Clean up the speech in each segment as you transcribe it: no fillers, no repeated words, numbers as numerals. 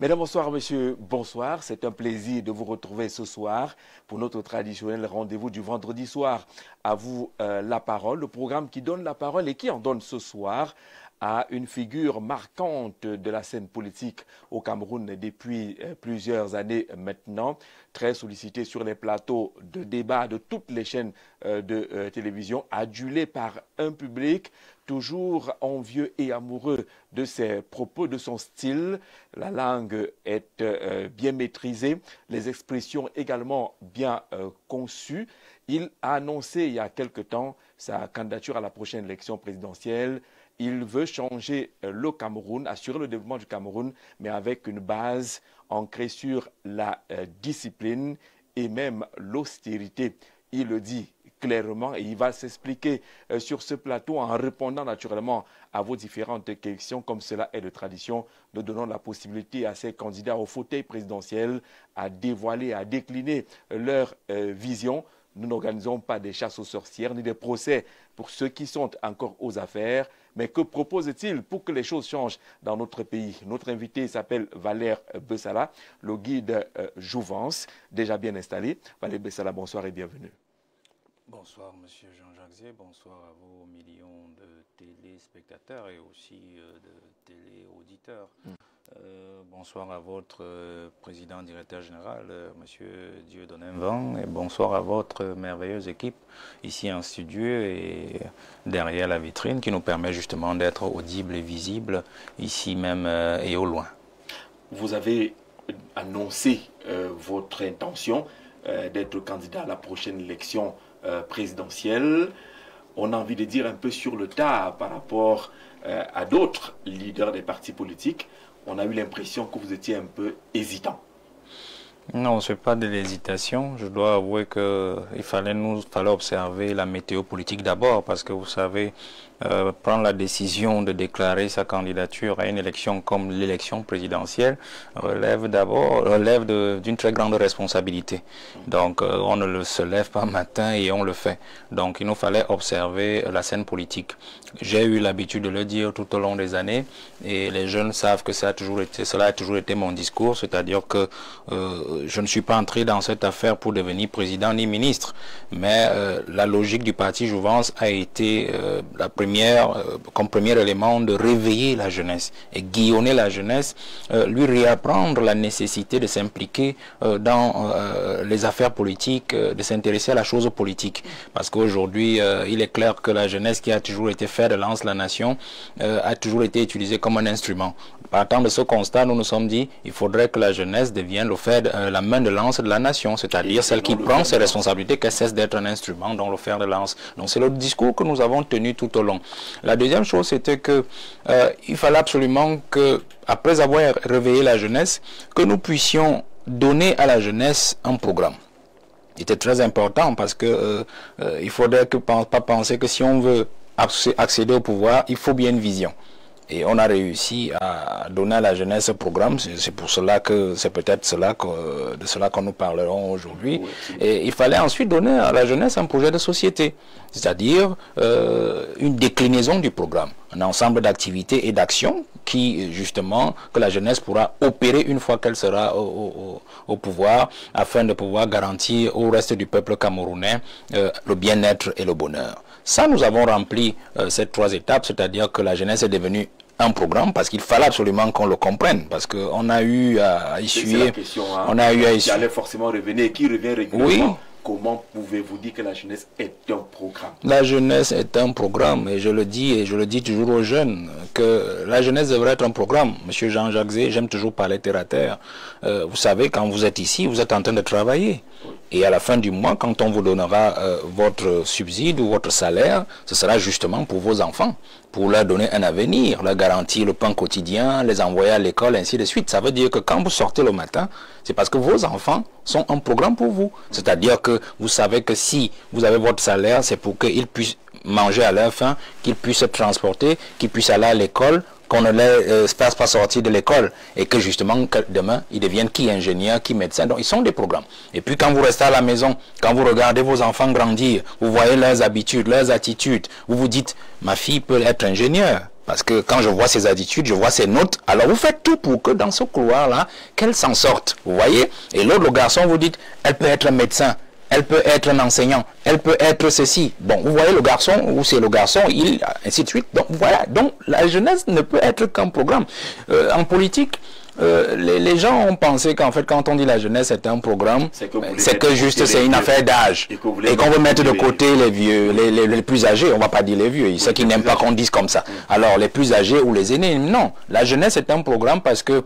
Mesdames, bonsoir, monsieur, bonsoir. C'est un plaisir de vous retrouver ce soir pour notre traditionnel rendez-vous du vendredi soir. À vous la parole, le programme qui donne la parole et qui en donne ce soir à une figure marquante de la scène politique au Cameroun depuis plusieurs années maintenant, très sollicité sur les plateaux de débat de toutes les chaînes de télévision, adulé par un public toujours envieux et amoureux de ses propos, de son style. La langue est bien maîtrisée, les expressions également bien conçues. Il a annoncé il y a quelque temps sa candidature à la prochaine élection présidentielle. Il veut changer le Cameroun, assurer le développement du Cameroun, mais avec une base ancrée sur la discipline et même l'austérité. Il le dit clairement et il va s'expliquer sur ce plateau en répondant naturellement à vos différentes questions. Comme cela est de tradition, nous donnons la possibilité à ces candidats au fauteuil présidentiel à dévoiler, à décliner leur vision. Nous n'organisons pas des chasses aux sorcières ni des procès pour ceux qui sont encore aux affaires. Mais que propose-t-il pour que les choses changent dans notre pays? Notre invité s'appelle Valère Bessala, le guide Jouvence, déjà bien installé. Valère Bessala, bonsoir et bienvenue. Bonsoir, monsieur Jean-Jacques Zé. Bonsoir à vos millions de téléspectateurs et aussi de téléauditeurs. Bonsoir à votre président directeur général, monsieur Dieudonné Mvan, et bonsoir à votre merveilleuse équipe ici en studio et derrière la vitrine qui nous permet justement d'être audibles et visibles ici même et au loin. Vous avez annoncé votre intention d'être candidat à la prochaine élection présidentielle. On a envie de dire un peu sur le tas par rapport à d'autres leaders des partis politiques. On a eu l'impression que vous étiez un peu hésitant. Non, ce n'est pas de l'hésitation. Je dois avouer qu'il fallait observer la météo politique d'abord parce que vous savez, prendre la décision de déclarer sa candidature à une élection comme l'élection présidentielle relève d'une très grande responsabilité. Donc on ne se lève pas matin et on le fait. Donc il nous fallait observer la scène politique. J'ai eu l'habitude de le dire tout au long des années et les jeunes savent que cela a toujours été mon discours, c'est-à-dire que je ne suis pas entré dans cette affaire pour devenir président ni ministre, mais la logique du parti Jouvence a été comme premier élément de réveiller la jeunesse et guillonner la jeunesse, lui réapprendre la nécessité de s'impliquer dans les affaires politiques, de s'intéresser à la chose politique. Parce qu'aujourd'hui, il est clair que la jeunesse qui a toujours été fer de lance de la nation a toujours été utilisée comme un instrument. Partant de ce constat, nous nous sommes dit il faudrait que la jeunesse devienne la main de lance de la nation, c'est-à-dire celle qui prend ses responsabilités, qu'elle cesse d'être un instrument dans le fer de lance. Donc c'est le discours que nous avons tenu tout au long. La deuxième chose, c'était que il fallait absolument que, après avoir réveillé la jeunesse, que nous puissions donner à la jeunesse un programme. C'était très important parce que il ne faudrait pas penser que si on veut accéder au pouvoir, il faut bien une vision. Et on a réussi à donner à la jeunesse un programme. C'est pour cela que c'est peut-être de cela que nous parlerons aujourd'hui. Oui. Et il fallait ensuite donner à la jeunesse un projet de société, c'est-à-dire une déclinaison du programme, un ensemble d'activités et d'actions qui, justement, que la jeunesse pourra opérer une fois qu'elle sera au pouvoir, afin de pouvoir garantir au reste du peuple camerounais le bien-être et le bonheur. Ça, nous avons rempli ces trois étapes, c'est-à-dire que la jeunesse est devenue un programme parce qu'il fallait absolument qu'on le comprenne, parce qu'on a eu à essuyer. C'est la question, hein, on a eu à essuyer. Qui allait forcément revenir et qui revient régulièrement. Oui. Comment pouvez-vous dire que la jeunesse est un programme? La jeunesse est un programme et je le dis toujours aux jeunes que la jeunesse devrait être un programme. Monsieur Jean-Jacques Zé, j'aime toujours parler terre à terre. Vous savez, quand vous êtes ici, vous êtes en train de travailler. Oui. Et à la fin du mois, quand on vous donnera votre subside ou votre salaire, ce sera justement pour vos enfants, pour leur donner un avenir, leur garantir le pain quotidien, les envoyer à l'école, ainsi de suite. Ça veut dire que quand vous sortez le matin, c'est parce que vos enfants sont un programme pour vous. C'est-à-dire que vous savez que si vous avez votre salaire, c'est pour qu'ils puissent manger à leur faim, qu'ils puissent se transporter, qu'ils puissent aller à l'école, qu'on ne les fasse pas sortir de l'école et que justement demain ils deviennent qui ingénieurs, qui médecins. Donc ils sont des programmes. Et puis quand vous restez à la maison, quand vous regardez vos enfants grandir, vous voyez leurs habitudes, leurs attitudes, vous vous dites ma fille peut être ingénieure. Parce que quand je vois ses attitudes, je vois ses notes, alors vous faites tout pour que dans ce couloir-là, qu'elle s'en sorte. Vous voyez? Et l'autre, le garçon, vous dites, elle peut être un médecin, elle peut être un enseignant, elle peut être ceci. Bon, vous voyez le garçon, ou c'est le garçon, il, ainsi de suite. Donc voilà, donc la jeunesse ne peut être qu'un programme. En politique, les gens ont pensé qu'en fait, quand on dit la jeunesse c'est un programme, c'est que juste c'est une affaire d'âge. Et qu'on veut mettre de côté les vieux, les plus âgés, on va pas dire les vieux, ceux qui n'aiment pas qu'on dise comme ça. Alors les plus âgés ou les aînés, non. La jeunesse c'est un programme parce que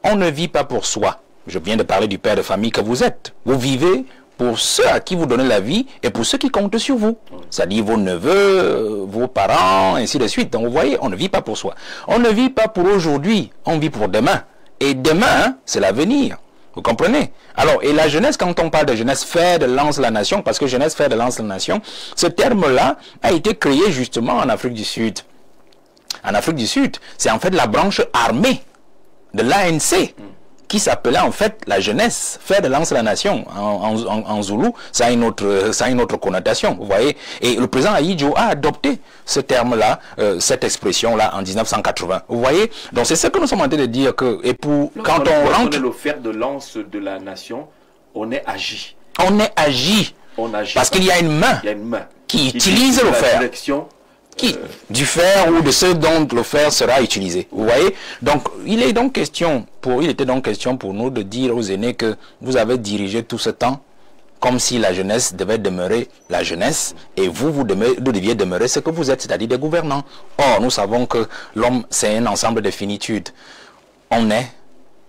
on ne vit pas pour soi. Je viens de parler du père de famille que vous êtes. Vous vivez pour ceux à qui vous donnez la vie et pour ceux qui comptent sur vous. C'est-à-dire vos neveux, vos parents, ainsi de suite. Donc vous voyez, on ne vit pas pour soi. On ne vit pas pour aujourd'hui, on vit pour demain. Et demain, c'est l'avenir. Vous comprenez? Alors, et la jeunesse, quand on parle de jeunesse, fer de lance la nation, parce que jeunesse, fer de lance la nation, ce terme-là a été créé justement en Afrique du Sud. En Afrique du Sud, c'est en fait la branche armée de l'ANC qui s'appelait en fait la jeunesse, fer de lance la nation. En Zoulou, ça a une autre connotation, vous voyez. Et le président Ahidjo a adopté ce terme-là, cette expression-là en 1980. Vous voyez. Donc c'est ce que nous sommes en train de dire que, et pour, quand on rentre... le fer de lance de la nation, on est agi. On est agi. On agit. Parce qu'il y a une main, qui utilise le fer. Du fer ou de ce dont le fer sera utilisé. Vous voyez? Donc, il était donc question pour nous de dire aux aînés que vous avez dirigé tout ce temps comme si la jeunesse devait demeurer la jeunesse et vous deviez demeurer ce que vous êtes, c'est-à-dire des gouvernants. Or, nous savons que l'homme, c'est un ensemble de finitudes. On naît,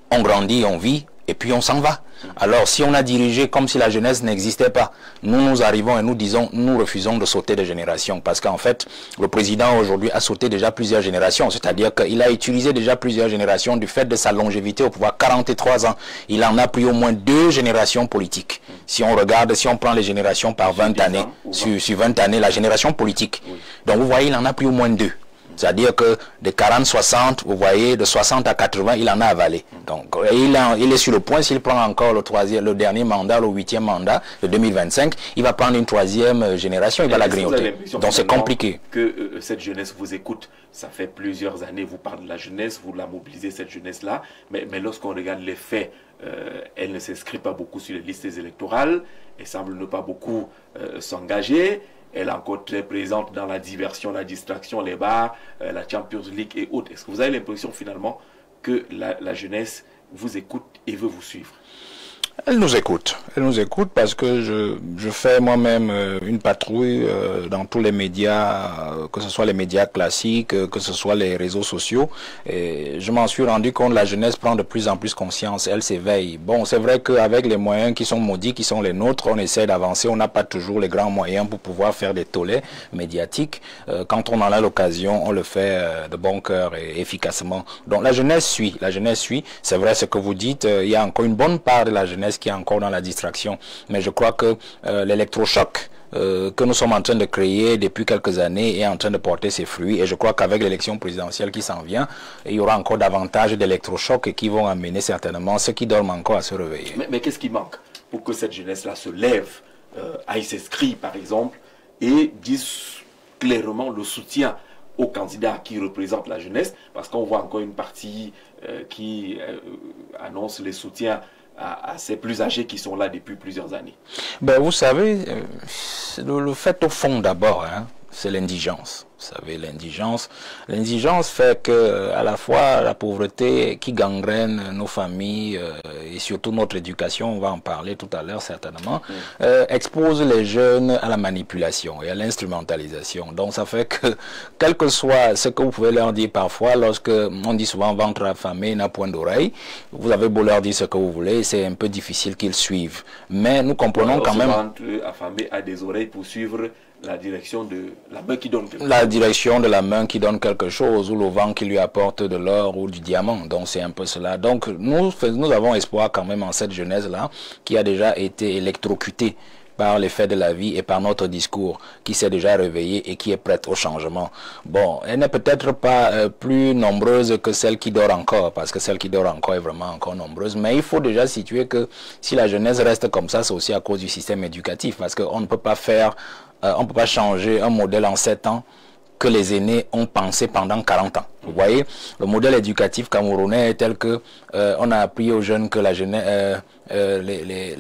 on grandit, on vit, et puis on s'en va. Alors, si on a dirigé comme si la jeunesse n'existait pas, nous arrivons et nous disons, nous refusons de sauter de génération. Parce qu'en fait, le président aujourd'hui a sauté déjà plusieurs générations. C'est-à-dire qu'il a utilisé déjà plusieurs générations du fait de sa longévité au pouvoir, 43 ans. Il en a pris au moins 2 générations politiques. Si on regarde, si on prend les générations par 20 années, sur 20 années, la génération politique. Donc vous voyez, il en a pris au moins 2. C'est-à-dire que de 40-60, vous voyez, de 60 à 80, il en a avalé. Donc, il est sur le point, s'il prend encore le dernier mandat, le 8e mandat de 2025, il va prendre une 3e génération, il va la grignoter. Donc c'est compliqué. Que cette jeunesse vous écoute, ça fait plusieurs années, vous parlez de la jeunesse, vous la mobilisez, cette jeunesse-là, mais lorsqu'on regarde les faits, elle ne s'inscrit pas beaucoup sur les listes électorales, elle semble ne pas beaucoup s'engager. Elle est encore très présente dans la diversion, la distraction, les bars, la Champions League et autres. Est-ce que vous avez l'impression finalement que la jeunesse vous écoute et veut vous suivre? Elle nous écoute parce que je fais moi-même une patrouille dans tous les médias, que ce soit les médias classiques, que ce soit les réseaux sociaux. Et je m'en suis rendu compte, la jeunesse prend de plus en plus conscience, elle s'éveille. Bon, c'est vrai qu'avec les moyens qui sont maudits, qui sont les nôtres, on essaie d'avancer, on n'a pas toujours les grands moyens pour pouvoir faire des tollés médiatiques. Quand on en a l'occasion, on le fait de bon cœur et efficacement. Donc la jeunesse suit. C'est vrai ce que vous dites, il y a encore une bonne part de la jeunesse qui est encore dans la distraction. Mais je crois que l'électrochoc que nous sommes en train de créer depuis quelques années est en train de porter ses fruits. Et je crois qu'avec l'élection présidentielle qui s'en vient, il y aura encore davantage d'électrochocs qui vont amener certainement ceux qui dorment encore à se réveiller. Mais qu'est-ce qui manque pour que cette jeunesse-là se lève, aille s'inscrire par exemple, et dise clairement le soutien aux candidats qui représentent la jeunesse? Parce qu'on voit encore une partie qui annonce les soutiens à ces plus âgés qui sont là depuis plusieurs années. Ben, vous savez, le fait au fond d'abord, c'est l'indigence. Vous savez, l'indigence fait que à la fois la pauvreté qui gangrène nos familles et surtout notre éducation, on va en parler tout à l'heure certainement, expose les jeunes à la manipulation et à l'instrumentalisation. Donc ça fait que, quel que soit ce que vous pouvez leur dire parfois, lorsque on dit souvent ventre affamé n'a point d'oreille, vous avez beau leur dire ce que vous voulez, c'est un peu difficile qu'ils suivent. Mais nous comprenons quand même... Ventre affamé a des oreilles pour suivre la direction de la main qui donne quelque chose. La direction de la main qui donne quelque chose, ou le vent qui lui apporte de l'or ou du diamant. Donc c'est un peu cela. Donc nous avons espoir quand même en cette jeunesse-là qui a déjà été électrocutée par les faits de la vie et par notre discours, qui s'est déjà réveillée et qui est prête au changement. Bon, elle n'est peut-être pas plus nombreuse que celle qui dort encore, parce que celle qui dort encore est vraiment encore nombreuse, mais il faut déjà situer que si la jeunesse reste comme ça, c'est aussi à cause du système éducatif, parce qu'on ne peut pas faire, on ne peut pas changer un modèle en 7 ans que les aînés ont pensé pendant 40 ans. Vous voyez, le modèle éducatif camerounais est tel que on a appris aux jeunes que la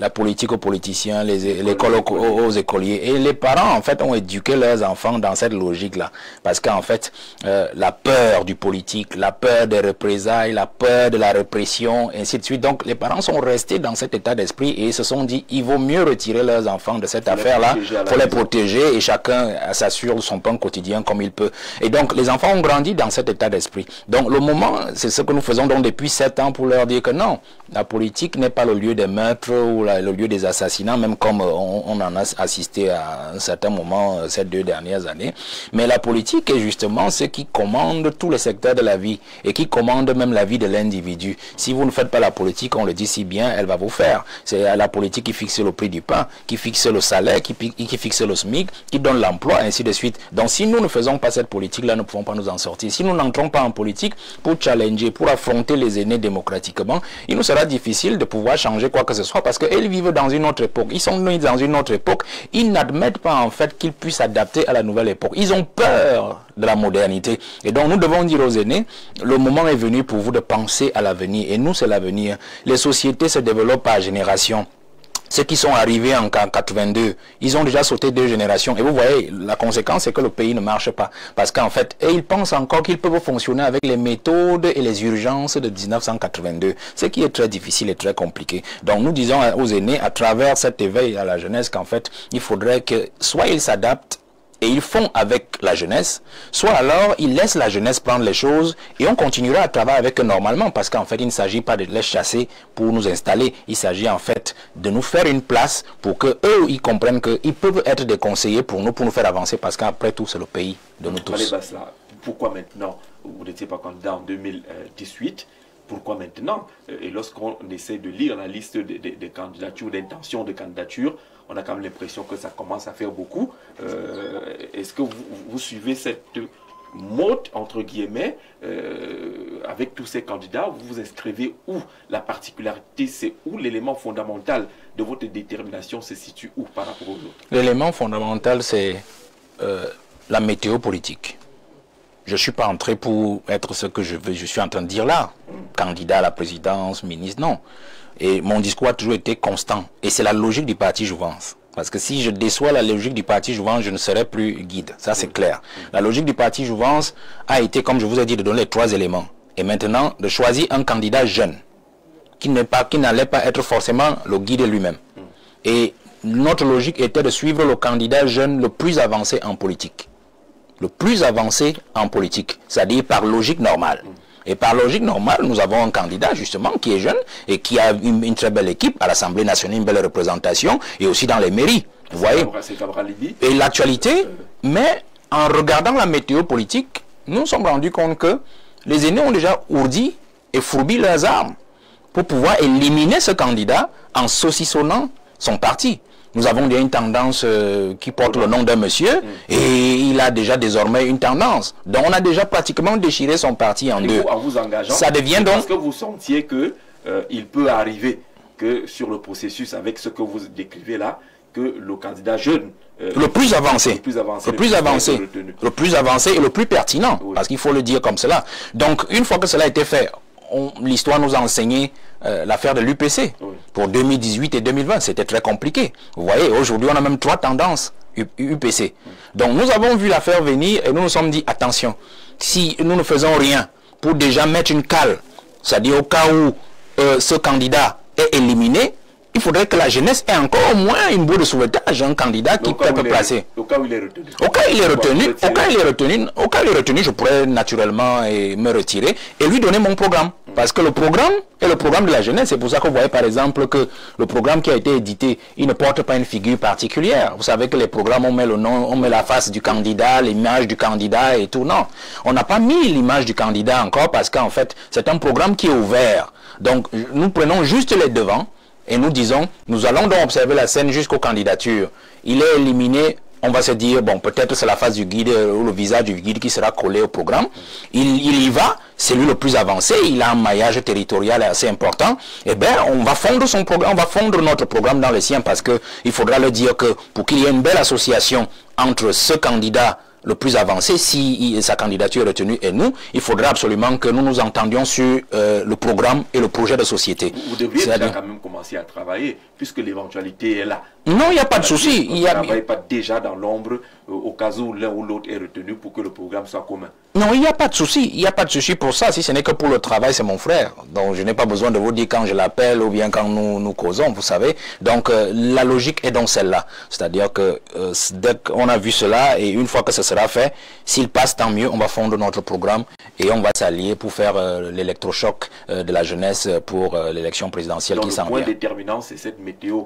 politique aux politiciens, l'école aux écoliers. Et les parents, en fait, ont éduqué leurs enfants dans cette logique-là. Parce qu'en fait, la peur du politique, la peur des représailles, la peur de la répression, et ainsi de suite. Donc, les parents sont restés dans cet état d'esprit et se sont dit, il vaut mieux retirer leurs enfants de cette affaire-là, pour les protéger et chacun s'assure son pain quotidien comme il peut. Et donc, les enfants ont grandi dans cet état d'esprit. Donc, le moment, c'est ce que nous faisons donc depuis 7 ans pour leur dire que non, la politique n'est pas le lieu des meurtres ou le lieu des assassinats, même comme on en a assisté à un certain moment ces 2 dernières années. Mais la politique est justement ce qui commande tous les secteurs de la vie et qui commande même la vie de l'individu. Si vous ne faites pas la politique, on le dit si bien, elle va vous faire. C'est la politique qui fixe le prix du pain, qui fixe le salaire, qui fixe le SMIC, qui donne l'emploi, ainsi de suite. Donc si nous ne faisons pas cette politique-là, nous ne pouvons pas nous en sortir. Si nous n'entrons pas en politique pour challenger, pour affronter les aînés démocratiquement, il nous sera difficile de pouvoir changer quoi que ce soit parce qu'ils vivent dans une autre époque. Ils sont nés dans une autre époque. Ils n'admettent pas en fait qu'ils puissent s'adapter à la nouvelle époque. Ils ont peur de la modernité. Et donc nous devons dire aux aînés, le moment est venu pour vous de penser à l'avenir. Et nous, c'est l'avenir. Les sociétés se développent par génération. Ceux qui sont arrivés en 82, ils ont déjà sauté 2 générations. Et vous voyez, la conséquence, c'est que le pays ne marche pas. Parce qu'en fait, ils pensent encore qu'ils peuvent fonctionner avec les méthodes et les urgences de 1982. Ce qui est très difficile et très compliqué. Donc nous disons aux aînés, à travers cet éveil à la jeunesse, qu'en fait, il faudrait que soit ils s'adaptent, et ils font avec la jeunesse, soit alors ils laissent la jeunesse prendre les choses et on continuera à travailler avec eux normalement parce qu'en fait il ne s'agit pas de les chasser pour nous installer, il s'agit en fait de nous faire une place pour que eux ils comprennent qu'ils peuvent être des conseillers pour nous faire avancer parce qu'après tout c'est le pays de nous tous. Pourquoi maintenant vous n'étiez pas candidat en 2018? Pourquoi maintenant? Et lorsqu'on essaie de lire la liste des candidatures, d'intentions de candidature, on a quand même l'impression que ça commence à faire beaucoup. Est-ce que vous suivez cette mode, entre guillemets, avec tous ces candidats? Vous vous inscrivez où? La particularité, c'est où? L'élément fondamental de votre détermination se situe où par rapport aux autres? L'élément fondamental, c'est la météo politique. Je ne suis pas entré pour être ce que je veux. Je suis en train de dire là, candidat à la présidence, ministre, non. Et mon discours a toujours été constant. Et c'est la logique du parti Jouvence. Parce que si je déçois la logique du parti Jouvence, je ne serai plus guide. Ça, c'est clair. La logique du parti Jouvence a été, comme je vous ai dit, de donner les 3 éléments. Et maintenant, de choisir un candidat jeune, qui n'allait pas être forcément le guide lui-même. Et notre logique était de suivre le candidat jeune le plus avancé en politique. Le plus avancé en politique, c'est-à-dire par logique normale. Et par logique normale, nous avons un candidat justement qui est jeune et qui a une très belle équipe à l'Assemblée nationale, une belle représentation et aussi dans les mairies. Vous voyez. Et l'actualité, mais en regardant la météo politique, nous nous sommes rendus compte que les aînés ont déjà ourdi et fourbi leurs armes pour pouvoir éliminer ce candidat en saucissonnant son parti. Nous avons déjà une tendance qui porte le nom d'un monsieur et il a déjà désormais une tendance. Donc on a déjà pratiquement déchiré son parti en deux. En vous engageant, ça devient donc... Parce que vous sentiez que il peut arriver que sur le processus avec ce que vous décrivez là, que le candidat jeune... le plus avancé et le plus pertinent, oui. Parce qu'il faut le dire comme cela. Donc une fois que cela a été fait, l'histoire nous a enseigné l'affaire de l'UPC pour 2018 et 2020. C'était très compliqué. Vous voyez, aujourd'hui, on a même 3 tendances UPC. Donc, nous avons vu l'affaire venir et nous nous sommes dit, attention, si nous ne faisons rien pour déjà mettre une cale, c'est-à-dire au cas où ce candidat est éliminé, il faudrait que la jeunesse ait encore au moins une boue de sauvetage, un candidat qui peut être placé. Au cas où il est retenu. Au cas où il est retenu, je pourrais naturellement me retirer et lui donner mon programme. Parce que le programme est le programme de la jeunesse. C'est pour ça que vous voyez par exemple que le programme qui a été édité, il ne porte pas une figure particulière. Vous savez que les programmes, on met le nom, on met la face du candidat, l'image du candidat et tout. Non, on n'a pas mis l'image du candidat encore parce qu'en fait, c'est un programme qui est ouvert. Donc, nous prenons juste les devants. Et nous disons, nous allons donc observer la scène jusqu'aux candidatures. Il est éliminé, on va se dire, bon, peut-être c'est la face du guide ou le visage du guide qui sera collé au programme. Il y va, c'est lui le plus avancé, il a un maillage territorial assez important. Eh bien, on va fondre son programme, on va fondre notre programme dans le sien parce qu'il faudra le dire que pour qu'il y ait une belle association entre ce candidat, le plus avancé, si sa candidature est retenue, et nous, il faudrait absolument que nous nous entendions sur le programme et le projet de société. Vous devriez déjà quand même commencer à travailler, puisque l'éventualité est là. Non, il n'y a pas de souci. Vous ne travaillez pas déjà dans l'ombre au cas où l'un ou l'autre est retenu pour que le programme soit commun. Non, il n'y a pas de souci. Il n'y a pas de souci pour ça. Si ce n'est que pour le travail, c'est mon frère. Donc, je n'ai pas besoin de vous dire quand je l'appelle ou bien quand nous causons, vous savez. Donc, la logique est donc celle-là. C'est-à-dire que dès qu'on a vu cela et une fois que ce sera fait, s'il passe, tant mieux, on va fondre notre programme et on va s'allier pour faire l'électrochoc de la jeunesse pour l'élection présidentielle qui s'en vient. Le point déterminant, c'est cette météo.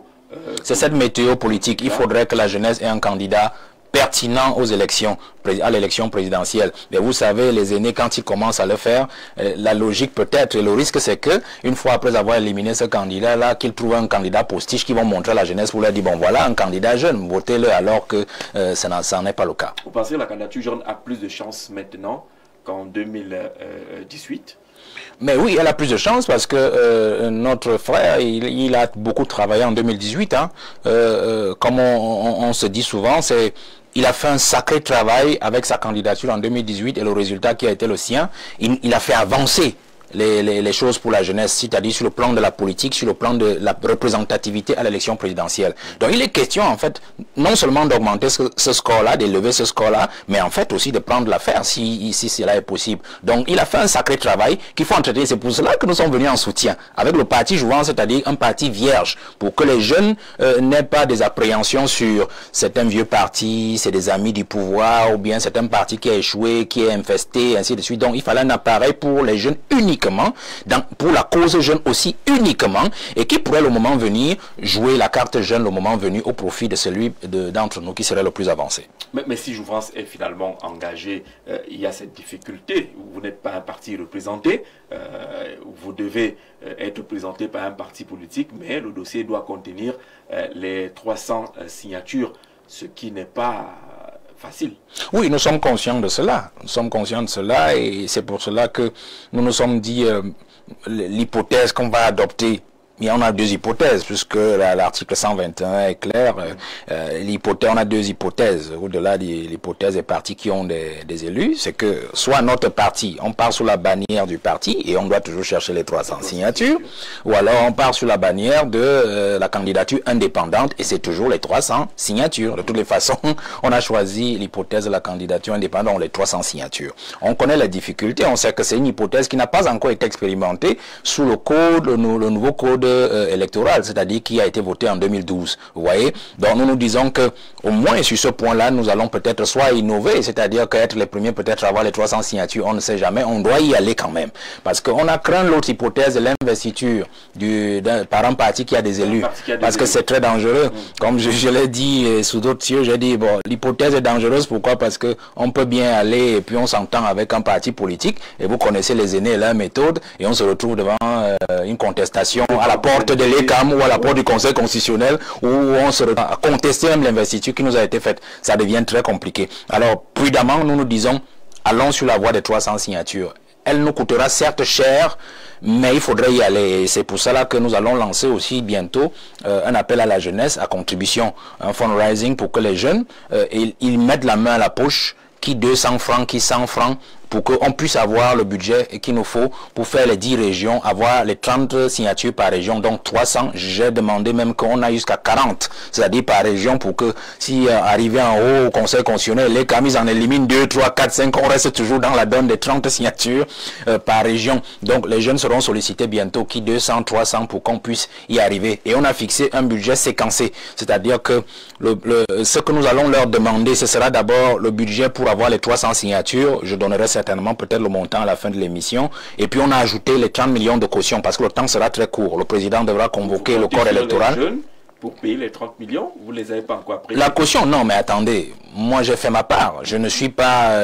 C'est cette météo politique. Il faudrait que la jeunesse ait un candidat pertinent aux élections, à l'élection présidentielle. Mais vous savez, les aînés, quand ils commencent à le faire, la logique peut-être, et le risque c'est que, une fois après avoir éliminé ce candidat-là, qu'ils trouvent un candidat postiche qui vont montrer à la jeunesse pour leur dire, bon voilà, un candidat jeune, votez-le, alors que ça n'en est pas le cas. Vous pensez que la candidature jeune a plus de chances maintenant qu'en 2018? Mais oui, elle a plus de chance parce que notre frère, il a beaucoup travaillé en 2018. Hein. Comme on se dit souvent, il a fait un sacré travail avec sa candidature en 2018 et le résultat qui a été le sien, il a fait avancer les choses pour la jeunesse, c'est-à-dire sur le plan de la politique, sur le plan de la représentativité à l'élection présidentielle. Donc il est question en fait non seulement d'augmenter ce score-là, d'élever ce score-là, mais en fait aussi de prendre l'affaire si cela est possible. Donc il a fait un sacré travail qu'il faut entretenir. C'est pour cela que nous sommes venus en soutien avec le parti jouant, c'est-à-dire un parti vierge, pour que les jeunes n'aient pas des appréhensions sur certains vieux partis, c'est des amis du pouvoir, ou bien c'est un parti qui a échoué, qui est infesté, ainsi de suite. Donc il fallait un appareil pour les jeunes uniques, pour la cause jeune aussi uniquement, et qui pourrait le moment venir jouer la carte jeune le moment venu au profit de celui d'entre nous qui serait le plus avancé. Mais si Jouvence est finalement engagé, il y a cette difficulté. Vous n'êtes pas un parti représenté, vous devez être présenté par un parti politique, mais le dossier doit contenir les 300 signatures, ce qui n'est pas facile. Oui, nous sommes conscients de cela. Nous sommes conscients de cela et c'est pour cela que nous nous sommes dit l'hypothèse qu'on va adopter. On a deux hypothèses, puisque l'article 121 est clair. On a deux hypothèses. Au-delà de l'hypothèse des partis qui ont des élus, c'est que soit notre parti, on part sous la bannière du parti, et on doit toujours chercher les 300 signatures, ou alors on part sous la bannière de la candidature indépendante, et c'est toujours les 300 signatures. De toutes les façons, on a choisi l'hypothèse de la candidature indépendante, les 300 signatures. On connaît les difficultés, on sait que c'est une hypothèse qui n'a pas encore été expérimentée sous le code, le nouveau code électoral, c'est-à-dire qui a été voté en 2012. Vous voyez? Donc nous nous disons que au moins sur ce point-là, nous allons peut-être soit innover, c'est-à-dire qu'être les premiers peut-être à avoir les 300 signatures, on ne sait jamais, on doit y aller quand même. Parce qu'on a craint l'autre hypothèse de l'investiture par un parti qui a des élus. Parce que c'est très dangereux. Comme je l'ai dit sous d'autres cieux, j'ai dit, bon, l'hypothèse est dangereuse. Pourquoi? Parce que on peut bien aller et puis on s'entend avec un parti politique et vous connaissez les aînés et leur méthode et on se retrouve devant une contestation à la porte de l'ECAM ou à la porte du Conseil constitutionnel où on se retrouve à contester même l'investiture qui nous a été faite. Ça devient très compliqué. Alors, prudemment, nous nous disons, allons sur la voie des 300 signatures. Elle nous coûtera certes cher, mais il faudrait y aller. Et c'est pour cela que nous allons lancer aussi bientôt un appel à la jeunesse à contribution, un fundraising pour que les jeunes, ils mettent la main à la poche, qui 200 francs, qui 100 francs, pour qu'on puisse avoir le budget qu'il nous faut pour faire les 10 régions, avoir les 30 signatures par région, donc 300. J'ai demandé même qu'on a jusqu'à 40, c'est-à-dire par région, pour que si arrivé en haut au Conseil constitutionnel, les camis en éliminent 2, 3, 4, 5, on reste toujours dans la donne des 30 signatures par région. Donc les jeunes seront sollicités bientôt, qui 200, 300, pour qu'on puisse y arriver. Et on a fixé un budget séquencé, c'est-à-dire que ce que nous allons leur demander, ce sera d'abord le budget pour avoir les 300 signatures. Je donnerai certainement peut-être le montant à la fin de l'émission. Et puis on a ajouté les 30 millions de caution parce que le temps sera très court. Le président devra convoquer le corps électoral. Pour payer les 30 millions, vous ne les avez pas encore pris? La caution, non, mais attendez, moi j'ai fait ma part. Je ne suis pas...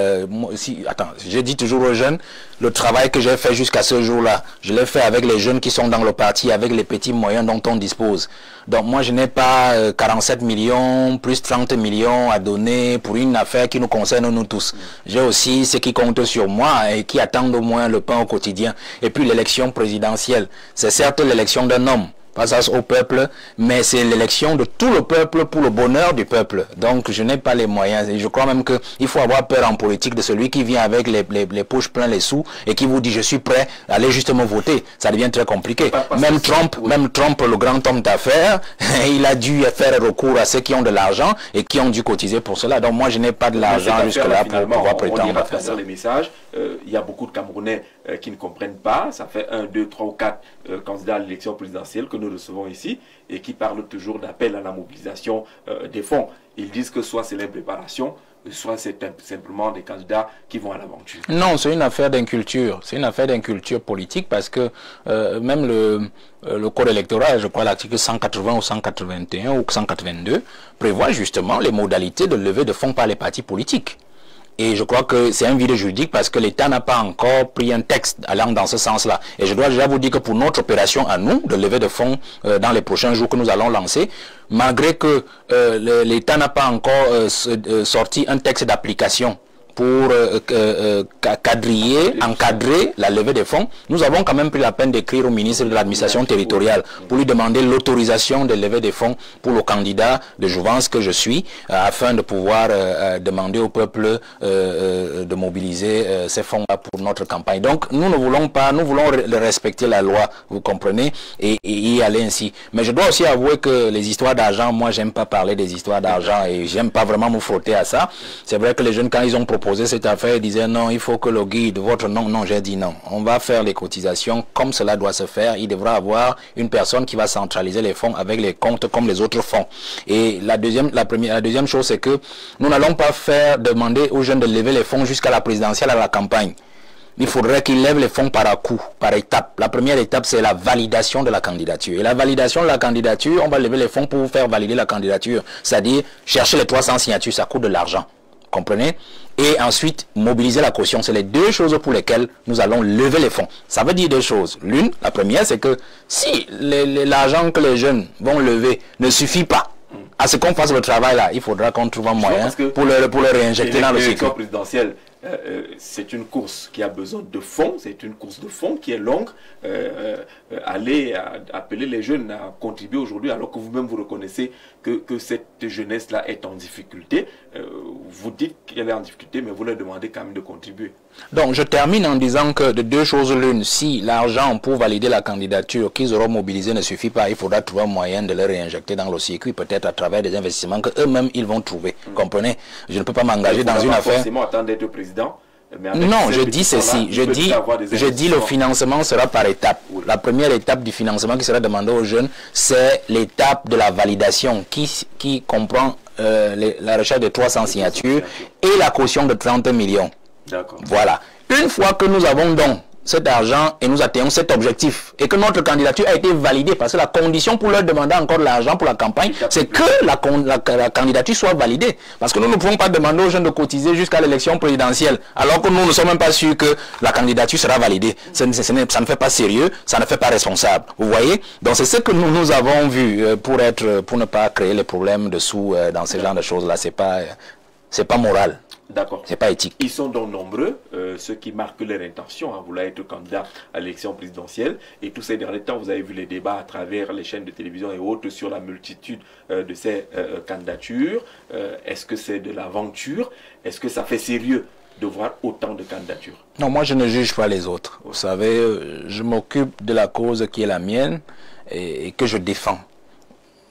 attends, je dis toujours aux jeunes, le travail que j'ai fait jusqu'à ce jour-là, je l'ai fait avec les jeunes qui sont dans le parti, avec les petits moyens dont on dispose. Donc moi je n'ai pas 47 millions plus 30 millions à donner pour une affaire qui nous concerne nous tous. J'ai aussi ceux qui comptent sur moi et qui attendent au moins le pain au quotidien. Et puis l'élection présidentielle, c'est certes l'élection d'un homme, passage au peuple, mais c'est l'élection de tout le peuple pour le bonheur du peuple. Donc je n'ai pas les moyens. Et je crois même qu'il faut avoir peur en politique de celui qui vient avec les poches pleines les sous et qui vous dit je suis prêt à aller justement voter. Ça devient très compliqué. Même Trump, le grand homme d'affaires, il a dû faire recours à ceux qui ont de l'argent et qui ont dû cotiser pour cela. Donc moi je n'ai pas de l'argent jusque-là pour pouvoir prétendre faire ça. Les messages, il y a beaucoup de Camerounais qui ne comprennent pas. Ça fait 1, 2, 3 ou 4 candidats à l'élection présidentielle que nous recevons ici et qui parlent toujours d'appel à la mobilisation des fonds. Ils disent que soit c'est l'impréparation, soit c'est simplement des candidats qui vont à l'aventure. Non, c'est une affaire d'inculture. C'est une affaire d'inculture politique parce que même le code électoral, je crois l'article 180 ou 181 ou 182, prévoit justement les modalités de levée de fonds par les partis politiques. Et je crois que c'est un vide juridique parce que l'État n'a pas encore pris un texte allant dans ce sens-là. Et je dois déjà vous dire que pour notre opération à nous, de levée de fonds dans les prochains jours que nous allons lancer, malgré que l'État n'a pas encore sorti un texte d'application pour encadrer la levée des fonds, nous avons quand même pris la peine d'écrire au ministre de l'administration territoriale pour lui demander l'autorisation de lever des fonds pour le candidat de Jouvence que je suis, afin de pouvoir demander au peuple de mobiliser ces fonds-là pour notre campagne. Donc nous ne voulons pas, nous voulons respecter la loi, vous comprenez, et y aller ainsi. Mais je dois aussi avouer que les histoires d'argent, moi j'aime pas parler des histoires d'argent et j'aime pas vraiment me frotter à ça. C'est vrai que les jeunes, quand ils ont proposé cette affaire, disait non, il faut que le guide, votre nom, non, j'ai dit non. On va faire les cotisations comme cela doit se faire. Il devra avoir une personne qui va centraliser les fonds avec les comptes comme les autres fonds. Et la deuxième chose, c'est que nous n'allons pas demander aux jeunes de lever les fonds jusqu'à la présidentielle, à la campagne. Il faudrait qu'ils lèvent les fonds par à-coup, par étape. La première étape, c'est la validation de la candidature. Et la validation de la candidature, on va lever les fonds pour faire valider la candidature. C'est-à-dire, chercher les 300 signatures, ça coûte de l'argent. Comprenez? Et ensuite, mobiliser la caution. C'est les deux choses pour lesquelles nous allons lever les fonds. Ça veut dire deux choses. L'une, la première, c'est que si l'argent que les jeunes vont lever ne suffit pas à ce qu'on fasse le travail là, il faudra qu'on trouve un moyen pour le réinjecter dans le circuit. Présidentielle, c'est une course qui a besoin de fonds, c'est une course de fonds qui est longue. Allez appeler les jeunes à contribuer aujourd'hui, alors que vous-même vous reconnaissez que cette jeunesse-là est en difficulté. Vous dites qu'elle est en difficulté, mais vous leur demandez quand même de contribuer. Donc je termine en disant que de deux choses l'une, si l'argent pour valider la candidature qu'ils auront mobilisé ne suffit pas, il faudra trouver un moyen de le réinjecter dans le circuit, peut-être à travers des investissements qu'eux-mêmes ils vont trouver. Comprenez? Je ne peux pas m'engager dans une affaire. Forcément attendre d'être président. Non, je dis ceci, je dis le financement sera par étape. Oui. La première étape du financement qui sera demandée aux jeunes, c'est l'étape de la validation qui comprend la recherche de 300 signatures et la caution de 30 millions. Voilà. Une fois que nous avons donc cet argent et nous atteignons cet objectif et que notre candidature a été validée, parce que la condition pour leur demander encore de l'argent pour la campagne, c'est que la candidature soit validée. Parce que nous ne pouvons pas demander aux jeunes de cotiser jusqu'à l'élection présidentielle, alors que nous ne sommes même pas sûrs que la candidature sera validée. Ça ne fait pas sérieux, ça ne fait pas responsable. Vous voyez? Donc c'est ce que nous avons vu pour ne pas créer les problèmes de sous dans ce genre de choses-là. C'est pas moral. D'accord. C'est pas éthique. Ils sont donc nombreux, ceux qui marquent leur intention à vouloir être candidat à l'élection présidentielle. Et tous ces derniers temps, vous avez vu les débats à travers les chaînes de télévision et autres sur la multitude de ces candidatures. Est-ce que c'est de l'aventure? Est-ce que ça fait sérieux de voir autant de candidatures? Non, moi je ne juge pas les autres. Vous savez, je m'occupe de la cause qui est la mienne et que je défends.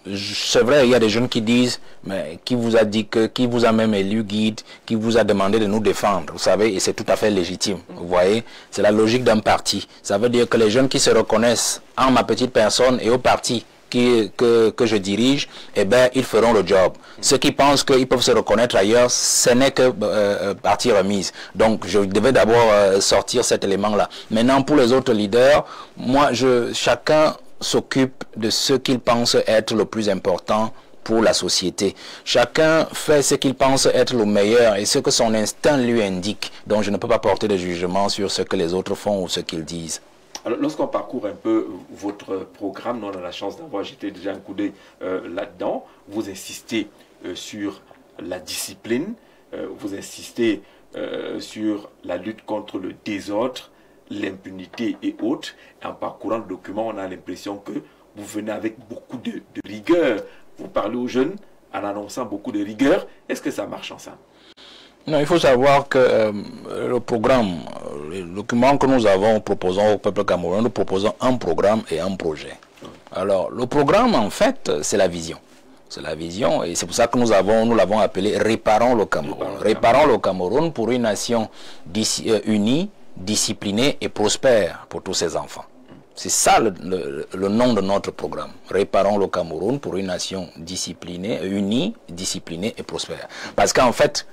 C'est vrai, il y a des jeunes qui disent, mais qui vous a dit qui vous a même élu guide, qui vous a demandé de nous défendre, vous savez, et c'est tout à fait légitime, vous voyez, c'est la logique d'un parti. Ça veut dire que les jeunes qui se reconnaissent en ma petite personne et au parti que je dirige, eh ben, ils feront le job. Ceux qui pensent qu'ils peuvent se reconnaître ailleurs, ce n'est que partie remise. Donc, je devais d'abord sortir cet élément-là. Maintenant, pour les autres leaders, moi, chacun s'occupe de ce qu'il pense être le plus important pour la société. Chacun fait ce qu'il pense être le meilleur et ce que son instinct lui indique. Donc je ne peux pas porter de jugement sur ce que les autres font ou ce qu'ils disent. Alors, lorsqu'on parcourt un peu votre programme, nous on a la chance d'avoir jeté déjà un coup d'œil là-dedans. Vous insistez sur la discipline, vous insistez sur la lutte contre le désordre, l'impunité et autres. En parcourant le document, on a l'impression que vous venez avec beaucoup de rigueur. Vous parlez aux jeunes en annonçant beaucoup de rigueur. Est-ce que ça marche ensemble? Non, il faut savoir que le programme, le document que nous avons proposant au peuple camerounais, nous proposons un programme et un projet. Alors, le programme, en fait, c'est la vision. C'est la vision et c'est pour ça que nous l'avons appelé Réparons le Cameroun. Réparons le Cameroun pour une nation unie, disciplinée et prospère pour tous ses enfants. C'est ça le nom de notre programme. Réparons le Cameroun pour une nation disciplinée, unie, disciplinée et prospère. Parce qu'en fait,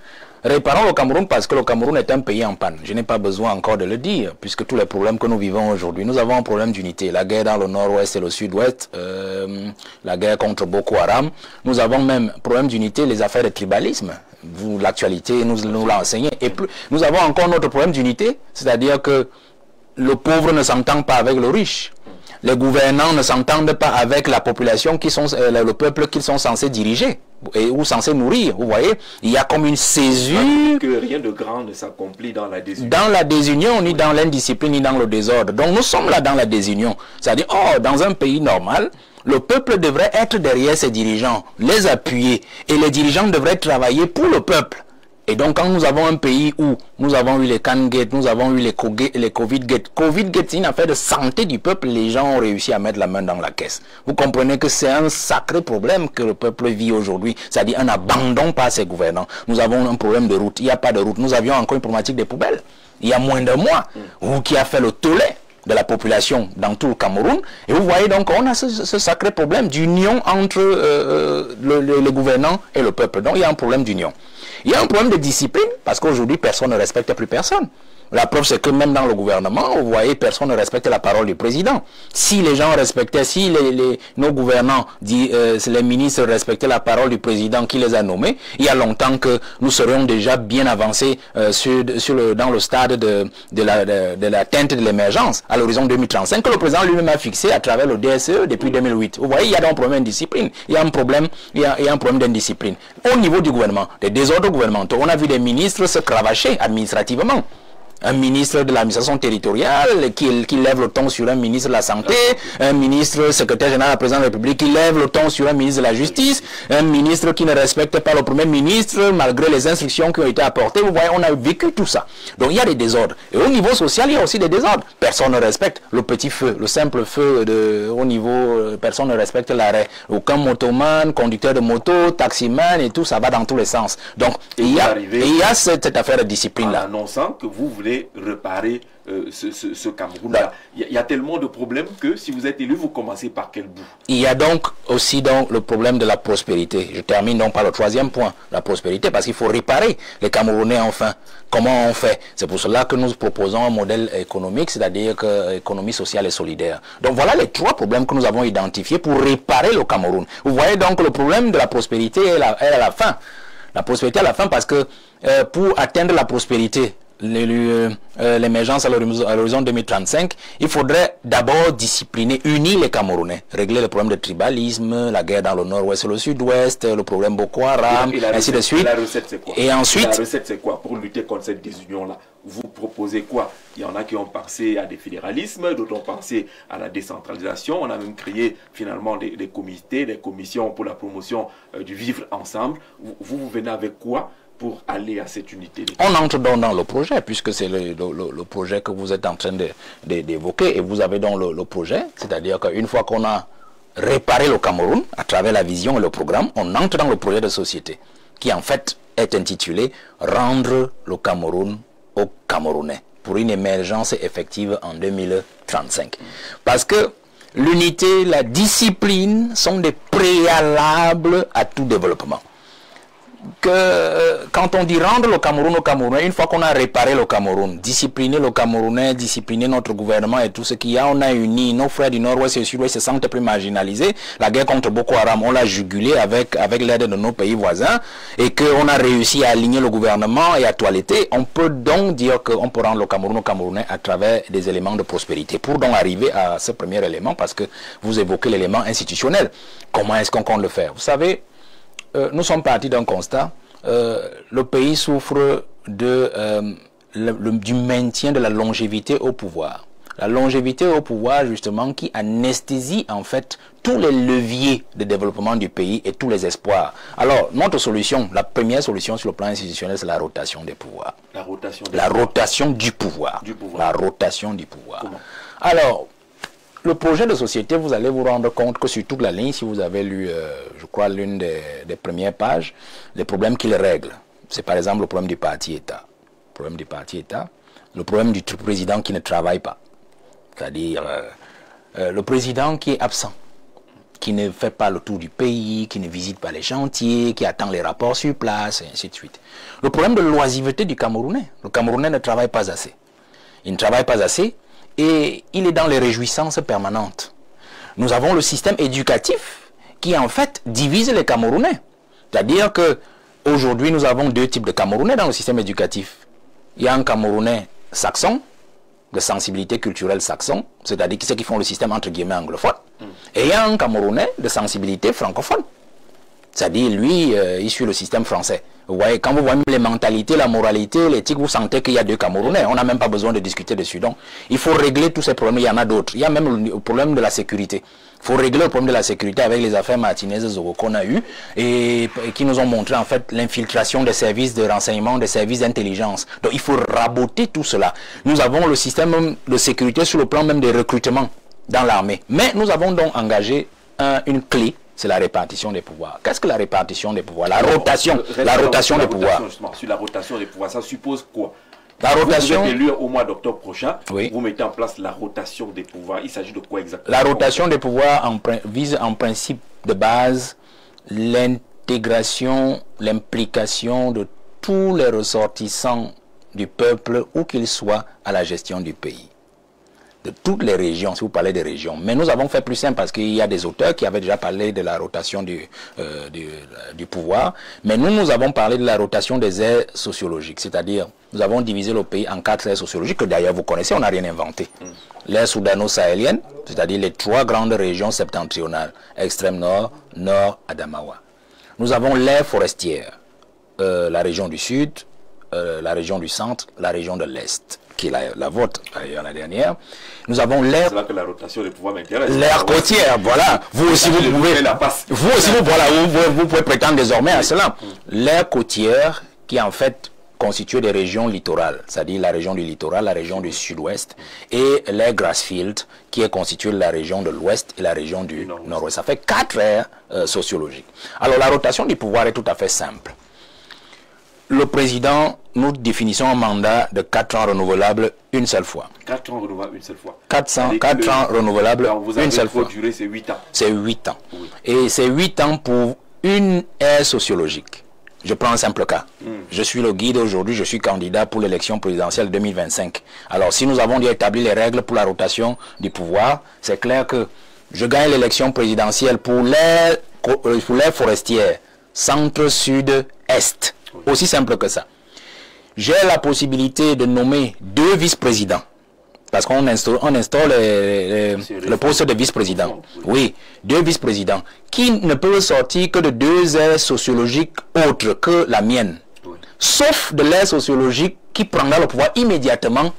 réparons le Cameroun parce que le Cameroun est un pays en panne. Je n'ai pas besoin encore de le dire, puisque tous les problèmes que nous vivons aujourd'hui, nous avons un problème d'unité. La guerre dans le nord-ouest et le sud-ouest, la guerre contre Boko Haram. Nous avons même problème d'unité, les affaires de tribalisme. L'actualité nous l'a enseigné. Et plus, nous avons encore notre problème d'unité, c'est-à-dire que le pauvre ne s'entend pas avec le riche. Les gouvernants ne s'entendent pas avec la population qui sont le peuple qu'ils sont censés diriger ou censés nourrir. Vous voyez, il y a comme une césure. Que rien de grand ne s'accomplit dans la désunion. Dans la désunion, ni dans l'indiscipline, ni dans le désordre. Donc nous sommes là dans la désunion. C'est-à-dire, dans un pays normal, le peuple devrait être derrière ses dirigeants, les appuyer. Et les dirigeants devraient travailler pour le peuple. Et donc, quand nous avons un pays où nous avons eu les Can-Gate, nous avons eu les Covid-Gate. Covid-Gate, c'est une affaire de santé du peuple. Les gens ont réussi à mettre la main dans la caisse. Vous comprenez que c'est un sacré problème que le peuple vit aujourd'hui. C'est-à-dire un abandon par ses gouvernants. Nous avons un problème de route. Il n'y a pas de route. Nous avions encore une problématique des poubelles. Il y a moins d'un mois, qui a fait le tollé de la population dans tout le Cameroun. Et vous voyez donc, on a ce sacré problème d'union entre les gouvernants et le peuple. Donc, il y a un problème d'union. Il y a un problème de discipline, parce qu'aujourd'hui, personne ne respecte plus personne. La preuve, c'est que même dans le gouvernement, vous voyez, personne ne respecte la parole du président. Si les gens respectaient, si nos gouvernants, les ministres respectaient la parole du président qui les a nommés, il y a longtemps que nous serions déjà bien avancés dans le stade de l'atteinte de l'émergence à l'horizon 2035, que le président lui-même a fixé à travers le DSE depuis 2008. Vous voyez, il y a donc un problème d'indiscipline. Il y a un problème d'indiscipline. Au niveau du gouvernement, des désordres gouvernementaux, on a vu des ministres se cravacher administrativement. Un ministre de l'administration territoriale qui lève le ton sur un ministre de la Santé, un ministre secrétaire général de la présidence de la République qui lève le ton sur un ministre de la Justice, un ministre qui ne respecte pas le premier ministre malgré les instructions qui ont été apportées. Vous voyez, on a vécu tout ça. Donc il y a des désordres. Et au niveau social, il y a aussi des désordres. Personne ne respecte le petit feu, le simple feu au niveau, personne ne respecte l'arrêt. Aucun motoman, conducteur de moto, taximan et tout, ça va dans tous les sens. Donc il y a cette affaire de discipline-là. En annonçant que vous voulez réparer ce Cameroun-là. Il y a tellement de problèmes que si vous êtes élu, vous commencez par quel bout? Il y a donc aussi le problème de la prospérité. Je termine donc par le troisième point, la prospérité, parce qu'il faut réparer les Camerounais enfin. Comment on fait? C'est pour cela que nous proposons un modèle économique, c'est-à-dire économie sociale et solidaire. Donc voilà les trois problèmes que nous avons identifiés pour réparer le Cameroun. Vous voyez donc le problème de la prospérité est à la fin. La prospérité à la fin parce que pour atteindre la prospérité, l'émergence à l'horizon 2035, il faudrait d'abord discipliner, unir les Camerounais, régler le problème de tribalisme, la guerre dans le nord-ouest et le sud-ouest, le problème Boko Haram, ainsi de suite. La recette, c'est quoi? Et ensuite, la recette, c'est quoi pour lutter contre cette désunion-là? Vous proposez quoi? Il y en a qui ont pensé à des fédéralismes, d'autres ont pensé à la décentralisation. On a même créé finalement des comités, des commissions pour la promotion du vivre ensemble. Vous venez avec quoi pour aller à cette unité? On entre donc dans le projet, puisque c'est le projet que vous êtes en train d'évoquer, et vous avez donc le projet, c'est-à-dire qu'une fois qu'on a réparé le Cameroun, à travers la vision et le programme, on entre dans le projet de société, qui en fait est intitulé « Rendre le Cameroun aux Camerounais » pour une émergence effective en 2035. Parce que l'unité, la discipline sont des préalables à tout développement. Quand on dit rendre le Cameroun aux Camerounais, une fois qu'on a réparé le Cameroun, discipliner le Camerounais, discipliner notre gouvernement et tout ce qu'il y a, on a uni nos frères du Nord-Ouest et du Sud-Ouest se sentent plus marginalisés. La guerre contre Boko Haram, on l'a jugulée avec l'aide de nos pays voisins et qu'on a réussi à aligner le gouvernement et à toiletter. On peut donc dire qu'on peut rendre le Cameroun aux Camerounais à travers des éléments de prospérité. Pour donc arriver à ce premier élément, parce que vous évoquez l'élément institutionnel, comment est-ce qu'on compte le faire? Vous savez, nous sommes partis d'un constat. Le pays souffre du maintien de la longévité au pouvoir. La longévité au pouvoir, justement, qui anesthésie, en fait, tous les leviers de développement du pays et tous les espoirs. Alors, notre solution, la première solution sur le plan institutionnel, c'est la rotation des pouvoirs. La rotation du pouvoir. La rotation du pouvoir. Comment? Alors, le projet de société, vous allez vous rendre compte que sur toute la ligne, si vous avez lu, je crois, l'une des premières pages, les problèmes qu'il règle, c'est par exemple le problème du parti-État. Le problème du parti-État, le problème du président qui ne travaille pas. C'est-à-dire le président qui est absent, qui ne fait pas le tour du pays, qui ne visite pas les chantiers, qui attend les rapports sur place, et ainsi de suite. Le problème de l'oisiveté du Camerounais. Le Camerounais ne travaille pas assez. Il ne travaille pas assez et il est dans les réjouissances permanentes. Nous avons le système éducatif qui, en fait, divise les Camerounais. C'est-à-dire que aujourd'hui, nous avons deux types de Camerounais dans le système éducatif. Il y a un Camerounais saxon, de sensibilité culturelle saxon, c'est-à-dire ceux qui font le système entre guillemets anglophone, et il y a un Camerounais de sensibilité francophone. C'est-à-dire, lui, il suit le système français. Vous voyez, quand vous voyez les mentalités, la moralité, l'éthique, vous sentez qu'il y a deux Camerounais. On n'a même pas besoin de discuter dessus. Donc, il faut régler tous ces problèmes. Il y en a d'autres. Il y a même le problème de la sécurité. Il faut régler le problème de la sécurité avec les affaires martinaises qu'on a eues et qui nous ont montré en fait l'infiltration des services de renseignement, des services d'intelligence. Donc, il faut raboter tout cela. Nous avons le système de sécurité sur le plan même des recrutements dans l'armée. Mais nous avons donc engagé une clé. C'est la répartition des pouvoirs. Qu'est-ce que la répartition des pouvoirs? La rotation des pouvoirs. Sur la rotation des pouvoirs, ça suppose quoi? La rotation... Vous êtes élu au mois d'octobre prochain, oui. Vous mettez en place la rotation des pouvoirs. Il s'agit de quoi exactement? La rotation des pouvoirs vise en principe de base l'intégration, l'implication de tous les ressortissants du peuple, où qu'ils soient, à la gestion du pays. De toutes les régions, si vous parlez des régions. Mais nous avons fait plus simple parce qu'il y a des auteurs qui avaient déjà parlé de la rotation du pouvoir. Mais nous avons parlé de la rotation des aires sociologiques. C'est-à-dire, nous avons divisé le pays en 4 aires sociologiques que d'ailleurs vous connaissez, on n'a rien inventé. L'aire soudano-sahélienne, c'est-à-dire les 3 grandes régions septentrionales. Extrême nord, nord, Adamawa. Nous avons l'aire forestière, la région du sud, la région du centre, la région de l'est, qui est la vôtre, d'ailleurs, la dernière. Nous avons l'aire... C'est là que la rotation des pouvoirs m'intéresse. L'aire côtière, voilà. Vous aussi, vous pouvez... Vous aussi, vous pouvez prétendre désormais à cela. L'aire côtière, qui est en fait constituée des régions littorales, c'est-à-dire la région du littoral, la région du sud-ouest, et l'aire Grassfield, qui est constituée de la région de l'ouest et la région du nord-ouest. Ça fait 4 aires sociologiques. Alors, la rotation du pouvoir est tout à fait simple. Le président, nous définissons un mandat de 4 ans renouvelable une seule fois. 4 ans renouvelables une seule fois. 4 ans renouvelables une seule fois. Durée, c'est 8 ans. C'est 8 ans. Oui. Et c'est 8 ans pour une aire sociologique. Je prends un simple cas. Je suis le guide aujourd'hui, je suis candidat pour l'élection présidentielle 2025. Alors, si nous avons déjà établi les règles pour la rotation du pouvoir, c'est clair que je gagne l'élection présidentielle pour l'aire forestière, centre, sud, est. Aussi simple que ça. J'ai la possibilité de nommer 2 vice-présidents. Parce qu'on instaure le poste de vice-président. Oui, 2 vice-présidents. Qui ne peuvent sortir que de 2 aires sociologiques autres que la mienne. Oui. Sauf de l'aire sociologique qui prendra le pouvoir immédiatement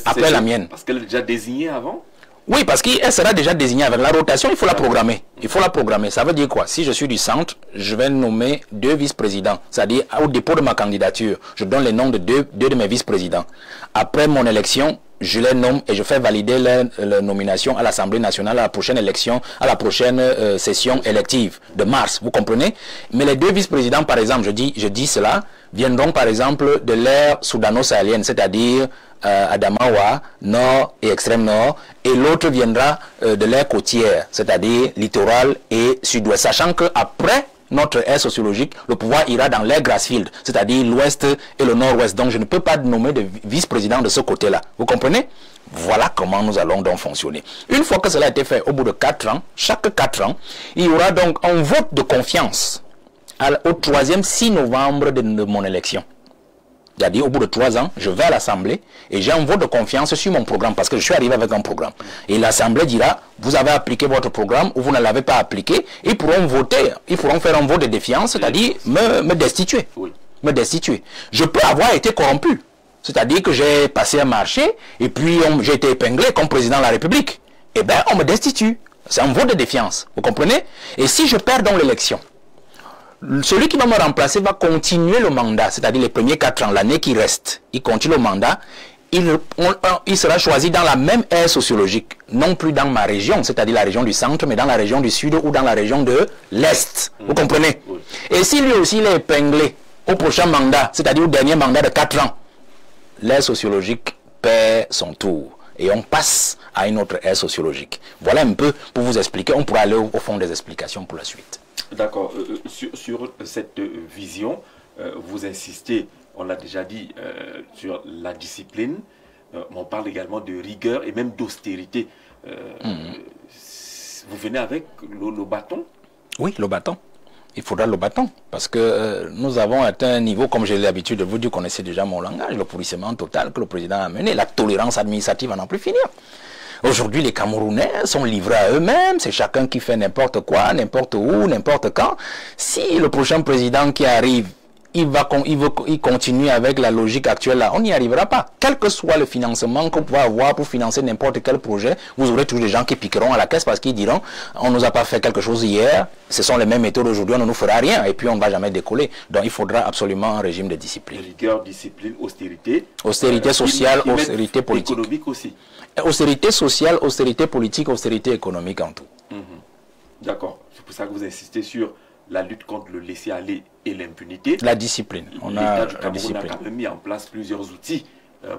après la mienne. Parce qu'elle est déjà désignée avant? Oui, parce qu'elle sera déjà désignée avec la rotation, il faut la programmer. Il faut la programmer. Ça veut dire quoi? Si je suis du centre, je vais nommer 2 vice-présidents. C'est-à-dire, au dépôt de ma candidature, je donne les noms de deux de mes vice-présidents. Après mon élection, je les nomme et je fais valider leur nomination à l'Assemblée nationale à la prochaine élection, à la prochaine session élective de mars. Vous comprenez? Mais les 2 vice-présidents, par exemple, je dis cela, viendront par exemple de l'ère soudano-sahélienne, c'est-à-dire Adamawa, nord et extrême nord, et l'autre viendra de l'aire côtière, c'est-à-dire littoral et sud-ouest, sachant qu'après notre aire sociologique, le pouvoir ira dans l'aire Grassfield, c'est-à-dire l'ouest et le nord-ouest. Donc je ne peux pas nommer de vice-président de ce côté-là. Vous comprenez? Voilà comment nous allons donc fonctionner. Une fois que cela a été fait, au bout de 4 ans, chaque 4 ans, il y aura donc un vote de confiance au 3e 6 novembre de mon élection. C'est-à-dire, au bout de 3 ans, je vais à l'Assemblée et j'ai un vote de confiance sur mon programme parce que je suis arrivé avec un programme. Et l'Assemblée dira, vous avez appliqué votre programme ou vous ne l'avez pas appliqué. Ils pourront voter, ils pourront faire un vote de défiance, c'est-à-dire me destituer. Oui. Me destituer. Je peux avoir été corrompu. C'est-à-dire que j'ai passé un marché et puis j'ai été épinglé comme président de la République. Eh bien, on me destitue. C'est un vote de défiance. Vous comprenez? Et si je perds dans l'élection, celui qui va me remplacer va continuer le mandat, c'est-à-dire les premiers 4 ans, l'année qui reste, il continue le mandat, il sera choisi dans la même aire sociologique, non plus dans ma région, c'est-à-dire la région du centre, mais dans la région du sud ou dans la région de l'est. Vous comprenez? Et si lui aussi il est épinglé au prochain mandat, c'est-à-dire au dernier mandat de 4 ans, l'aire sociologique perd son tour. Et on passe à une autre aire sociologique. Voilà un peu pour vous expliquer. On pourra aller au fond des explications pour la suite. D'accord. Sur cette vision, vous insistez, on l'a déjà dit, sur la discipline. On parle également de rigueur et même d'austérité. Vous venez avec le bâton? Oui, le bâton. Il faudra le bâton. Parce que nous avons atteint un niveau, comme j'ai l'habitude de vous dire, connaissez déjà mon langage, le pourrissement total que le président a mené, la tolérance administrative à n'en plus finir. Aujourd'hui, les Camerounais sont livrés à eux-mêmes, c'est chacun qui fait n'importe quoi, n'importe où, n'importe quand. Si le prochain président qui arrive, il continue avec la logique actuelle là, on n'y arrivera pas. Quel que soit le financement qu'on peut avoir pour financer n'importe quel projet, vous aurez toujours des gens qui piqueront à la caisse parce qu'ils diront, on ne nous a pas fait quelque chose hier, ce sont les mêmes méthodes aujourd'hui, on ne nous fera rien et puis on ne va jamais décoller. Donc il faudra absolument un régime de discipline. Rigueur, discipline, austérité. Austérité sociale, austérité politique. Économique aussi. Austérité sociale, austérité politique, austérité économique en tout. D'accord. C'est pour ça que vous insistez sur la lutte contre le laisser-aller et l'impunité. La discipline. L'État du Cameroun a quand même mis en place plusieurs outils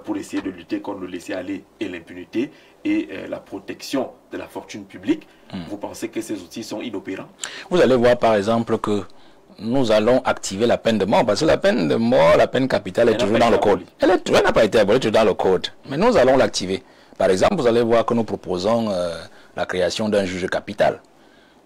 pour essayer de lutter contre le laisser-aller et l'impunité et la protection de la fortune publique. Vous pensez que ces outils sont inopérants? Vous allez voir par exemple que nous allons activer la peine de mort, parce que la peine de mort, la peine capitale est toujours dans le code. Elle n'a pas été abolie, toujours dans le code. Mais nous allons l'activer. Par exemple, vous allez voir que nous proposons la création d'un juge capital.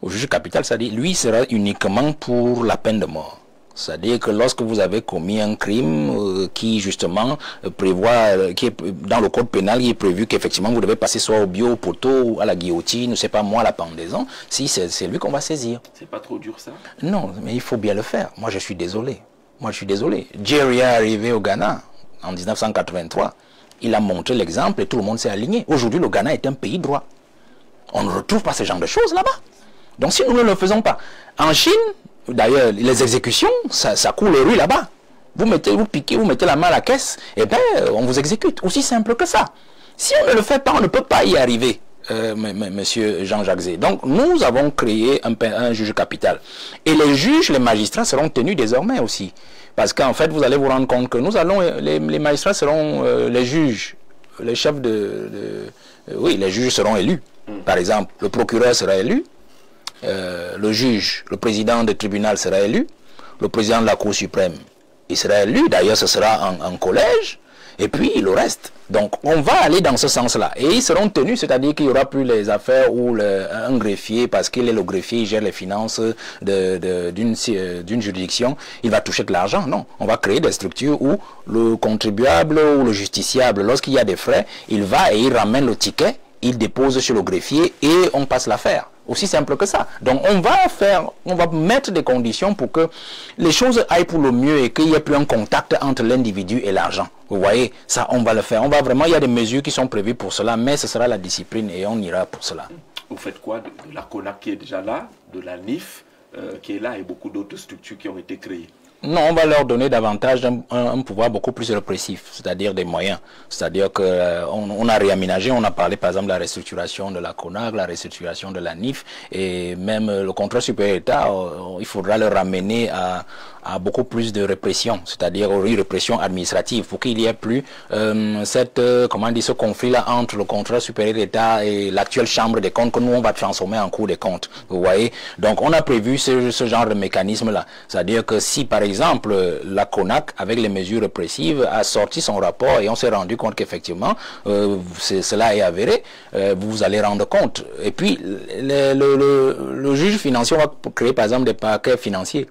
Au juge capital, c'est-à-dire, lui sera uniquement pour la peine de mort. C'est-à-dire que lorsque vous avez commis un crime qui justement prévoit, qui est dans le code pénal, il est prévu qu'effectivement vous devez passer soit au bio, au poteau, ou à la guillotine, je ne sais pas moi, à la pendaison, si c'est lui qu'on va saisir. C'est pas trop dur ça? Non, mais il faut bien le faire. Moi je suis désolé. Jerry est arrivé au Ghana en 1983. Il a montré l'exemple et tout le monde s'est aligné. Aujourd'hui, le Ghana est un pays droit. On ne retrouve pas ce genre de choses là-bas. Donc si nous ne le faisons pas, en Chine, d'ailleurs, les exécutions, ça coule les rues là-bas. Vous piquez, vous mettez la main à la caisse, et bien, on vous exécute. Aussi simple que ça. Si on ne le fait pas, on ne peut pas y arriver, monsieur Jean-Jacques Zé. Donc, nous avons créé un juge capital. Et les juges, les magistrats seront tenus désormais aussi. Parce qu'en fait, vous allez vous rendre compte que nous allons, les magistrats seront les juges, les chefs oui, les juges seront élus. Par exemple, le procureur sera élu. Le juge, le président du tribunal sera élu, le président de la Cour suprême, il sera élu, d'ailleurs ce sera en collège, et puis le reste. Donc on va aller dans ce sens-là. Et ils seront tenus, c'est-à-dire qu'il n'y aura plus les affaires où un greffier, parce qu'il est le greffier, il gère les finances d'une juridiction, il va toucher de l'argent. Non, on va créer des structures où le contribuable ou le justiciable, lorsqu'il y a des frais, il va et il ramène le ticket, il dépose sur le greffier et on passe l'affaire. Aussi simple que ça. Donc on va mettre des conditions pour que les choses aillent pour le mieux et qu'il n'y ait plus un contact entre l'individu et l'argent. Vous voyez, ça on va le faire. On va vraiment, il y a des mesures qui sont prévues pour cela, mais ce sera la discipline et on ira pour cela. Vous faites quoi de la CONAC qui est déjà là, de la NIF qui est là et beaucoup d'autres structures qui ont été créées? Non, on va leur donner davantage un pouvoir beaucoup plus répressif, c'est-à-dire des moyens. C'est-à-dire qu'on a réaménagé, on a parlé par exemple de la restructuration de la CONAC, la restructuration de la NIF, et même le contrôle supérieur d'État, il faudra le ramener à beaucoup plus de répression, c'est-à-dire une répression administrative, pour qu'il n'y ait plus ce conflit-là entre le contrôle supérieur d'État et l'actuelle chambre des comptes que nous on va transformer en Cour des comptes. Vous voyez, donc on a prévu ce genre de mécanisme-là, c'est-à-dire que si par exemple la CONAC avec les mesures répressives a sorti son rapport et on s'est rendu compte qu'effectivement cela est avéré, vous allez rendre compte. Et puis le juge financier va créer par exemple des parquets financiers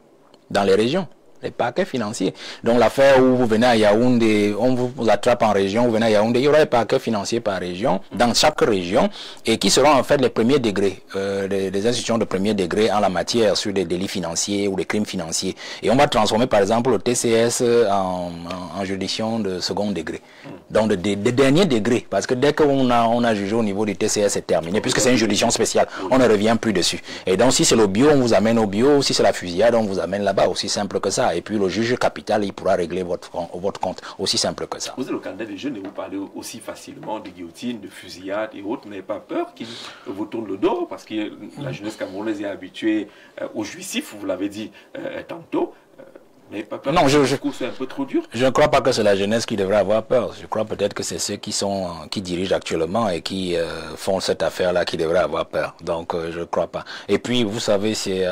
dans les régions. les parquets financiers. Donc l'affaire où vous venez à Yaoundé, on vous attrape en région, vous venez à Yaoundé, il y aura des parquets financiers par région, dans chaque région, et qui seront en fait les premiers degrés, des institutions de premier degré en la matière sur des délits financiers ou des crimes financiers. Et on va transformer par exemple le TCS en juridiction de second degré. Donc de dernier degré, parce que dès qu'on a jugé au niveau du TCS, c'est terminé, puisque c'est une juridiction spéciale, on ne revient plus dessus. Et donc si c'est le bio, on vous amène au bio, si c'est la fusillade, on vous amène là-bas, aussi simple que ça. Et puis le juge capital, il pourra régler votre compte, aussi simple que ça. Vous êtes le candidat des jeunes et vous parlez aussi facilement de guillotine, de fusillade et autres. Vous n'avez pas peur qu'il vous tourne le dos, parce que la jeunesse camerounaise est habituée au jouissif, vous l'avez dit tantôt. Mais pas peur. Non, c'est un peu trop dur. Je ne crois pas que c'est la jeunesse qui devrait avoir peur. Je crois peut-être que c'est ceux qui dirigent actuellement et qui font cette affaire-là qui devraient avoir peur. Donc, je ne crois pas. Et puis, vous savez, c'est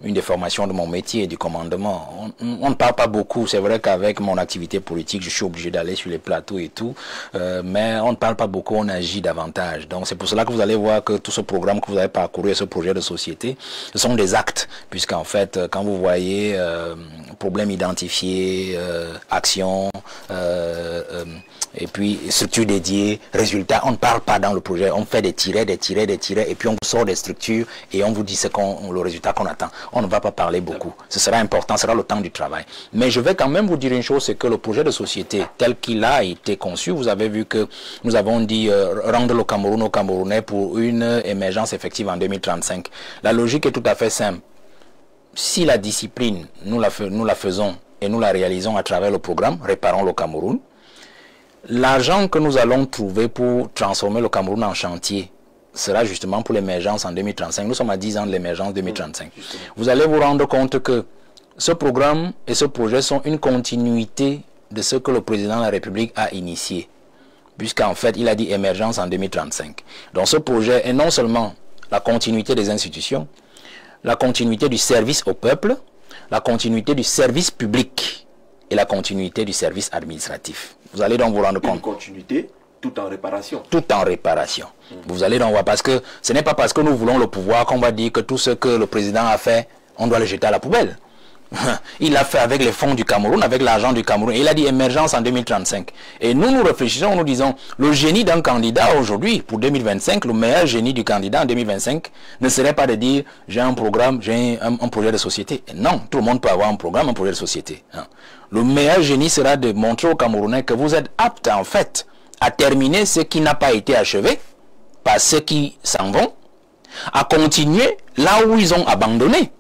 une des formations de mon métier, du commandement. On ne parle pas beaucoup. C'est vrai qu'avec mon activité politique, je suis obligé d'aller sur les plateaux et tout. Mais on ne parle pas beaucoup, on agit davantage. Donc, c'est pour cela que vous allez voir que tout ce programme que vous avez parcouru et ce projet de société, ce sont des actes. Puisqu'en fait, quand vous voyez problème identifié, action, et puis structure dédiée, résultat, on ne parle pas dans le projet, on fait des tirets, et puis on vous sort des structures et on vous dit le résultat qu'on attend. On ne va pas parler beaucoup. Ce sera important, ce sera le temps du travail. Mais je vais quand même vous dire une chose, c'est que le projet de société tel qu'il a été conçu, vous avez vu que nous avons dit rendre le Cameroun aux Camerounais pour une émergence effective en 2035. La logique est tout à fait simple. Si la discipline, nous la faisons et nous la réalisons à travers le programme Réparons le Cameroun, l'argent que nous allons trouver pour transformer le Cameroun en chantier sera justement pour l'émergence en 2035. Nous sommes à 10 ans de l'émergence 2035. Vous allez vous rendre compte que ce programme et ce projet sont une continuité de ce que le président de la République a initié. Puisqu'en fait, il a dit émergence en 2035. Donc ce projet est non seulement la continuité des institutions, la continuité du service au peuple, la continuité du service public et la continuité du service administratif. Vous allez donc vous rendre compte. Une continuité tout en réparation. Tout en réparation. Vous allez donc voir, parce que ce n'est pas parce que nous voulons le pouvoir qu'on va dire que tout ce que le président a fait, on doit le jeter à la poubelle. Il l'a fait avec les fonds du Cameroun, avec l'argent du Cameroun. Il a dit émergence en 2035. Et nous réfléchissons, nous disons, le génie d'un candidat aujourd'hui, pour 2025, le meilleur génie du candidat en 2025, ne serait pas de dire, j'ai un programme, j'ai un projet de société. Non, tout le monde peut avoir un programme, un projet de société. Le meilleur génie sera de montrer aux Camerounais que vous êtes aptes, en fait, à terminer ce qui n'a pas été achevé par ceux qui s'en vont, à continuer là où ils ont abandonné,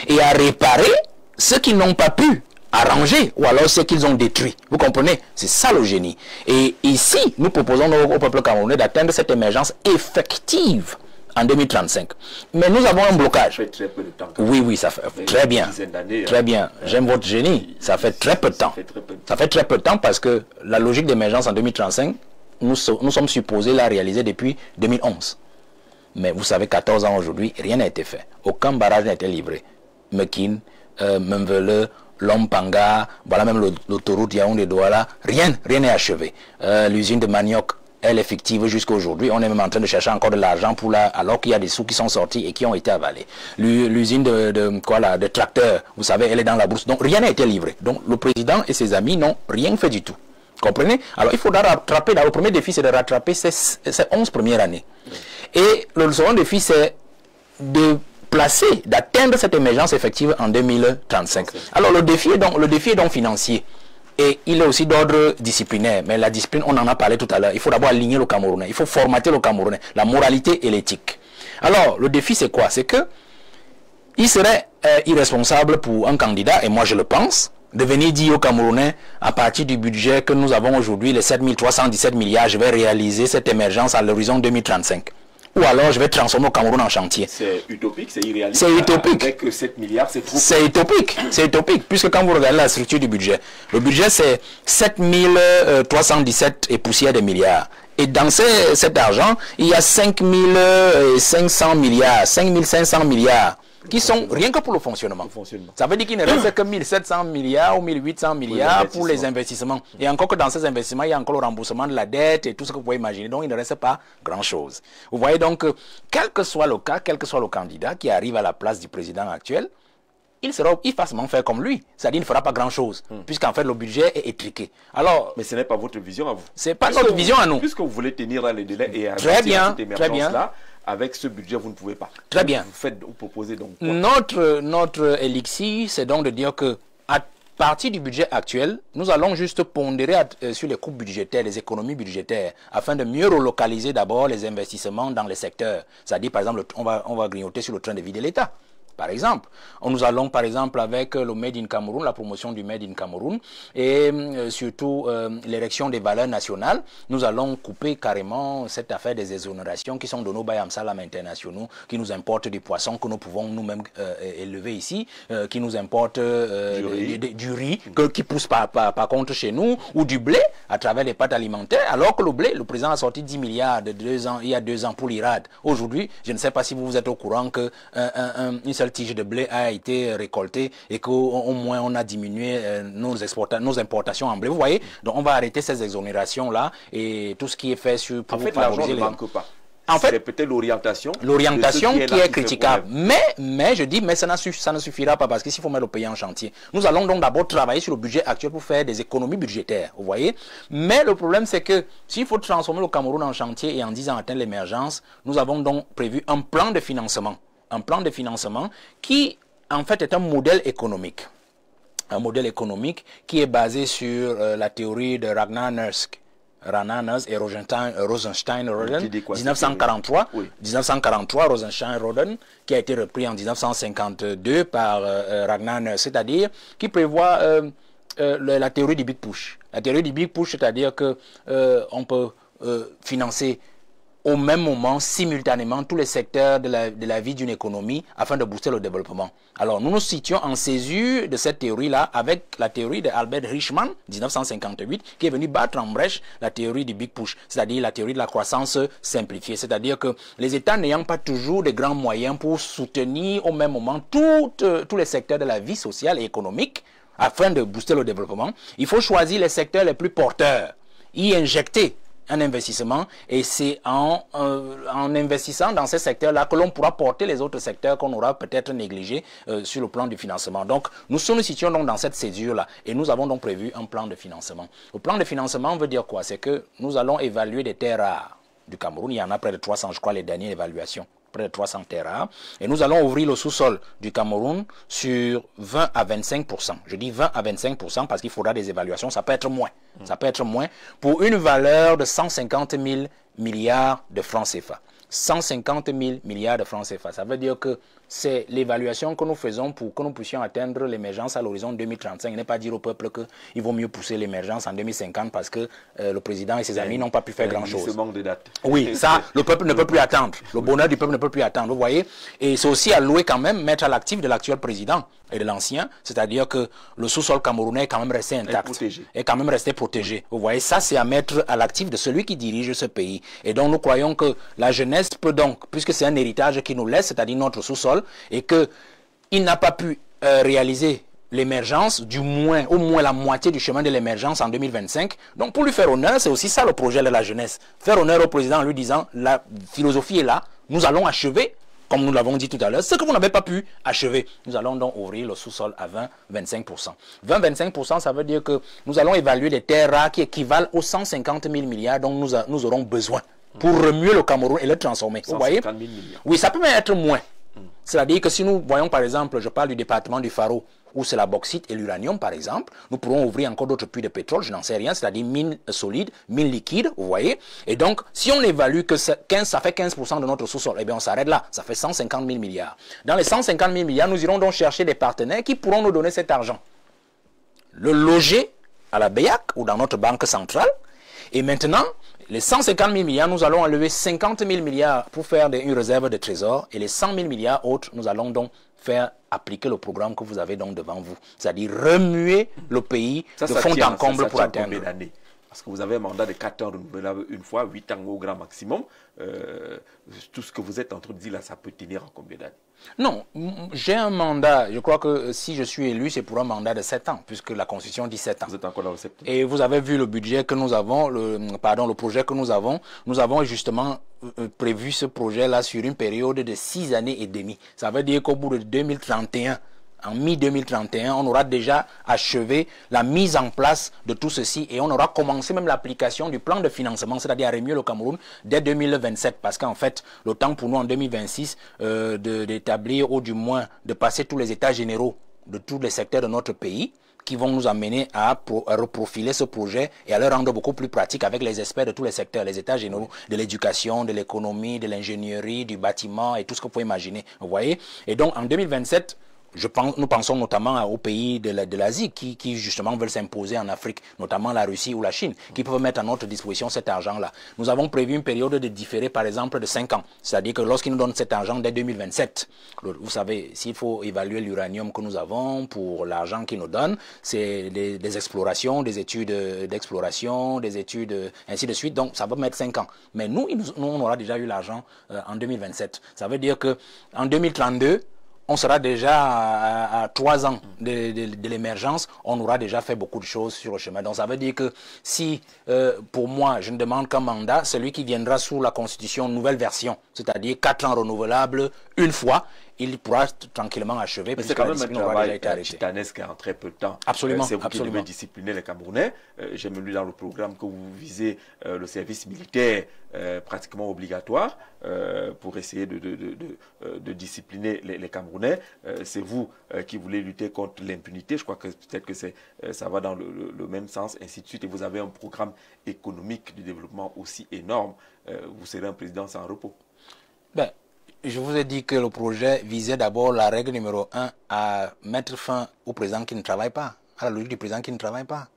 et à réparer ce qu'ils n'ont pas pu arranger ou alors ce qu'ils ont détruit. Vous comprenez? C'est ça le génie. Et ici, nous proposons au peuple camerounais d'atteindre cette émergence effective en 2035. Mais nous avons un blocage. Ça fait très peu de temps. Oui, ça fait très bien. Très bien. J'aime votre génie. Ça fait très peu de temps. Ça fait très peu de temps parce que la logique d'émergence en 2035, nous sommes supposés la réaliser depuis 2011. Mais vous savez, 14 ans aujourd'hui, rien n'a été fait. Aucun barrage n'a été livré. Mekin, Memvele, Lompanga, voilà même l'autoroute Yaoundé-Douala, rien n'est achevé. L'usine de manioc, elle est fictive jusqu'à aujourd'hui. On est même en train de chercher encore de l'argent pour alors qu'il y a des sous qui sont sortis et qui ont été avalés. L'usine de tracteurs, vous savez, elle est dans la bourse. Donc rien n'a été livré. Donc le président et ses amis n'ont rien fait du tout. Comprenez? Alors il faudra rattraper. Le premier défi, c'est de rattraper ces 11 premières années. Et le second défi, c'est d'atteindre cette émergence effective en 2035. Alors le défi est donc financier. Et il est aussi d'ordre disciplinaire. Mais la discipline, on en a parlé tout à l'heure. Il faut d'abord aligner le Camerounais. Il faut formater le Camerounais. La moralité et l'éthique. Alors, le défi, c'est quoi? C'est que il serait irresponsable pour un candidat, et moi je le pense, de venir dire aux Camerounais, à partir du budget que nous avons aujourd'hui, les 7317 milliards, je vais réaliser cette émergence à l'horizon 2035. Ou alors je vais transformer le Cameroun en chantier. C'est utopique, c'est irréaliste. C'est utopique. Avec 7 milliards, c'est trop. C'est utopique. C'est utopique. Puisque quand vous regardez la structure du budget, le budget c'est 7317 et poussière de milliards. Et dans cet argent, il y a 5500 milliards, 5500 milliards qui sont rien que pour le fonctionnement. Ça veut dire qu'il ne reste que 1700 milliards ou 1800 milliards pour les investissements. Et encore que dans ces investissements, il y a encore le remboursement de la dette et tout ce que vous pouvez imaginer. Donc, il ne reste pas grand-chose. Vous voyez donc, quel que soit le cas, quel que soit le candidat qui arrive à la place du président actuel, il va seulement faire comme lui. C'est-à-dire, il ne fera pas grand-chose, puisqu'en fait, le budget est étriqué. Alors, mais ce n'est pas votre vision à vous. C'est pas notre vision à nous. Puisque vous voulez tenir dans les délais et très bien, cette émergence-là, avec ce budget, vous ne pouvez pas. Très bien. Vous proposez donc quoi? Notre élixir, c'est donc de dire que à partir du budget actuel, nous allons juste pondérer sur les coupes budgétaires, les économies budgétaires, afin de mieux relocaliser d'abord les investissements dans les secteurs. C'est-à-dire, par exemple, on va grignoter sur le train de vie de l'État. Par exemple, nous allons par exemple avec le Made in Cameroun, la promotion du Made in Cameroun et surtout l'érection des valeurs nationales, nous allons couper carrément cette affaire des exonérations qui sont de nos Bayam Salam internationaux, qui nous importent des poissons que nous pouvons nous-mêmes élever ici, qui nous importent du riz qui pousse par contre chez nous, ou du blé à travers les pâtes alimentaires, alors que le blé, le président a sorti 10 milliards il y a 2 ans pour l'IRAD. Aujourd'hui, je ne sais pas si vous êtes au courant que une seule tige de blé a été récoltée et qu'au moins on a diminué nos importations en blé. Vous voyez, donc on va arrêter ces exonérations-là et tout ce qui est fait pour l'argent ne manque pas. En fait, c'est peut-être l'orientation qui est critiquable. Mais je dis, mais ça ne suffira pas parce qu'il faut mettre le pays en chantier. Nous allons donc d'abord travailler sur le budget actuel pour faire des économies budgétaires, vous voyez. Mais le problème, c'est que s'il faut transformer le Cameroun en chantier et en 10 ans atteindre l'émergence, nous avons donc prévu un plan de financement. Un plan de financement qui, en fait, est un modèle économique. Un modèle économique qui est basé sur la théorie de Ragnar Nursk et Rosenstein-Roden, 1943, oui. 1943, Rosenstein-Roden, qui a été repris en 1952 par Ragnar Nursk, c'est-à-dire qui prévoit la théorie du Big Push. La théorie du Big Push, c'est-à-dire que on peut financer au même moment, simultanément, tous les secteurs de la vie d'une économie afin de booster le développement. Alors, nous nous situons en césure de cette théorie-là avec la théorie d'Albert Hirschman, 1958, qui est venu battre en brèche la théorie du Big Push, c'est-à-dire la théorie de la croissance simplifiée. C'est-à-dire que les États n'ayant pas toujours de grands moyens pour soutenir au même moment tous les secteurs de la vie sociale et économique afin de booster le développement, il faut choisir les secteurs les plus porteurs, y injecter un investissement, et c'est en investissant dans ces secteurs-là que l'on pourra porter les autres secteurs qu'on aura peut-être négligés sur le plan du financement. Donc, nous nous situons donc dans cette césure-là, et nous avons donc prévu un plan de financement. Le plan de financement veut dire quoi? C'est que nous allons évaluer des terres rares du Cameroun. Il y en a près de 300, je crois, les dernières évaluations. Près de 300 terres rares. Et nous allons ouvrir le sous-sol du Cameroun sur 20 à 25%. Je dis 20 à 25% parce qu'il faudra des évaluations. Ça peut être moins. Ça peut être moins pour une valeur de 150 000 milliards de francs CFA. 150 000 milliards de francs CFA. Ça veut dire que c'est l'évaluation que nous faisons pour que nous puissions atteindre l'émergence à l'horizon 2035. Il n'est pas dire au peuple qu'il vaut mieux pousser l'émergence en 2050 parce que le président et ses amis n'ont pas pu faire grand-chose. Ce manque de date. Oui, ça, le peuple ne peut plus attendre. Le bonheur du peuple ne peut plus attendre, vous voyez. Et c'est aussi à louer quand même, mettre à l'actif de l'actuel président et de l'ancien, c'est-à-dire que le sous-sol camerounais est quand même resté intact. Est quand même resté protégé. Vous voyez, ça c'est à mettre à l'actif de celui qui dirige ce pays. Et donc nous croyons que la jeunesse peut donc, puisque c'est un héritage qui nous laisse, c'est-à-dire notre sous-sol, et qu'il n'a pas pu réaliser l'émergence, au moins la moitié du chemin de l'émergence en 2025. Donc pour lui faire honneur, c'est aussi ça le projet de la jeunesse. Faire honneur au président en lui disant, la philosophie est là, nous allons achever, comme nous l'avons dit tout à l'heure, ce que vous n'avez pas pu achever. Nous allons donc ouvrir le sous-sol à 20-25%. 20-25%, ça veut dire que nous allons évaluer des terres rares qui équivalent aux 150 000 milliards dont nous aurons besoin pour remuer le Cameroun et le transformer. Vous voyez? 150 000 milliards. Oui, ça peut même être moins. C'est-à-dire que si nous voyons par exemple, je parle du département du Faro, où c'est la bauxite et l'uranium par exemple, nous pourrons ouvrir encore d'autres puits de pétrole, je n'en sais rien, c'est-à-dire mines solides, mines liquides, vous voyez. Et donc, si on évalue que ça fait 15% de notre sous-sol, eh bien on s'arrête là, ça fait 150 000 milliards. Dans les 150 000 milliards, nous irons donc chercher des partenaires qui pourront nous donner cet argent. Le loger à la BEAC ou dans notre banque centrale, et maintenant, les 150 000 milliards, nous allons enlever 50 000 milliards pour faire une réserve de trésor. Et les 100 000 milliards autres, nous allons donc faire appliquer le programme que vous avez donc devant vous. C'est-à-dire remuer le pays de fond en comble pour atteindre. Parce que vous avez un mandat de 4 ans renouvelable une fois, 8 ans au grand maximum. Tout ce que vous êtes en train de dire là, ça peut tenir en combien d'années? Non, j'ai un mandat, je crois que si je suis élu, c'est pour un mandat de 7 ans, puisque la Constitution dit 7 ans. Vous êtes encore dans le 7 ans. Et vous avez vu le budget que nous avons, le projet que nous avons justement prévu ce projet-là sur une période de 6 années et demie. Ça veut dire qu'au bout de 2031, en mi-2031, on aura déjà achevé la mise en place de tout ceci et on aura commencé même l'application du plan de financement, c'est-à-dire à Rémieux le Cameroun, dès 2027. Parce qu'en fait, le temps pour nous en 2026 d'établir ou du moins de passer tous les états généraux de tous les secteurs de notre pays qui vont nous amener à reprofiler ce projet et à le rendre beaucoup plus pratique avec les experts de tous les secteurs, les états généraux de l'éducation, de l'économie, de l'ingénierie, du bâtiment et tout ce que vous pouvez imaginer. Vous voyez? Et donc en 2027, nous pensons notamment aux pays de l'Asie qui justement veulent s'imposer en Afrique, notamment la Russie ou la Chine, qui peuvent mettre à notre disposition cet argent-là. Nous avons prévu une période de différé, par exemple, de 5 ans. C'est-à-dire que lorsqu'ils nous donnent cet argent dès 2027, vous savez, s'il faut évaluer l'uranium que nous avons pour l'argent qu'ils nous donnent, c'est des explorations, des études d'exploration, des études, ainsi de suite. Donc, ça va mettre 5 ans. Mais nous, on aura déjà eu l'argent en 2027. Ça veut dire qu'en 2032, on sera déjà à 3 ans de l'émergence, on aura déjà fait beaucoup de choses sur le chemin. Donc ça veut dire que si, pour moi, je ne demande qu'un mandat, celui qui viendra sous la Constitution nouvelle version, c'est-à-dire 4 ans renouvelables une fois, il pourra tranquillement achever. Mais c'est quand même un travail titanesque en très peu de temps. Absolument. C'est vous qui devez discipliner les Camerounais. J'ai même lu dans le programme que vous visez le service militaire pratiquement obligatoire pour essayer de discipliner les Camerounais. C'est vous qui voulez lutter contre l'impunité. Je crois que peut-être que ça va dans le même sens, ainsi de suite. Et vous avez un programme économique de développement aussi énorme. Vous serez un président sans repos. Ben, je vous ai dit que le projet visait d'abord la règle numéro 1 à mettre fin au président qui ne travaille pas, à la logique du président qui ne travaille pas.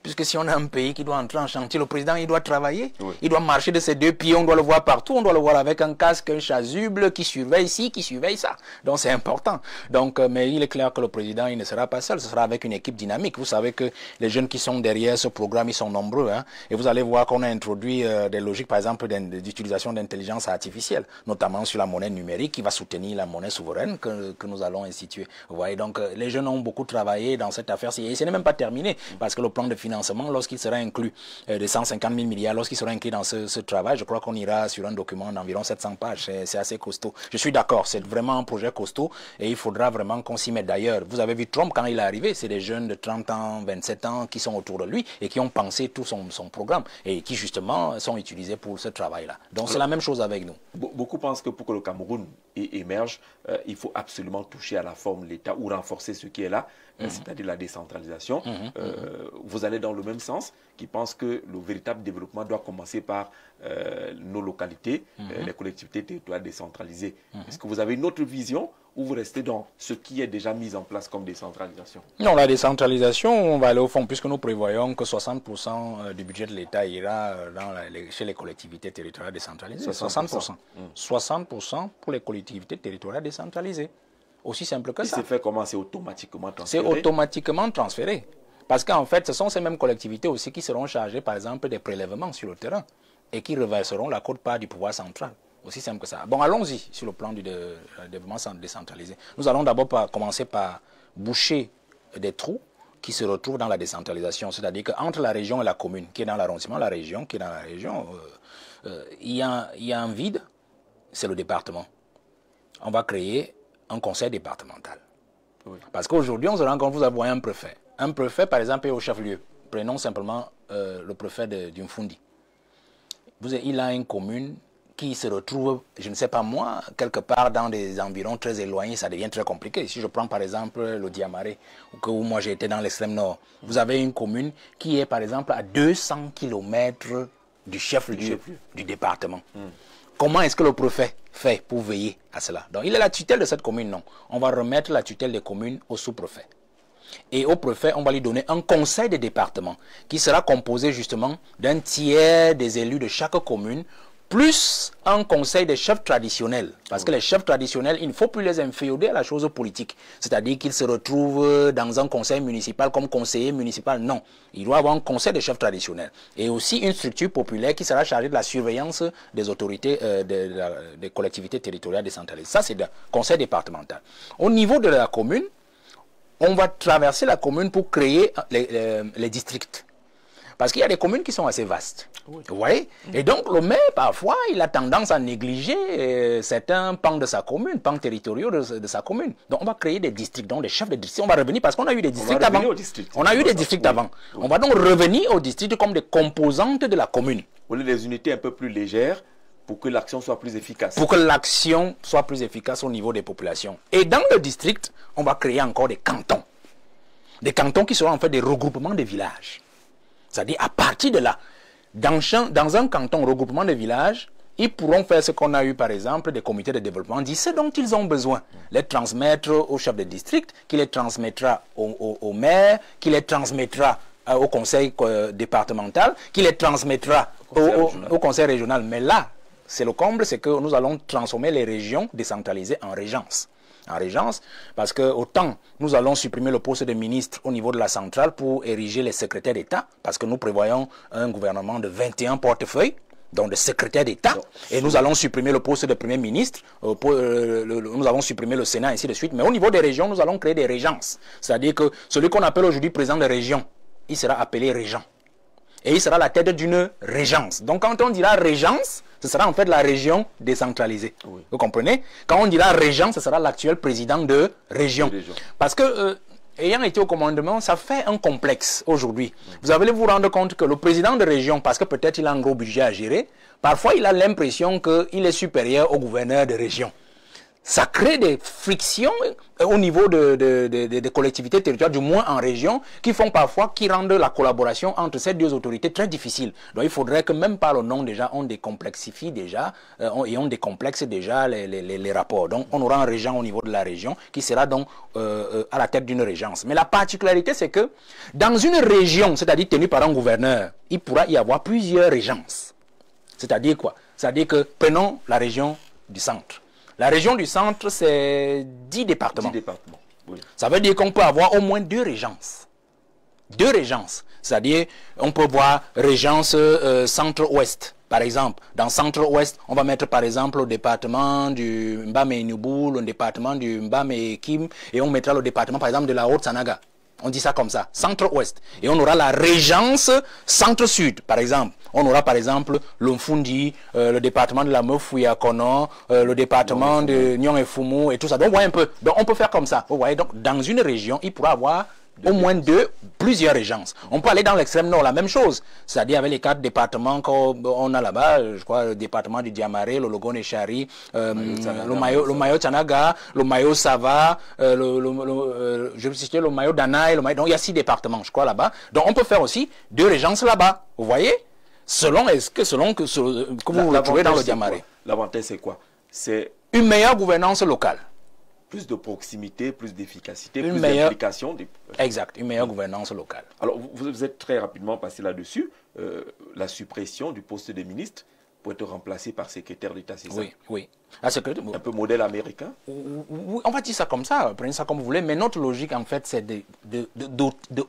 Puisque si on a un pays qui doit entrer en chantier, le président, il doit travailler. Oui. Il doit marcher de ses 2 pieds, on doit le voir partout. On doit le voir avec un casque, un chasuble qui surveille ci, qui surveille ça. Donc c'est important. Donc, mais il est clair que le président, il ne sera pas seul. Ce sera avec une équipe dynamique. Vous savez que les jeunes qui sont derrière ce programme, ils sont nombreux. Hein, et vous allez voir qu'on a introduit des logiques, par exemple, d'utilisation d'intelligence artificielle, notamment sur la monnaie numérique qui va soutenir la monnaie souveraine que nous allons instituer. Vous voyez, donc les jeunes ont beaucoup travaillé dans cette affaire. Et ce n'est même pas terminé parce que le plan de financement, lorsqu'il sera inclus de 150 000 milliards, lorsqu'il sera inclus dans ce travail, je crois qu'on ira sur un document d'environ 700 pages. C'est assez costaud. Je suis d'accord, c'est vraiment un projet costaud et il faudra vraiment qu'on s'y mette. D'ailleurs, vous avez vu Trump quand il est arrivé, c'est des jeunes de 30 ans, 27 ans qui sont autour de lui et qui ont pensé tout son programme et qui justement sont utilisés pour ce travail-là. Donc c'est la même chose avec nous. Beaucoup pensent que pour que le Cameroun émerge, il faut absolument toucher à la forme de l'État ou renforcer ce qui est là, c'est-à-dire la décentralisation. Vous allez dans le même sens, qui pense que le véritable développement doit commencer par nos localités, les collectivités territoriales décentralisées. Est-ce que vous avez une autre vision ou vous restez dans ce qui est déjà mis en place comme décentralisation? Non, la décentralisation, on va aller au fond, puisque nous prévoyons que 60% du budget de l'État ira chez les collectivités territoriales décentralisées. 60%. 60% pour les collectivités territoriales décentralisées. Aussi simple que ça. C'est fait comment? C'est automatiquement transféré? C'est automatiquement transféré. Parce qu'en fait, ce sont ces mêmes collectivités aussi qui seront chargées, par exemple, des prélèvements sur le terrain et qui reverseront la quote-part du pouvoir central. Aussi simple que ça. Bon, allons-y sur le plan du développement décentralisé. Nous allons d'abord commencer par boucher des trous qui se retrouvent dans la décentralisation. C'est-à-dire qu'entre la région et la commune, qui est dans l'arrondissement, la région, qui est dans la région, il y a un vide, c'est le département. On va créer un conseil départemental. Oui. Parce qu'aujourd'hui, on se rend compte que vous avez un préfet. Un préfet, par exemple, est au chef-lieu. Prenons simplement le préfet d'Umfundi. Il a une commune qui se retrouve, je ne sais pas moi, quelque part dans des environs très éloignés, ça devient très compliqué. Si je prends par exemple le Diamaré, où moi j'ai été dans l'extrême nord, vous avez une commune qui est par exemple à 200 km du chef-lieu du département. Comment est-ce que le préfet fait pour veiller à cela? Donc il est la tutelle de cette commune, non. On va remettre la tutelle des communes au sous-préfet. Et au préfet, on va lui donner un conseil de département qui sera composé justement d'un tiers des élus de chaque commune, plus un conseil des chefs traditionnels. Parce que les chefs traditionnels, il ne faut plus les inféoder à la chose politique. C'est-à-dire qu'ils se retrouvent dans un conseil municipal comme conseiller municipal. Non. Il doit y avoir un conseil des chefs traditionnels. Et aussi une structure populaire qui sera chargée de la surveillance des autorités des collectivités territoriales décentralisées. Ça, c'est un conseil départemental. Au niveau de la commune, on va traverser la commune pour créer les districts. Parce qu'il y a des communes qui sont assez vastes. Oui. Vous voyez? Et donc, le maire, parfois, il a tendance à négliger certains pans de sa commune, pans territoriaux de sa commune. Donc, on va créer des districts, donc des chefs de district. On va revenir parce qu'on a eu des districts avant. On a eu des districts avant. Oui. On va donc revenir aux districts comme des composantes de la commune. Vous voulez des unités un peu plus légères pour que l'action soit plus efficace. Pour que l'action soit plus efficace au niveau des populations. Et dans le district, on va créer encore des cantons. Des cantons qui seront en fait des regroupements de villages. C'est-à-dire, à partir de là, dans un canton regroupement de villages, ils pourront faire ce qu'on a eu, par exemple, des comités de développement, dire ce dont ils ont besoin, les transmettre au chef de district, qui les transmettra au maire, qui les transmettra au conseil départemental, qui les transmettra au conseil régional. Mais là, c'est le comble, c'est que nous allons transformer les régions décentralisées en régences. En régence, parce que autant nous allons supprimer le poste de ministre au niveau de la centrale pour ériger les secrétaires d'État, parce que nous prévoyons un gouvernement de 21 portefeuilles, donc de secrétaires d'État, et nous allons supprimer le poste de Premier ministre, nous allons supprimer le Sénat, ainsi de suite. Mais au niveau des régions, nous allons créer des régences. C'est-à-dire que celui qu'on appelle aujourd'hui président de région, il sera appelé régent. Et il sera à la tête d'une régence. Donc quand on dira régence, ce sera en fait la région décentralisée. Oui. Vous comprenez? Quand on dira régent, ce sera l'actuel président de région. Parce que, ayant été au commandement, ça fait un complexe aujourd'hui. Vous allez vous rendre compte que le président de région, parce que peut-être il a un gros budget à gérer, parfois il a l'impression qu'il est supérieur au gouverneur de région. Ça crée des frictions au niveau des collectivités territoriales, du moins en région, qui rendent la collaboration entre ces deux autorités très difficile. Donc il faudrait que même par le nom déjà, on décomplexifie déjà, et on décomplexe déjà les rapports. Donc on aura un régent au niveau de la région qui sera donc à la tête d'une régence. Mais la particularité, c'est que dans une région, c'est-à-dire tenue par un gouverneur, il pourra y avoir plusieurs régences. C'est-à-dire quoi? C'est-à-dire que, prenons la région du centre. La région du centre, c'est 10 départements. 10 départements, oui. Ça veut dire qu'on peut avoir au moins 2 régences. 2 régences. C'est-à-dire, on peut voir régence centre-ouest, par exemple. Dans centre-ouest, on va mettre par exemple le département du Mbame-Nubou, le département du Mbame-Kim, et on mettra le département par exemple de la Haute-Sanaga. On dit ça comme ça, centre-ouest. Et on aura la régence centre-sud, par exemple. On aura par exemple le Mfundi, le département de la Meufouya-Kono, le département de Nyon et Fumu et tout ça. Donc, vous voyez un peu. Donc, on peut faire comme ça. Vous voyez, donc, dans une région, il pourra avoir au moins plusieurs régences. On peut aller dans l'extrême nord, la même chose. C'est-à-dire avec les 4 départements qu'on a là-bas, je crois, le département du Diamaré, le Logone Chari, le Mayo Tanaga, le Mayo Sava, je vais citer le Mayo Danaï, donc il y a 6 départements, je crois, là-bas. Donc on peut faire aussi 2 régences là-bas. Vous voyez? Selon que vous le trouvez dans le Diamaré. L'avantage, c'est quoi? C'est une meilleure gouvernance locale. Plus de proximité, plus d'efficacité, plus d'implication. Exact, une meilleure gouvernance locale. Alors, vous êtes très rapidement passé là-dessus. La suppression du poste de ministre pour être remplacé par secrétaire d'État, c'est ça? Oui, oui. Un peu modèle américain? Oui, on va dire ça comme ça, prenez ça comme vous voulez, mais notre logique, en fait, c'est de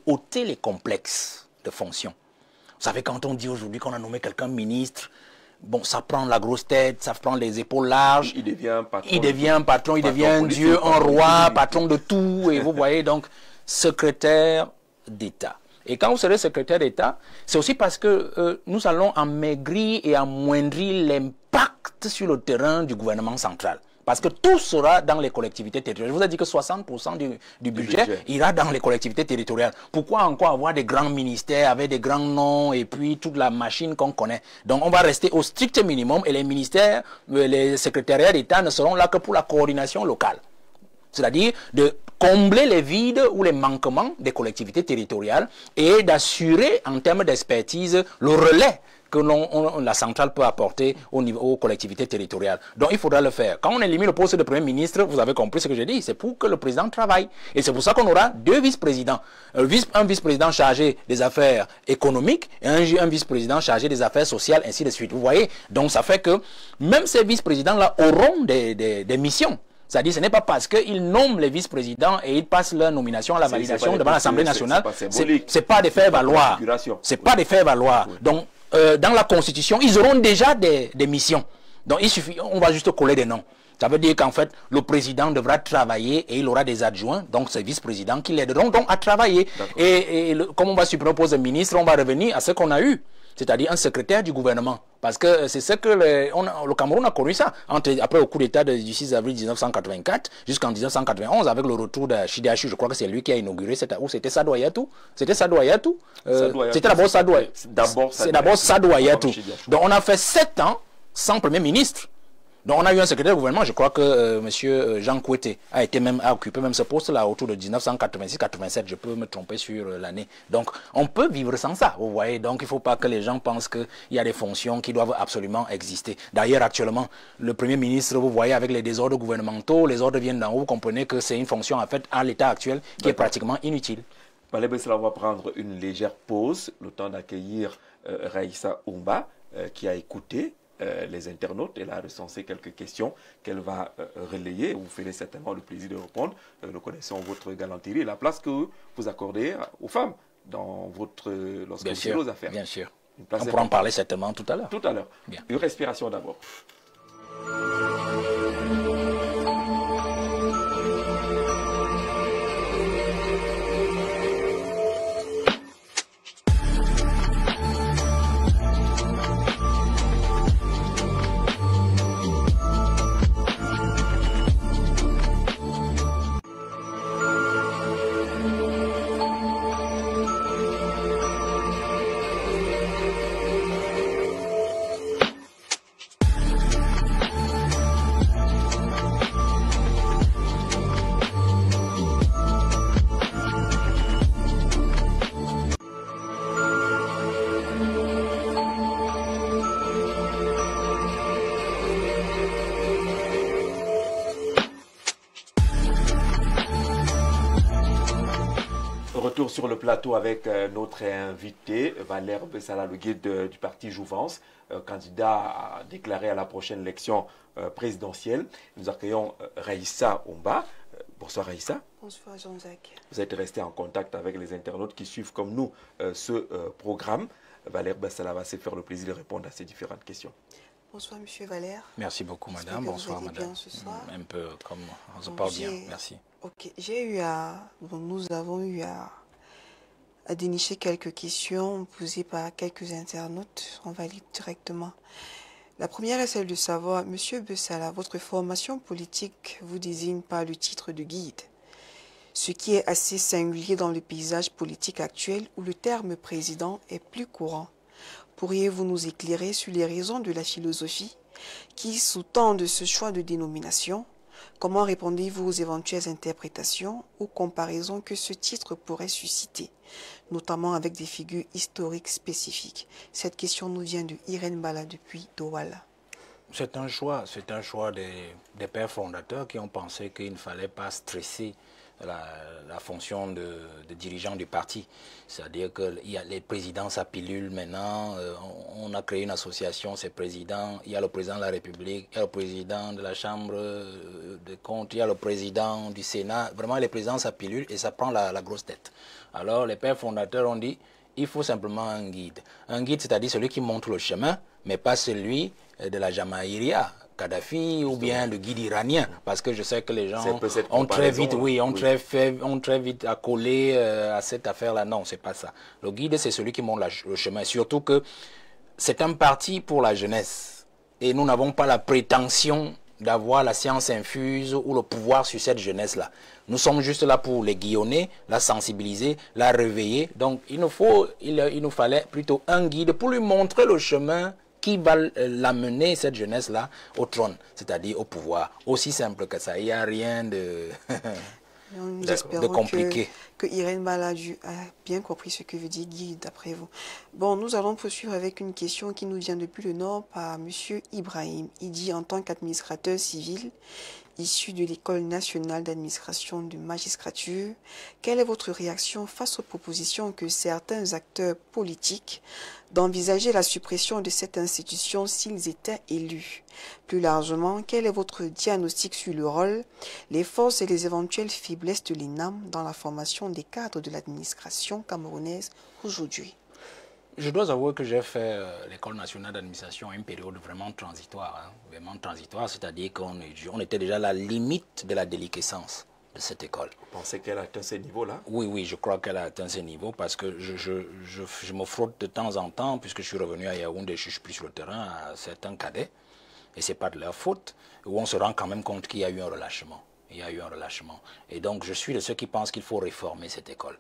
ôter les complexes de fonction. Vous savez, quand on dit aujourd'hui qu'on a nommé quelqu'un ministre, bon, ça prend la grosse tête, ça prend les épaules larges. Il devient patron. Il devient patron, il devient Dieu, un roi, patron de tout. Et vous voyez, donc, secrétaire d'État. Et quand vous serez secrétaire d'État, c'est aussi parce que nous allons amaigrir et amoindrir l'impact sur le terrain du gouvernement central. Parce que tout sera dans les collectivités territoriales. Je vous ai dit que 60% du budget ira dans les collectivités territoriales. Pourquoi encore avoir des grands ministères avec des grands noms et puis toute la machine qu'on connaît? Donc on va rester au strict minimum et les ministères, les secrétariats d'État ne seront là que pour la coordination locale. C'est-à-dire de combler les vides ou les manquements des collectivités territoriales et d'assurer en termes d'expertise le relais que la centrale peut apporter aux collectivités territoriales. Donc il faudra le faire. Quand on élimine le poste de Premier ministre, vous avez compris ce que j'ai dit, c'est pour que le président travaille. Et c'est pour ça qu'on aura 2 vice-présidents. Un vice-président chargé des affaires économiques et un vice-président chargé des affaires sociales, ainsi de suite. Vous voyez? Donc ça fait que même ces vice-présidents-là auront des missions. C'est-à-dire, ce n'est pas parce qu'ils nomment les vice-présidents et ils passent leur nomination à la validation devant l'Assemblée nationale. C'est pas des faire valoir. C'est pas des faire valoir. Donc, dans la Constitution, ils auront déjà des missions. Donc, il suffit, on va juste coller des noms. Ça veut dire qu'en fait, le président devra travailler et il aura des adjoints, donc c'est vice-président qui l'aideront donc à travailler. Et comme on va supprimer le poste de ministre, on va revenir à ce qu'on a eu, c'est-à-dire un secrétaire du gouvernement. Parce que c'est ce que le Cameroun a connu ça. Après le coup d'État du 6 avril 1984 jusqu'en 1991, avec le retour de Chidiachu, je crois que c'est lui qui a inauguré, ou c'était Sadou Ayatou. C'était Sadou Ayatou. C'était d'abord Sadou Ayatou. C'est d'abord Sadou Ayatou. Donc on a fait 7 ans sans Premier ministre. Donc on a eu un secrétaire de gouvernement, je crois que M. Jean Kouété a occupé même ce poste-là autour de 1986-87, je peux me tromper sur l'année. Donc on peut vivre sans ça, vous voyez. Donc il ne faut pas que les gens pensent qu'il y a des fonctions qui doivent absolument exister. D'ailleurs actuellement, le Premier ministre, vous voyez, avec les désordres gouvernementaux, les ordres viennent d'en haut, vous comprenez que c'est une fonction en fait à l'état actuel qui est pratiquement inutile. Valère Bessala va prendre une légère pause, le temps d'accueillir Raïssa Oumba, qui a écouté les internautes. Elle a recensé quelques questions qu'elle va relayer. Vous ferez certainement le plaisir de répondre. Nous connaissons votre galanterie et la place que vous accordez aux femmes dans votre lorsque vous faites vos affaires. Bien sûr. On pourra en parler certainement tout à l'heure. Tout à l'heure. Une respiration d'abord. Retour sur le plateau avec notre invité, Valère Bessala, le guide du parti Jouvence, candidat déclaré à la prochaine élection présidentielle. Nous accueillons Raïssa Oumba. Bonsoir Raïssa. Bonsoir Jean-Jacques. Vous êtes resté en contact avec les internautes qui suivent comme nous ce programme. Valère Bessala va se faire le plaisir de répondre à ces différentes questions. Bonsoir Monsieur Valère. Merci beaucoup Madame. Bonsoir Madame. Bien ce soir. Un peu comme on se parle bien. Merci. Ok, nous avons eu à dénicher quelques questions posées par quelques internautes. On va lire directement. La première est celle de savoir, Monsieur Bessala, votre formation politique vous désigne par le titre de guide, ce qui est assez singulier dans le paysage politique actuel où le terme président est plus courant. Pourriez-vous nous éclairer sur les raisons de la philosophie qui sous-tendent ce choix de dénomination? Comment répondez-vous aux éventuelles interprétations ou comparaisons que ce titre pourrait susciter, notamment avec des figures historiques spécifiques? Cette question nous vient de Irène Bala depuis Douala. C'est un choix des pères fondateurs qui ont pensé qu'il ne fallait pas stresser la fonction de dirigeant du parti. C'est-à-dire qu'il y a les présidents à pilule maintenant, on a créé une association, ces présidents, il y a le président de la République, il y a le président de la Chambre des comptes, il y a le président du Sénat, vraiment les présidents à pilule et ça prend la grosse tête. Alors les pères fondateurs ont dit, il faut simplement un guide. Un guide, c'est-à-dire celui qui montre le chemin, mais pas celui de la Jamaïria, Kadhafi ou bien le guide iranien, parce que je sais que les gens ont très vite accolé à cette affaire-là. Non, c'est pas ça. Le guide, c'est celui qui montre le chemin. Surtout que c'est un parti pour la jeunesse. Et nous n'avons pas la prétention d'avoir la science infuse ou le pouvoir sur cette jeunesse-là. Nous sommes juste là pour les guillonner, la sensibiliser, la réveiller. Donc il nous fallait plutôt un guide pour lui montrer le chemin qui va l'amener, cette jeunesse-là, au trône, c'est-à-dire au pouvoir. Aussi simple que ça, il n'y a rien de compliqué. Que Irène Baladu a bien compris ce que veut dire guide, d'après vous. Bon, nous allons poursuivre avec une question qui nous vient depuis le Nord par M. Ibrahim. Il dit, en tant qu'administrateur civil, issu de l'École nationale d'administration de magistrature, quelle est votre réaction face aux propositions que certains acteurs politiques d'envisager la suppression de cette institution s'ils étaient élus? Plus largement, quel est votre diagnostic sur le rôle, les forces et les éventuelles faiblesses de l'INAM dans la formation des cadres de l'administration camerounaise aujourd'hui? Je dois avouer que j'ai fait l'école nationale d'administration à une période vraiment transitoire. Hein, vraiment transitoire, c'est-à-dire qu'on était déjà à la limite de la déliquescence de cette école. Vous pensez qu'elle a atteint ce niveau-là? Oui, oui, je crois qu'elle a atteint ce niveau parce que je me frotte de temps en temps, puisque je suis revenu à Yaoundé, je suis plus sur le terrain, à certains cadets, et ce n'est pas de leur faute, où on se rend quand même compte qu'il y a eu un relâchement. Il y a eu un relâchement. Et donc, je suis de ceux qui pensent qu'il faut réformer cette école.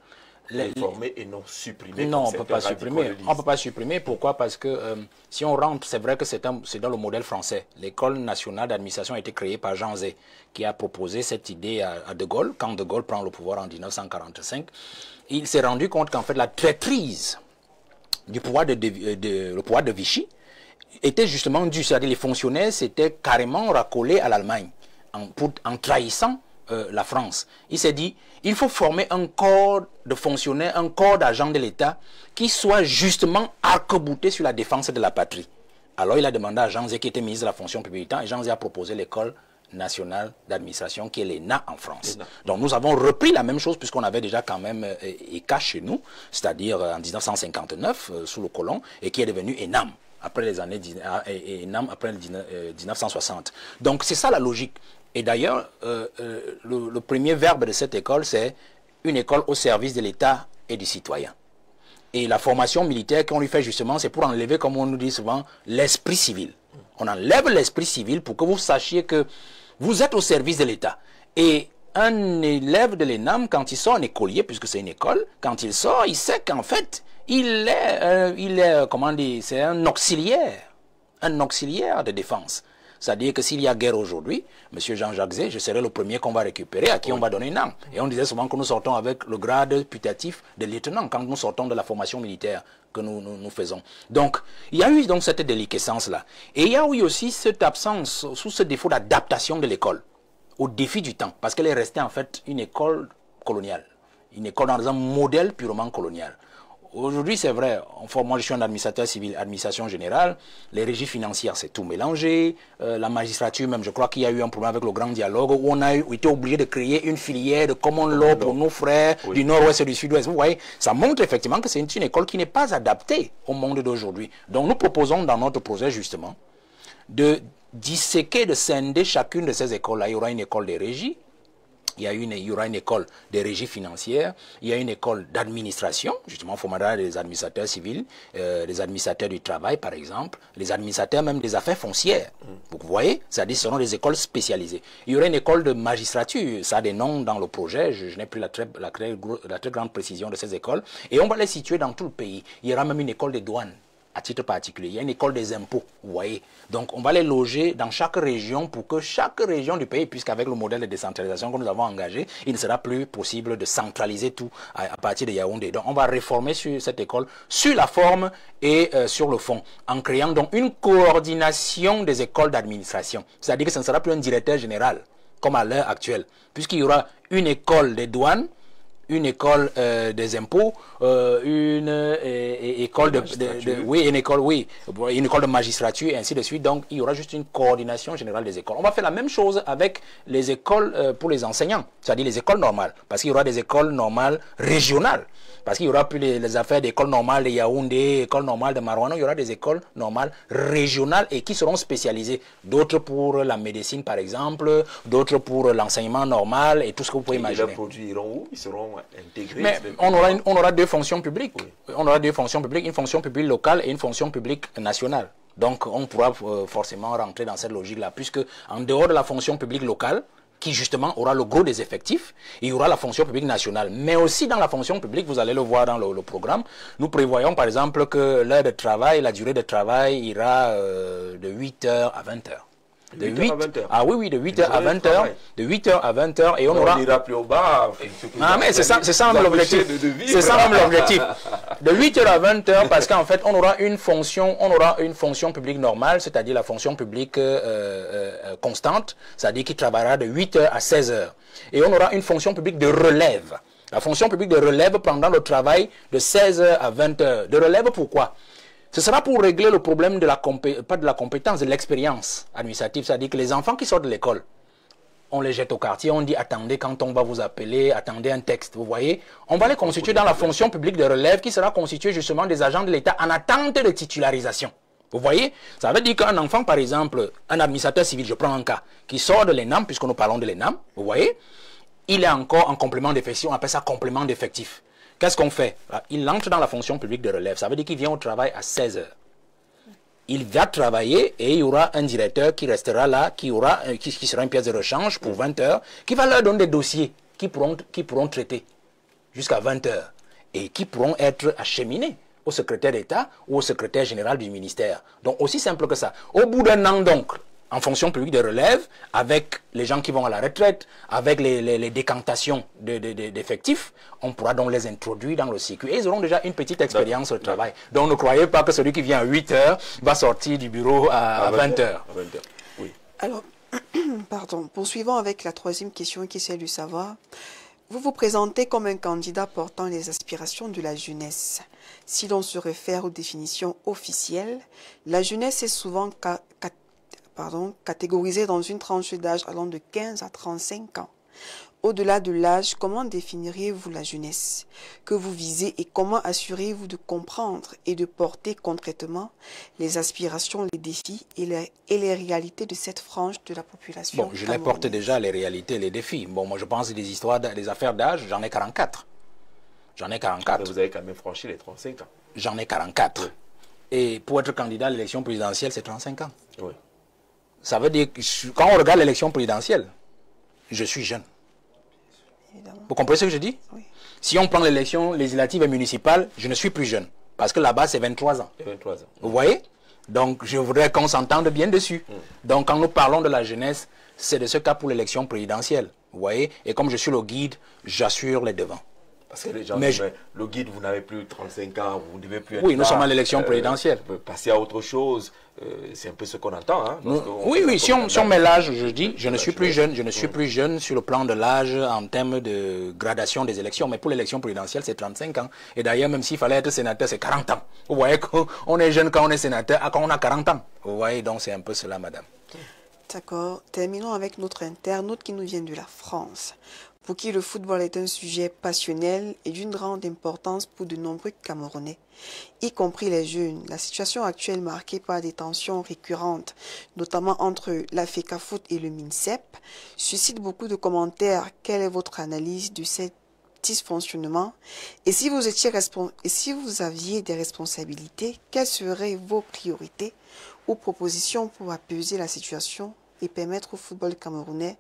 Réformer et non supprimer. Non, on ne peut pas supprimer. On peut pas supprimer. Pourquoi? Parce que si on rentre, c'est vrai que c'est dans le modèle français. L'école nationale d'administration a été créée par Jean Zay, qui a proposé cette idée à De Gaulle. Quand De Gaulle prend le pouvoir en 1945, il s'est rendu compte qu'en fait la traîtrise du pouvoir le pouvoir de Vichy était justement due. C'est-à-dire les fonctionnaires s'étaient carrément racolés à l'Allemagne en trahissant la France. Il s'est dit, il faut former un corps de fonctionnaires, un corps d'agents de l'État qui soit justement arc-bouté sur la défense de la patrie. Alors il a demandé à Jean Zay, qui était ministre de la fonction publique, et Jean Zay a proposé l'école nationale d'administration qui est l'ENA en France. Donc nous avons repris la même chose puisqu'on avait déjà quand même ECA chez nous, c'est-à-dire en 1959 sous le colon, et qui est devenu ENAM après les années ENAM après 1960. Donc c'est ça la logique. Et d'ailleurs, le premier verbe de cette école, c'est une école au service de l'État et du citoyen. Et la formation militaire qu'on lui fait justement, c'est pour enlever, comme on nous dit souvent, l'esprit civil. On enlève l'esprit civil pour que vous sachiez que vous êtes au service de l'État. Et un élève de l'ENAM, quand il sort, un écolier, puisque c'est une école, quand il sort, il sait qu'en fait, il est comment dire, c'est un auxiliaire de défense. C'est-à-dire que s'il y a guerre aujourd'hui, M. Jean-Jacques Zay, je serai le premier qu'on va récupérer, à qui on va donner une arme. Et on disait souvent que nous sortons avec le grade putatif de lieutenant quand nous sortons de la formation militaire que nous faisons. Donc, il y a eu donc cette déliquescence-là. Et il y a eu aussi cette absence, sous ce défaut d'adaptation de l'école au défi du temps, parce qu'elle est restée en fait une école coloniale, une école dans un modèle purement colonial. Aujourd'hui, c'est vrai, moi je suis un administrateur civil, administration générale, les régies financières, c'est tout mélangé, la magistrature même, je crois qu'il y a eu un problème avec le grand dialogue, où on a été obligé de créer une filière de common law pour nos frères du nord-ouest et du sud-ouest. Vous voyez, ça montre effectivement que c'est une école qui n'est pas adaptée au monde d'aujourd'hui. Donc nous proposons dans notre projet justement de disséquer, de scinder chacune de ces écoles-là. Il y aura une école des régies, il y aura une école des régies financières, il y a une école d'administration, justement, il formera des administrateurs civils, des administrateurs du travail, par exemple, les administrateurs même des affaires foncières. Vous voyez, c'est-à-dire ce seront des écoles spécialisées. Il y aura une école de magistrature, ça a des noms dans le projet, je n'ai plus la très grande précision de ces écoles, et on va les situer dans tout le pays. Il y aura même une école des douanes. À titre particulier, il y a une école des impôts, vous voyez. Donc, on va les loger dans chaque région pour que chaque région du pays, puisqu'avec le modèle de décentralisation que nous avons engagé, il ne sera plus possible de centraliser tout à partir de Yaoundé. Donc, on va réformer sur cette école, sur la forme et sur le fond, en créant donc une coordination des écoles d'administration. C'est-à-dire que ce ne sera plus un directeur général, comme à l'heure actuelle, puisqu'il y aura une école des douanes, une école des impôts, une école une école de magistrature et ainsi de suite. Donc, il y aura juste une coordination générale des écoles. On va faire la même chose avec les écoles pour les enseignants, c'est-à-dire les écoles normales, parce qu'il y aura des écoles normales régionales, parce qu'il n'y aura plus les affaires d'écoles normales de Yaoundé, écoles normales de Marouane, il y aura des écoles normales régionales et qui seront spécialisées. D'autres pour la médecine, par exemple, d'autres pour l'enseignement normal et tout ce que vous pouvez imaginer. Les produits iront où? Ils seront intégrés? Mais on aura deux fonctions publiques. Oui. On aura deux fonctions publiques, une fonction publique locale et une fonction publique nationale. Donc on pourra forcément rentrer dans cette logique-là, puisque en dehors de la fonction publique locale, qui justement aura le gros des effectifs, il y aura la fonction publique nationale. Mais aussi dans la fonction publique, vous allez le voir dans le programme, nous prévoyons par exemple que l'heure de travail, la durée de travail ira de 8h à 20h. De 8 à 20h. Ah oui, oui, de 8h à 20h. De 8h à 20h et on aura... On ira plus au bas. Ah mais c'est ça même l'objectif. C'est ça même l'objectif. De 8h à 20h parce qu'en fait on aura une fonction publique normale, c'est-à-dire la fonction publique constante, c'est-à-dire qui travaillera de 8h à 16h. Et on aura une fonction publique de relève. La fonction publique de relève pendant le travail de 16h à 20h. De relève pourquoi? Ce sera pour régler le problème de pas de la compétence, de l'expérience administrative. C'est-à-dire que les enfants qui sortent de l'école, on les jette au quartier, on dit attendez quand on va vous appeler, attendez un texte, vous voyez. On va les constituer dans la fonction publique de relève qui sera constituée justement des agents de l'État en attente de titularisation. Vous voyez, ça veut dire qu'un enfant, par exemple, un administrateur civil, je prends un cas, qui sort de l'ENAM, puisque nous parlons de l'ENAM, vous voyez, il est encore en complément d'effectif, on appelle ça complément d'effectif. Qu'est-ce qu'on fait? Il entre dans la fonction publique de relève, ça veut dire qu'il vient au travail à 16 heures. Il va travailler et il y aura un directeur qui restera là, qui sera une pièce de rechange pour 20 heures, qui va leur donner des dossiers qui pourront traiter jusqu'à 20 heures et qui pourront être acheminés au secrétaire d'État ou au secrétaire général du ministère. Donc aussi simple que ça. Au bout d'un an donc, en fonction publique de relève, avec les gens qui vont à la retraite, avec les décantations d'effectifs, on pourra donc les introduire dans le circuit. Et ils auront déjà une petite expérience au travail. Donc ne croyez pas que celui qui vient à 8 heures va sortir du bureau à 20 heures. Oui. Alors, pardon, poursuivons avec la troisième question qui est celle du savoir. Vous vous présentez comme un candidat portant les aspirations de la jeunesse. Si l'on se réfère aux définitions officielles, la jeunesse est souvent catégorisée dans une tranche d'âge allant de 15 à 35 ans. Au-delà de l'âge, comment définiriez-vous la jeunesse que vous visez et comment assurez-vous de comprendre et de porter concrètement les aspirations, les défis et les réalités de cette frange de la population? Bon, je les porte déjà, les réalités et les défis. Bon, moi je pense des histoires, des affaires d'âge, j'en ai 44. J'en ai 44. Mais vous avez quand même franchi les 35 ans. J'en ai 44. Oui. Et pour être candidat à l'élection présidentielle, c'est 35 ans. Oui. Ça veut dire que quand on regarde l'élection présidentielle, je suis jeune. Évidemment. Vous comprenez ce que je dis? Oui. Si on prend l'élection législative et municipale, je ne suis plus jeune. Parce que là-bas, c'est 23 ans. 23 ans. Vous voyez? Donc, je voudrais qu'on s'entende bien dessus. Donc, quand nous parlons de la jeunesse, c'est de ce cas pour l'élection présidentielle. Vous voyez? Et comme je suis le guide, j'assure les devants. Parce que les gens disent, mais le guide, vous n'avez plus 35 ans, vous ne devez plus être Oui, nous là, sommes à l'élection présidentielle. Passer à autre chose, c'est un peu ce qu'on entend. Hein, oui, si on met l'âge, je dis, je ne suis plus jeune, je ne suis plus jeune sur le plan de l'âge en termes de gradation des élections, mais pour l'élection présidentielle, c'est 35 ans. Et d'ailleurs, même s'il fallait être sénateur, c'est 40 ans. Vous voyez qu'on est jeune quand on est sénateur, quand on a 40 ans. Vous voyez, donc c'est un peu cela, madame. D'accord. Terminons avec notre internaute qui nous vient de la France, pour qui le football est un sujet passionnel et d'une grande importance pour de nombreux Camerounais, y compris les jeunes. La situation actuelle marquée par des tensions récurrentes, notamment entre la FECAFOOT et le MINSEP, suscite beaucoup de commentaires. Quelle est votre analyse de cet dysfonctionnement? Et si vous aviez des responsabilités, quelles seraient vos priorités ou propositions pour apaiser la situation et permettre au football camerounais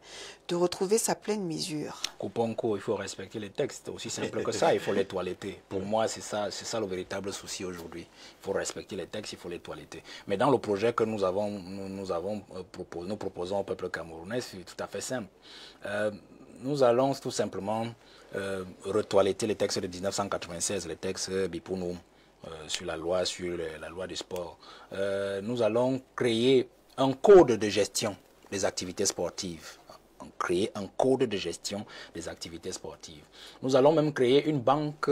de retrouver sa pleine mesure? Couponco, il faut respecter les textes. Aussi simple que ça, il faut les toiletter. Pour moi, c'est ça le véritable souci aujourd'hui. Il faut respecter les textes, il faut les toiletter. Mais dans le projet que nous proposons au peuple camerounais, c'est tout à fait simple. Nous allons tout simplement retoiletter les textes de 1996, les textes Bipounou, sur la loi du sport. Nous allons créer un code de gestion des activités sportives. Créer un code de gestion des activités sportives. Nous allons même créer une banque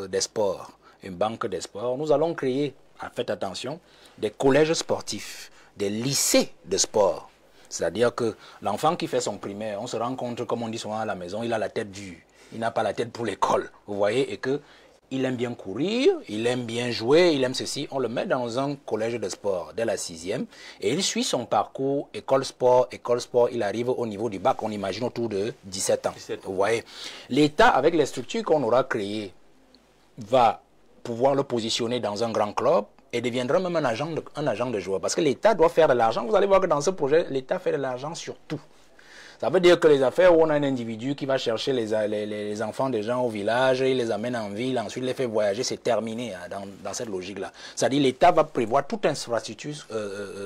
des sports. Une banque des sports. Nous allons créer, faites attention, des collèges sportifs, des lycées de sport. C'est-à-dire que l'enfant qui fait son primaire, on se rend compte, comme on dit souvent à la maison, il a la tête dure. Il n'a pas la tête pour l'école. Vous voyez, et que il aime bien courir, il aime bien jouer, il aime ceci. On le met dans un collège de sport dès la 6e et il suit son parcours école sport. Il arrive au niveau du bac, on imagine autour de 17 ans. Vous voyez, l'État, avec les structures qu'on aura créées, va pouvoir le positionner dans un grand club et deviendra même un agent de joueur. Parce que l'État doit faire de l'argent. Vous allez voir que dans ce projet, l'État fait de l'argent sur tout. Ça veut dire que les affaires où on a un individu qui va chercher les enfants des gens au village, il les amène en ville, ensuite les fait voyager, c'est terminé hein, dans cette logique-là. C'est-à-dire l'État va prévoir toute infrastructure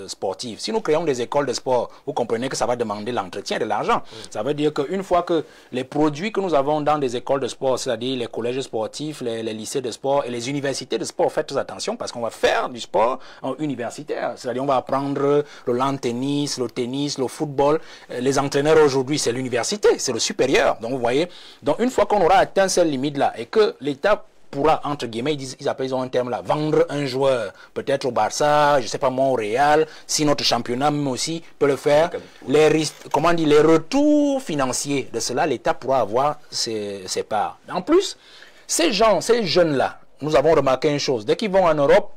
sportive. Si nous créons des écoles de sport, vous comprenez que ça va demander l'entretien de l'argent. Ça veut dire qu'une fois que les produits que nous avons dans des écoles de sport, c'est-à-dire les collèges sportifs, les lycées de sport et les universités de sport, faites attention parce qu'on va faire du sport universitaire. C'est-à-dire on va apprendre le lawn tennis, le football, les entraîneurs aujourd'hui, c'est l'université, c'est le supérieur. Donc, vous voyez, donc une fois qu'on aura atteint cette limite-là et que l'État pourra, entre guillemets, ils ont un terme là, vendre un joueur, peut-être au Barça, je sais pas moi, au Real, si notre championnat même aussi peut le faire, les risques, comment on dit, les retours financiers de cela, l'État pourra avoir ses parts. En plus, ces jeunes-là, nous avons remarqué une chose, dès qu'ils vont en Europe,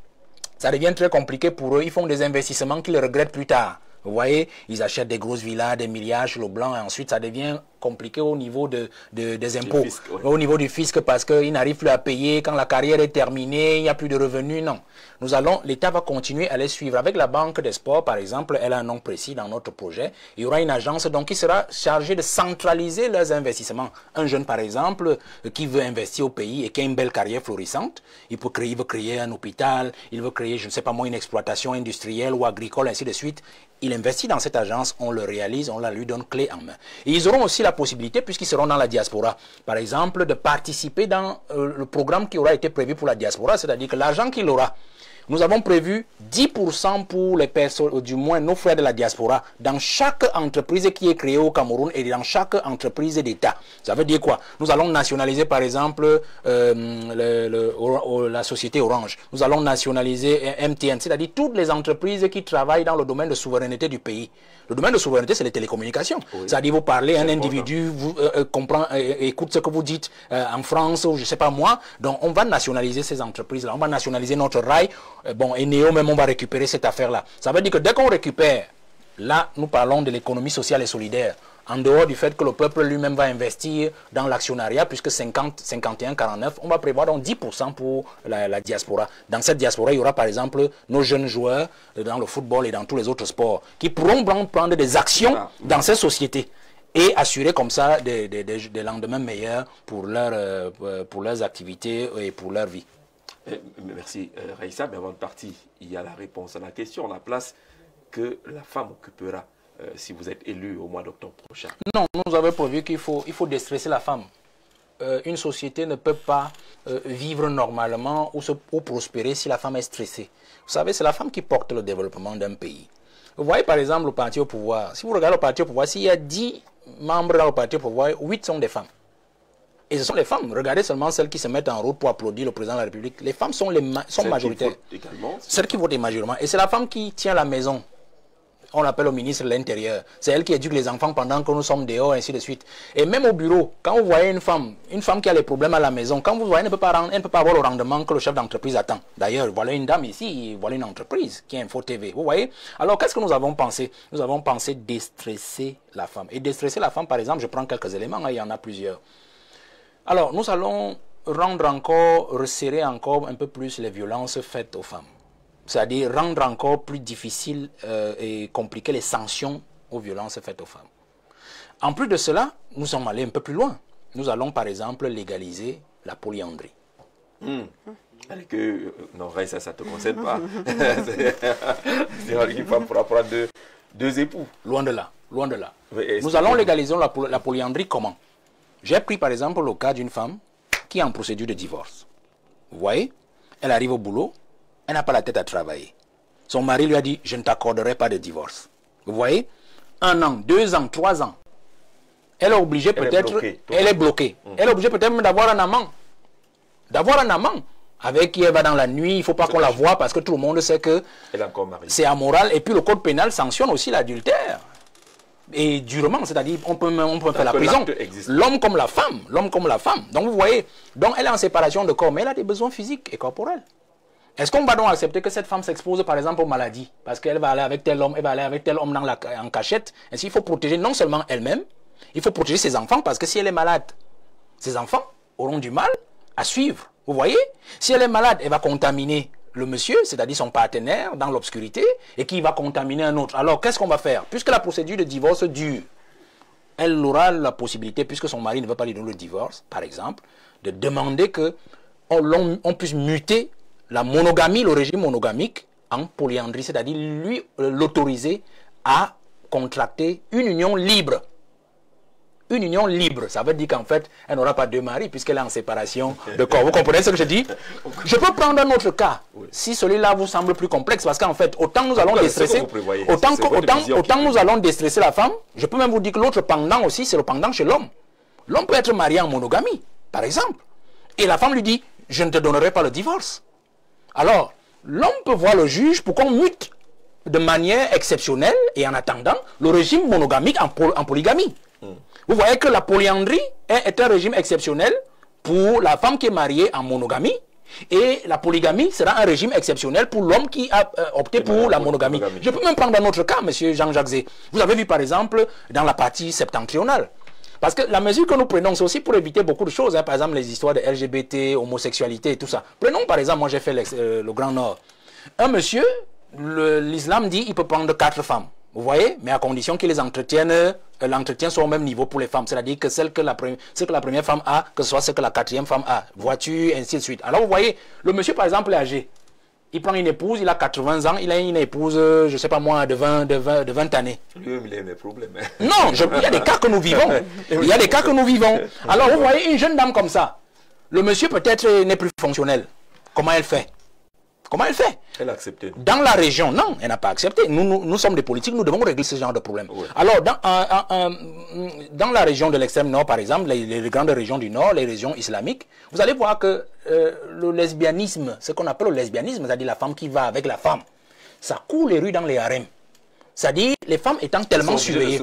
ça devient très compliqué pour eux, ils font des investissements qu'ils regrettent plus tard. Vous voyez, ils achètent des grosses villas, des milliards chez le blanc, et ensuite ça devient compliqué au niveau des impôts, fisc, ouais. au niveau du fisc, parce qu'ils n'arrivent plus à payer, quand la carrière est terminée, il n'y a plus de revenus, non. L'État va continuer à les suivre. Avec la Banque des Sports, par exemple, elle a un nom précis dans notre projet. Il y aura une agence donc qui sera chargée de centraliser leurs investissements. Un jeune, par exemple, qui veut investir au pays et qui a une belle carrière florissante, il veut créer un hôpital, il veut créer, je ne sais pas moi, une exploitation industrielle ou agricole, ainsi de suite. Il investit dans cette agence, on le réalise, on la lui donne clé en main. Et ils auront aussi la possibilité, puisqu'ils seront dans la diaspora, par exemple, de participer dans le programme qui aura été prévu pour la diaspora, c'est-à-dire que l'argent qu'il aura, nous avons prévu 10% pour les personnes, du moins nos frères de la diaspora, dans chaque entreprise qui est créée au Cameroun et dans chaque entreprise d'État. Ça veut dire quoi? Nous allons nationaliser par exemple la société Orange. Nous allons nationaliser MTN, c'est-à-dire toutes les entreprises qui travaillent dans le domaine de souveraineté du pays. Le domaine de souveraineté, c'est les télécommunications. Oui. C'est-à-dire, vous parlez, un individu vous, comprend, écoute ce que vous dites en France, ou je ne sais pas moi. Donc, on va nationaliser ces entreprises-là. On va nationaliser notre rail. Bon, et Néo, même, on va récupérer cette affaire-là. Ça veut dire que dès qu'on récupère, là, nous parlons de l'économie sociale et solidaire. En dehors du fait que le peuple lui-même va investir dans l'actionnariat, puisque 51-49, on va prévoir donc 10% pour la diaspora. Dans cette diaspora, il y aura par exemple nos jeunes joueurs dans le football et dans tous les autres sports qui pourront prendre des actions dans ces sociétés et assurer comme ça des lendemains meilleurs pour leurs activités et pour leur vie. Merci Raïssa, mais avant de partir, il y a la réponse à la question, la place que la femme occupera si vous êtes élu au mois d'octobre prochain. Non, nous avons prévu qu'il faut déstresser la femme. Une société ne peut pas vivre normalement ou prospérer si la femme est stressée. Vous savez, c'est la femme qui porte le développement d'un pays. Vous voyez par exemple le parti au pouvoir. Si vous regardez le parti au pouvoir, s'il y a 10 membres dans le parti au pouvoir, 8 sont des femmes. Et ce sont les femmes. Regardez seulement celles qui se mettent en route pour applaudir le président de la République. Les femmes sont majoritaires. Celles qui votent majoritairement. Et c'est la femme qui tient la maison. On l'appelle au ministre de l'Intérieur. C'est elle qui éduque les enfants pendant que nous sommes dehors, ainsi de suite. Et même au bureau, quand vous voyez une femme qui a les problèmes à la maison, quand vous voyez, elle ne peut pas avoir le rendement que le chef d'entreprise attend. D'ailleurs, voilà une dame ici, voilà une entreprise qui est Info TV. Vous voyez? Alors, qu'est-ce que nous avons pensé? Nous avons pensé déstresser la femme. Et déstresser la femme, par exemple, je prends quelques éléments, hein, il y en a plusieurs. Alors, nous allons resserrer encore un peu plus les violences faites aux femmes. C'est-à-dire rendre encore plus difficile et compliqué les sanctions aux violences faites aux femmes. En plus de cela, nous sommes allés un peu plus loin. Nous allons par exemple légaliser la polyandrie. Non, ça ne te concerne pas. C'est une femme pourra prendre deux époux. Loin de là, loin de là. Nous allons légaliser la polyandrie comment? J'ai pris par exemple le cas d'une femme qui est en procédure de divorce. Vous voyez? Elle arrive au boulot. Elle n'a pas la tête à travailler. Son mari lui a dit, je ne t'accorderai pas de divorce. Vous voyez? 1 an, 2 ans, 3 ans. Elle est obligée peut-être... Elle est bloquée. Elle est obligée peut-être même d'avoir un amant. D'avoir un amant. Avec qui elle va dans la nuit, il ne faut pas qu'on la voie parce que tout le monde sait que c'est amoral. Et puis le code pénal sanctionne aussi l'adultère. Et durement, c'est-à-dire on peut faire la prison. L'homme comme la femme. L'homme comme la femme. Donc vous voyez, donc elle est en séparation de corps, mais elle a des besoins physiques et corporels. Est-ce qu'on va donc accepter que cette femme s'expose par exemple aux maladies? Parce qu'elle va aller avec tel homme, elle va aller avec tel homme en cachette. Ainsi, il faut protéger non seulement elle-même, il faut protéger ses enfants parce que si elle est malade, ses enfants auront du mal à suivre. Vous voyez? Si elle est malade, elle va contaminer le monsieur, c'est-à-dire son partenaire dans l'obscurité, et qui va contaminer un autre. Alors, qu'est-ce qu'on va faire? Puisque la procédure de divorce dure, elle aura la possibilité, puisque son mari ne veut pas lui donner le divorce, par exemple, de demander qu'on puisse muter la monogamie, le régime monogamique, en polyandrie, c'est-à-dire lui l'autoriser à contracter une union libre. Une union libre, ça veut dire qu'en fait, elle n'aura pas 2 maris puisqu'elle est en séparation de corps. Vous comprenez ce que je dis? Je peux prendre un autre cas, si celui-là vous semble plus complexe, parce qu'en fait, autant nous allons déstresser, autant nous allons déstresser la femme, je peux même vous dire que l'autre pendant aussi, c'est le pendant chez l'homme. L'homme peut être marié en monogamie, par exemple. Et la femme lui dit, je ne te donnerai pas le divorce. Alors, l'homme peut voir le juge pour qu'on mute de manière exceptionnelle et en attendant le régime monogamique en polygamie. Vous voyez que la polyandrie est un régime exceptionnel pour la femme qui est mariée en monogamie, et la polygamie sera un régime exceptionnel pour l'homme qui a opté pour la monogamie. Je peux même prendre un autre cas, monsieur Jean-Jacques Zé. Vous avez vu par exemple dans la partie septentrionale. Parce que la mesure que nous prenons, c'est aussi pour éviter beaucoup de choses. Hein. Par exemple, les histoires de LGBT, homosexualité et tout ça. Prenons par exemple, moi j'ai fait le Grand Nord. Un monsieur, l'islam dit qu'il peut prendre 4 femmes. Vous voyez? Mais à condition qu'il les entretienne, l'entretien soit au même niveau pour les femmes. C'est-à-dire que ce que la première femme a, que ce soit ce que la 4e femme a. Voiture, ainsi de suite. Alors vous voyez, le monsieur par exemple est âgé. Il prend une épouse, il a 80 ans, il a une épouse, je ne sais pas moi, de 20 années. Lui-même, il a des problèmes. Non, il y a des cas que nous vivons. Il y a des cas que nous vivons. Alors vous voyez une jeune dame comme ça. Le monsieur peut-être n'est plus fonctionnel. Comment elle fait? Comment elle fait? Elle a accepté. Dans la région, non, elle n'a pas accepté. Nous sommes des politiques, nous devons régler ce genre de problème. Oui. Alors, dans la région de l'extrême nord, par exemple, les grandes régions du nord, les régions islamiques, vous allez voir que le lesbianisme, ce qu'on appelle le lesbianisme, c'est-à-dire la femme qui va avec la femme, ça court les rues dans les harems. C'est-à-dire, les femmes étant tellement surveillées,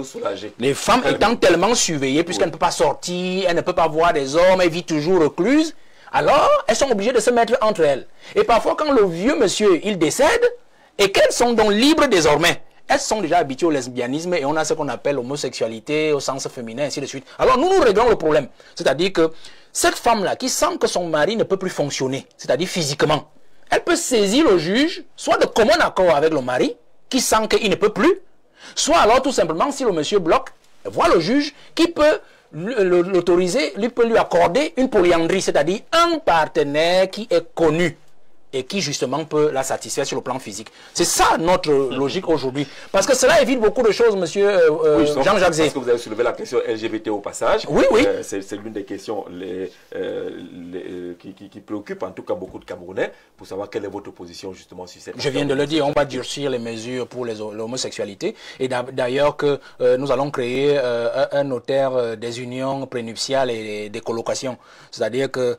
puisqu'elles ne peuvent pas sortir, elles ne peuvent pas voir des hommes, elles vivent toujours recluses. Alors, elles sont obligées de se mettre entre elles. Et parfois, quand le vieux monsieur, il décède, et qu'elles sont donc libres désormais, elles sont déjà habituées au lesbianisme et on a ce qu'on appelle l'homosexualité au sens féminin, ainsi de suite. Alors, nous réglons le problème. C'est-à-dire que cette femme-là, qui sent que son mari ne peut plus fonctionner, c'est-à-dire physiquement, elle peut saisir le juge, soit de commun accord avec le mari, qui sent qu'il ne peut plus, soit alors tout simplement, si le monsieur bloque, voit le juge qui peut l'autoriser, lui peut lui accorder une polyandrie, c'est-à-dire un partenaire qui est connu et qui justement peut la satisfaire sur le plan physique. C'est ça notre logique aujourd'hui. Parce que cela évite beaucoup de choses, monsieur Jean-Jacques Zé. Parce que vous avez soulevé la question LGBT au passage. Oui, oui. C'est l'une des questions qui préoccupe en tout cas beaucoup de Camerounais, pour savoir quelle est votre position justement sur cette question. Je viens de le dire, on va durcir les mesures pour l'homosexualité. Et d'ailleurs que nous allons créer un notaire des unions prénuptiales et des colocations. C'est-à-dire que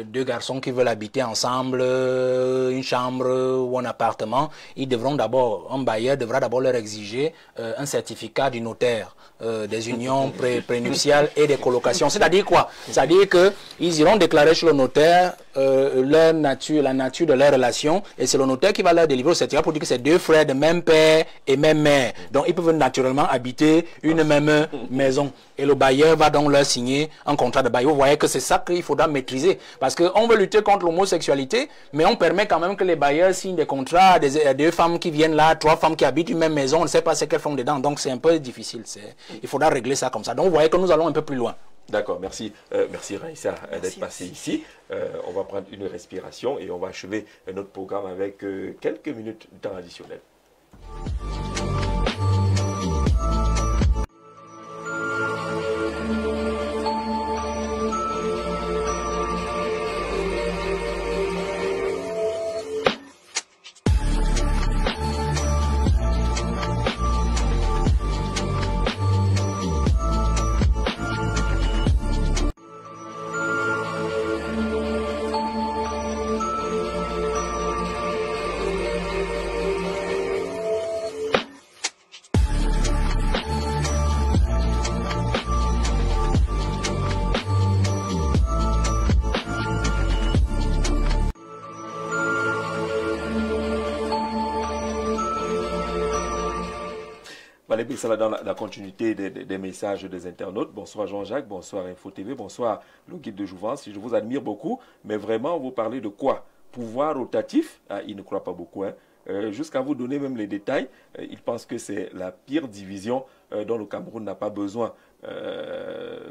deux garçons qui veulent habiter ensemble, une chambre ou un appartement, ils devront d'abord, un bailleur devra d'abord leur exiger un certificat du notaire des unions prénuptiales et des colocations. C'est-à-dire quoi? C'est-à-dire qu'ils iront déclarer sur le notaire la nature de leur relation, et c'est le notaire qui va leur délivrer le certificat pour dire que c'est deux frères de même père et même mère. Donc ils peuvent naturellement habiter une même maison. Et le bailleur va donc leur signer un contrat de bail. Vous voyez que c'est ça qu'il faudra maîtriser. Parce qu'on veut lutter contre l'homosexualité, mais on permet quand même que les bailleurs signent des contrats, deux femmes qui viennent là, 3 femmes qui habitent une même maison, on ne sait pas ce qu'elles font dedans. Donc c'est un peu difficile. Il faudra régler ça comme ça. Donc vous voyez que nous allons un peu plus loin. D'accord, merci. Merci Raïssa d'être passé ici. On va prendre une respiration et on va achever notre programme avec quelques minutes de temps additionnel. Dans la continuité des messages des internautes. Bonsoir Jean-Jacques, bonsoir Info TV, bonsoir le guide de Jouvence. Je vous admire beaucoup, mais vraiment vous parlez de quoi? Pouvoir rotatif? Il ne croit pas beaucoup. Hein. Jusqu'à vous donner même les détails, il pense que c'est la pire division dont le Cameroun n'a pas besoin.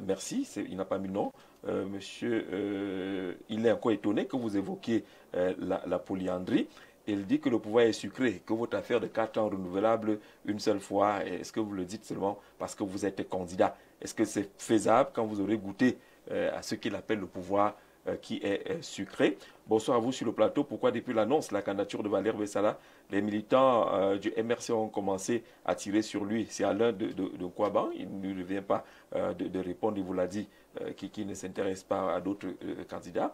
Merci, il n'a pas mis non. Monsieur, il est encore étonné que vous évoquiez la polyandrie. Il dit que le pouvoir est sucré, que votre affaire de 4 ans renouvelable une seule fois, est-ce que vous le dites seulement parce que vous êtes candidat? Est-ce que c'est faisable quand vous aurez goûté à ce qu'il appelle le pouvoir qui est sucrée. Bonsoir à vous sur le plateau. Pourquoi depuis l'annonce de la candidature de Valère Bessala, les militants du MRC ont commencé à tirer sur lui? C'est Alain de Kouaban. Il ne lui vient pas de répondre, il vous l'a dit, qui ne s'intéresse pas à d'autres candidats.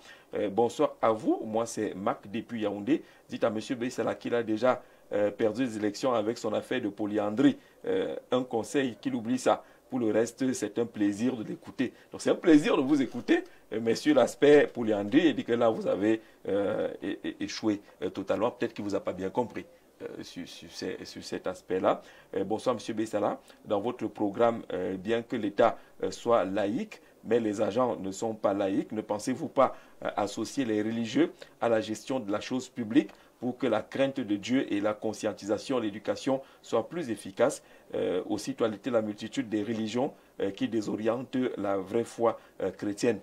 Bonsoir à vous. Moi, c'est Marc depuis Yaoundé. Dites à M. Bessala qu'il a déjà perdu les élections avec son affaire de polyandrie. Un conseil, qu'il oublie ça. Pour le reste, c'est un plaisir de l'écouter. Donc, c'est un plaisir de vous écouter, mais sur l'aspect polyandrie, il dit que là, vous avez échoué totalement. Peut-être qu'il ne vous a pas bien compris sur cet aspect-là. Bonsoir, M. Bessala. Dans votre programme, bien que l'État soit laïque, mais les agents ne sont pas laïques, ne pensez-vous pas associer les religieux à la gestion de la chose publique pour que la crainte de Dieu et la conscientisation, l'éducation soient plus efficaces? Aussi, toiletter la multitude des religions qui désorientent la vraie foi chrétienne.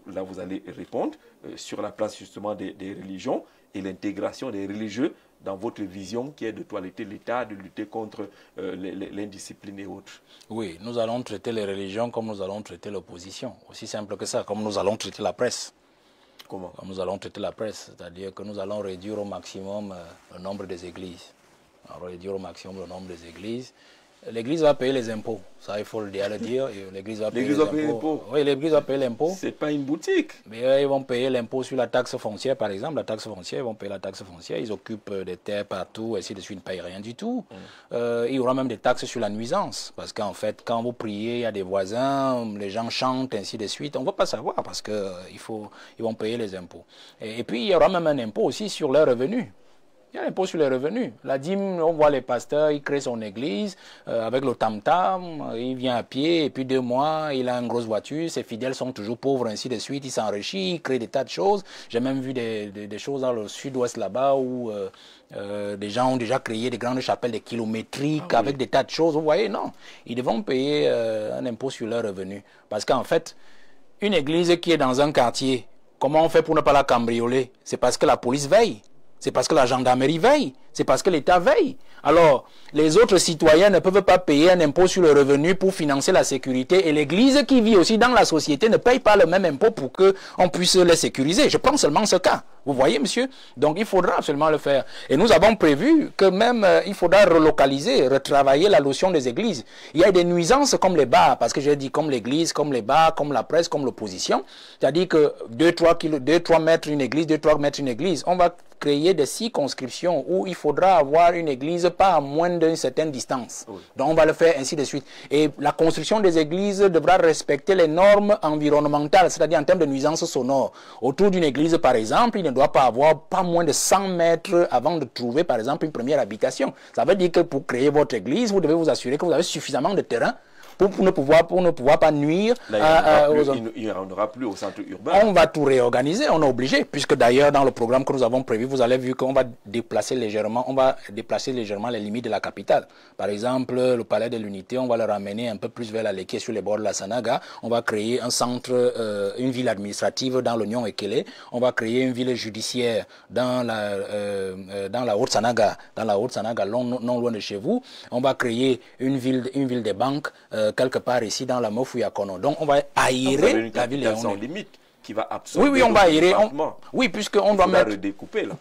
Là, vous allez répondre sur la place justement des religions et l'intégration des religieux dans votre vision qui est de toiletter l'État, de lutter contre l'indiscipline et autres. Oui, nous allons traiter les religions comme nous allons traiter l'opposition. Aussi simple que ça, comme nous allons traiter la presse. Comment? Comme nous allons traiter la presse, c'est-à-dire que nous allons réduire au maximum le nombre des églises. Alors, réduire au maximum le nombre des églises. L'église va payer les impôts, ça il faut le dire. L'église va payer les impôts. Oui, l'église va payer l'impôt. C'est pas une boutique. Mais ils vont payer l'impôt sur la taxe foncière, par exemple. La taxe foncière, ils vont payer la taxe foncière. Ils occupent des terres partout, ainsi de suite, ils ne payent rien du tout. Il y aura même des taxes sur la nuisance. Parce qu'en fait, quand vous priez, il y a des voisins, les gens chantent, ainsi de suite. On ne va pas savoir parce qu'ils vont payer les impôts. Et puis, il y aura même un impôt aussi sur leurs revenus. Il y a l'impôt sur les revenus. La dîme, on voit les pasteurs, il crée son église avec le tam-tam, il vient à pied, et puis 2 mois, il a une grosse voiture, ses fidèles sont toujours pauvres, ainsi de suite, il s'enrichit, il crée des tas de choses. J'ai même vu des choses dans le sud-ouest là-bas où des gens ont déjà créé des grandes chapelles, des kilométriques, avec des tas de choses. Vous voyez, non. Ils devront payer un impôt sur leurs revenus. Parce qu'en fait, une église qui est dans un quartier, comment on fait pour ne pas la cambrioler? C'est parce que la police veille. C'est parce que la gendarmerie veille, c'est parce que l'État veille. Alors, les autres citoyens ne peuvent pas payer un impôt sur le revenu pour financer la sécurité et l'Église qui vit aussi dans la société ne paye pas le même impôt pour qu'on puisse les sécuriser. Je prends seulement ce cas. Vous voyez, monsieur? Donc, il faudra absolument le faire. Et nous avons prévu que même il faudra relocaliser, retravailler la notion des églises. Il y a des nuisances comme les bars, parce que j'ai dit comme l'église, comme les bars, comme la presse, comme l'opposition. C'est-à-dire que 2-3 mètres une église, 2-3 mètres une église. On va créer des circonscriptions où il faudra avoir une église pas à moins d'une certaine distance. Oui. Donc on va le faire ainsi de suite. Et la construction des églises devra respecter les normes environnementales, c'est-à-dire en termes de nuisances sonores. Autour d'une église, par exemple, il ne doit pas avoir pas moins de 100 mètres avant de trouver, par exemple, une première habitation. Ça veut dire que pour créer votre église, vous devez vous assurer que vous avez suffisamment de terrain pour ne pouvoir pas nuire il n'y en aura plus au centre urbain. On va tout réorganiser, on est obligé, puisque d'ailleurs dans le programme que nous avons prévu, vous avez vu qu'on va déplacer légèrement les limites de la capitale. Par exemple, le palais de l'Unité, on va le ramener un peu plus vers la Léké sur les bords de la Sanaga. On va créer un centre, une ville administrative dans l'Oignon Ekele. On va créer une ville judiciaire dans la Haute-Sanaga, non loin de chez vous. On va créer une ville des banques quelque part ici dans la Mofuyakono. Donc on va aérer la ville sans limite qui va absorber. Oui, on va aérer. Oui, puisque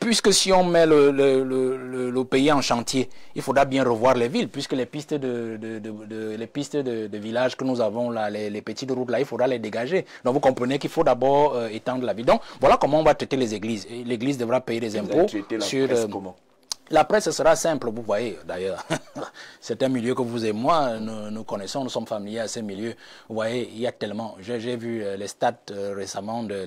puisque si on met le pays en chantier, il faudra bien revoir les villes, puisque les pistes de village que nous avons là, les petites routes là, il faudra les dégager. Donc vous comprenez qu'il faut d'abord étendre la ville. Donc voilà comment on va traiter les églises. L'église devra payer des impôts sur comment? La presse sera simple, vous voyez, d'ailleurs. C'est un milieu que vous et moi, nous connaissons, nous sommes familiers à ces milieux. Vous voyez, il y a tellement... J'ai vu les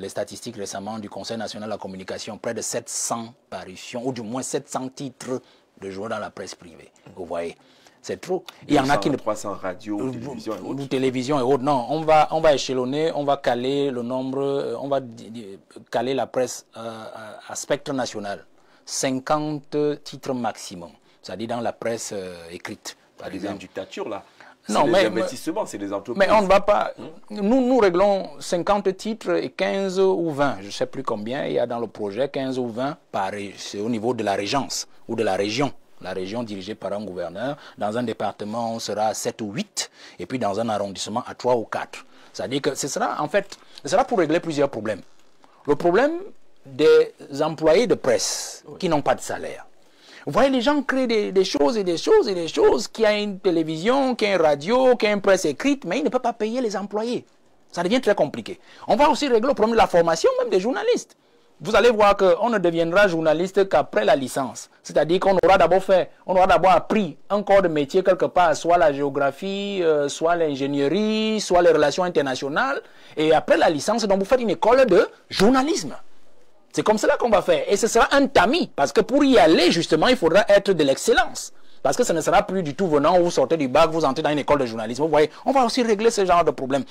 statistiques récemment du Conseil national de la communication, près de 700 parutions, ou du moins 700 titres de journaux dans la presse privée. Vous voyez, c'est trop. Il y en a qui ne... 300 radios, télévision et autres. Télévision et autres. Non, on va échelonner, on va caler le nombre, on va caler la presse à spectre national. 50 titres maximum, c'est-à-dire dans la presse écrite. Par exemple, dictature là. Non, mais investissements, c'est des entreprises. Mais on ne va pas. Nous réglons 50 titres et 15 ou 20, je ne sais plus combien il y a dans le projet, 15 ou 20 c'est au niveau de la régence ou de la région. La région dirigée par un gouverneur. Dans un département, on sera à 7 ou 8, et puis dans un arrondissement à 3 ou 4. C'est-à-dire que ce sera pour régler plusieurs problèmes. Le problème des employés de presse qui n'ont pas de salaire. Vous voyez, les gens créent des choses et des choses et des choses, qui a une télévision, qui a une radio, qui a une presse écrite, mais ils ne peuvent pas payer les employés. Ça devient très compliqué. On va aussi régler le problème de la formation même des journalistes. Vous allez voir qu'on ne deviendra journaliste qu'après la licence. C'est-à-dire qu'on aura d'abord appris un corps de métier quelque part, soit la géographie, soit l'ingénierie, soit les relations internationales. Et après la licence, donc vous faites une école de journalisme. C'est comme cela qu'on va faire. Et ce sera un tamis. Parce que pour y aller, justement, il faudra être de l'excellence. Parce que ce ne sera plus du tout venant, vous sortez du bac, vous entrez dans une école de journalisme. Vous voyez, on va aussi régler ce genre de problème.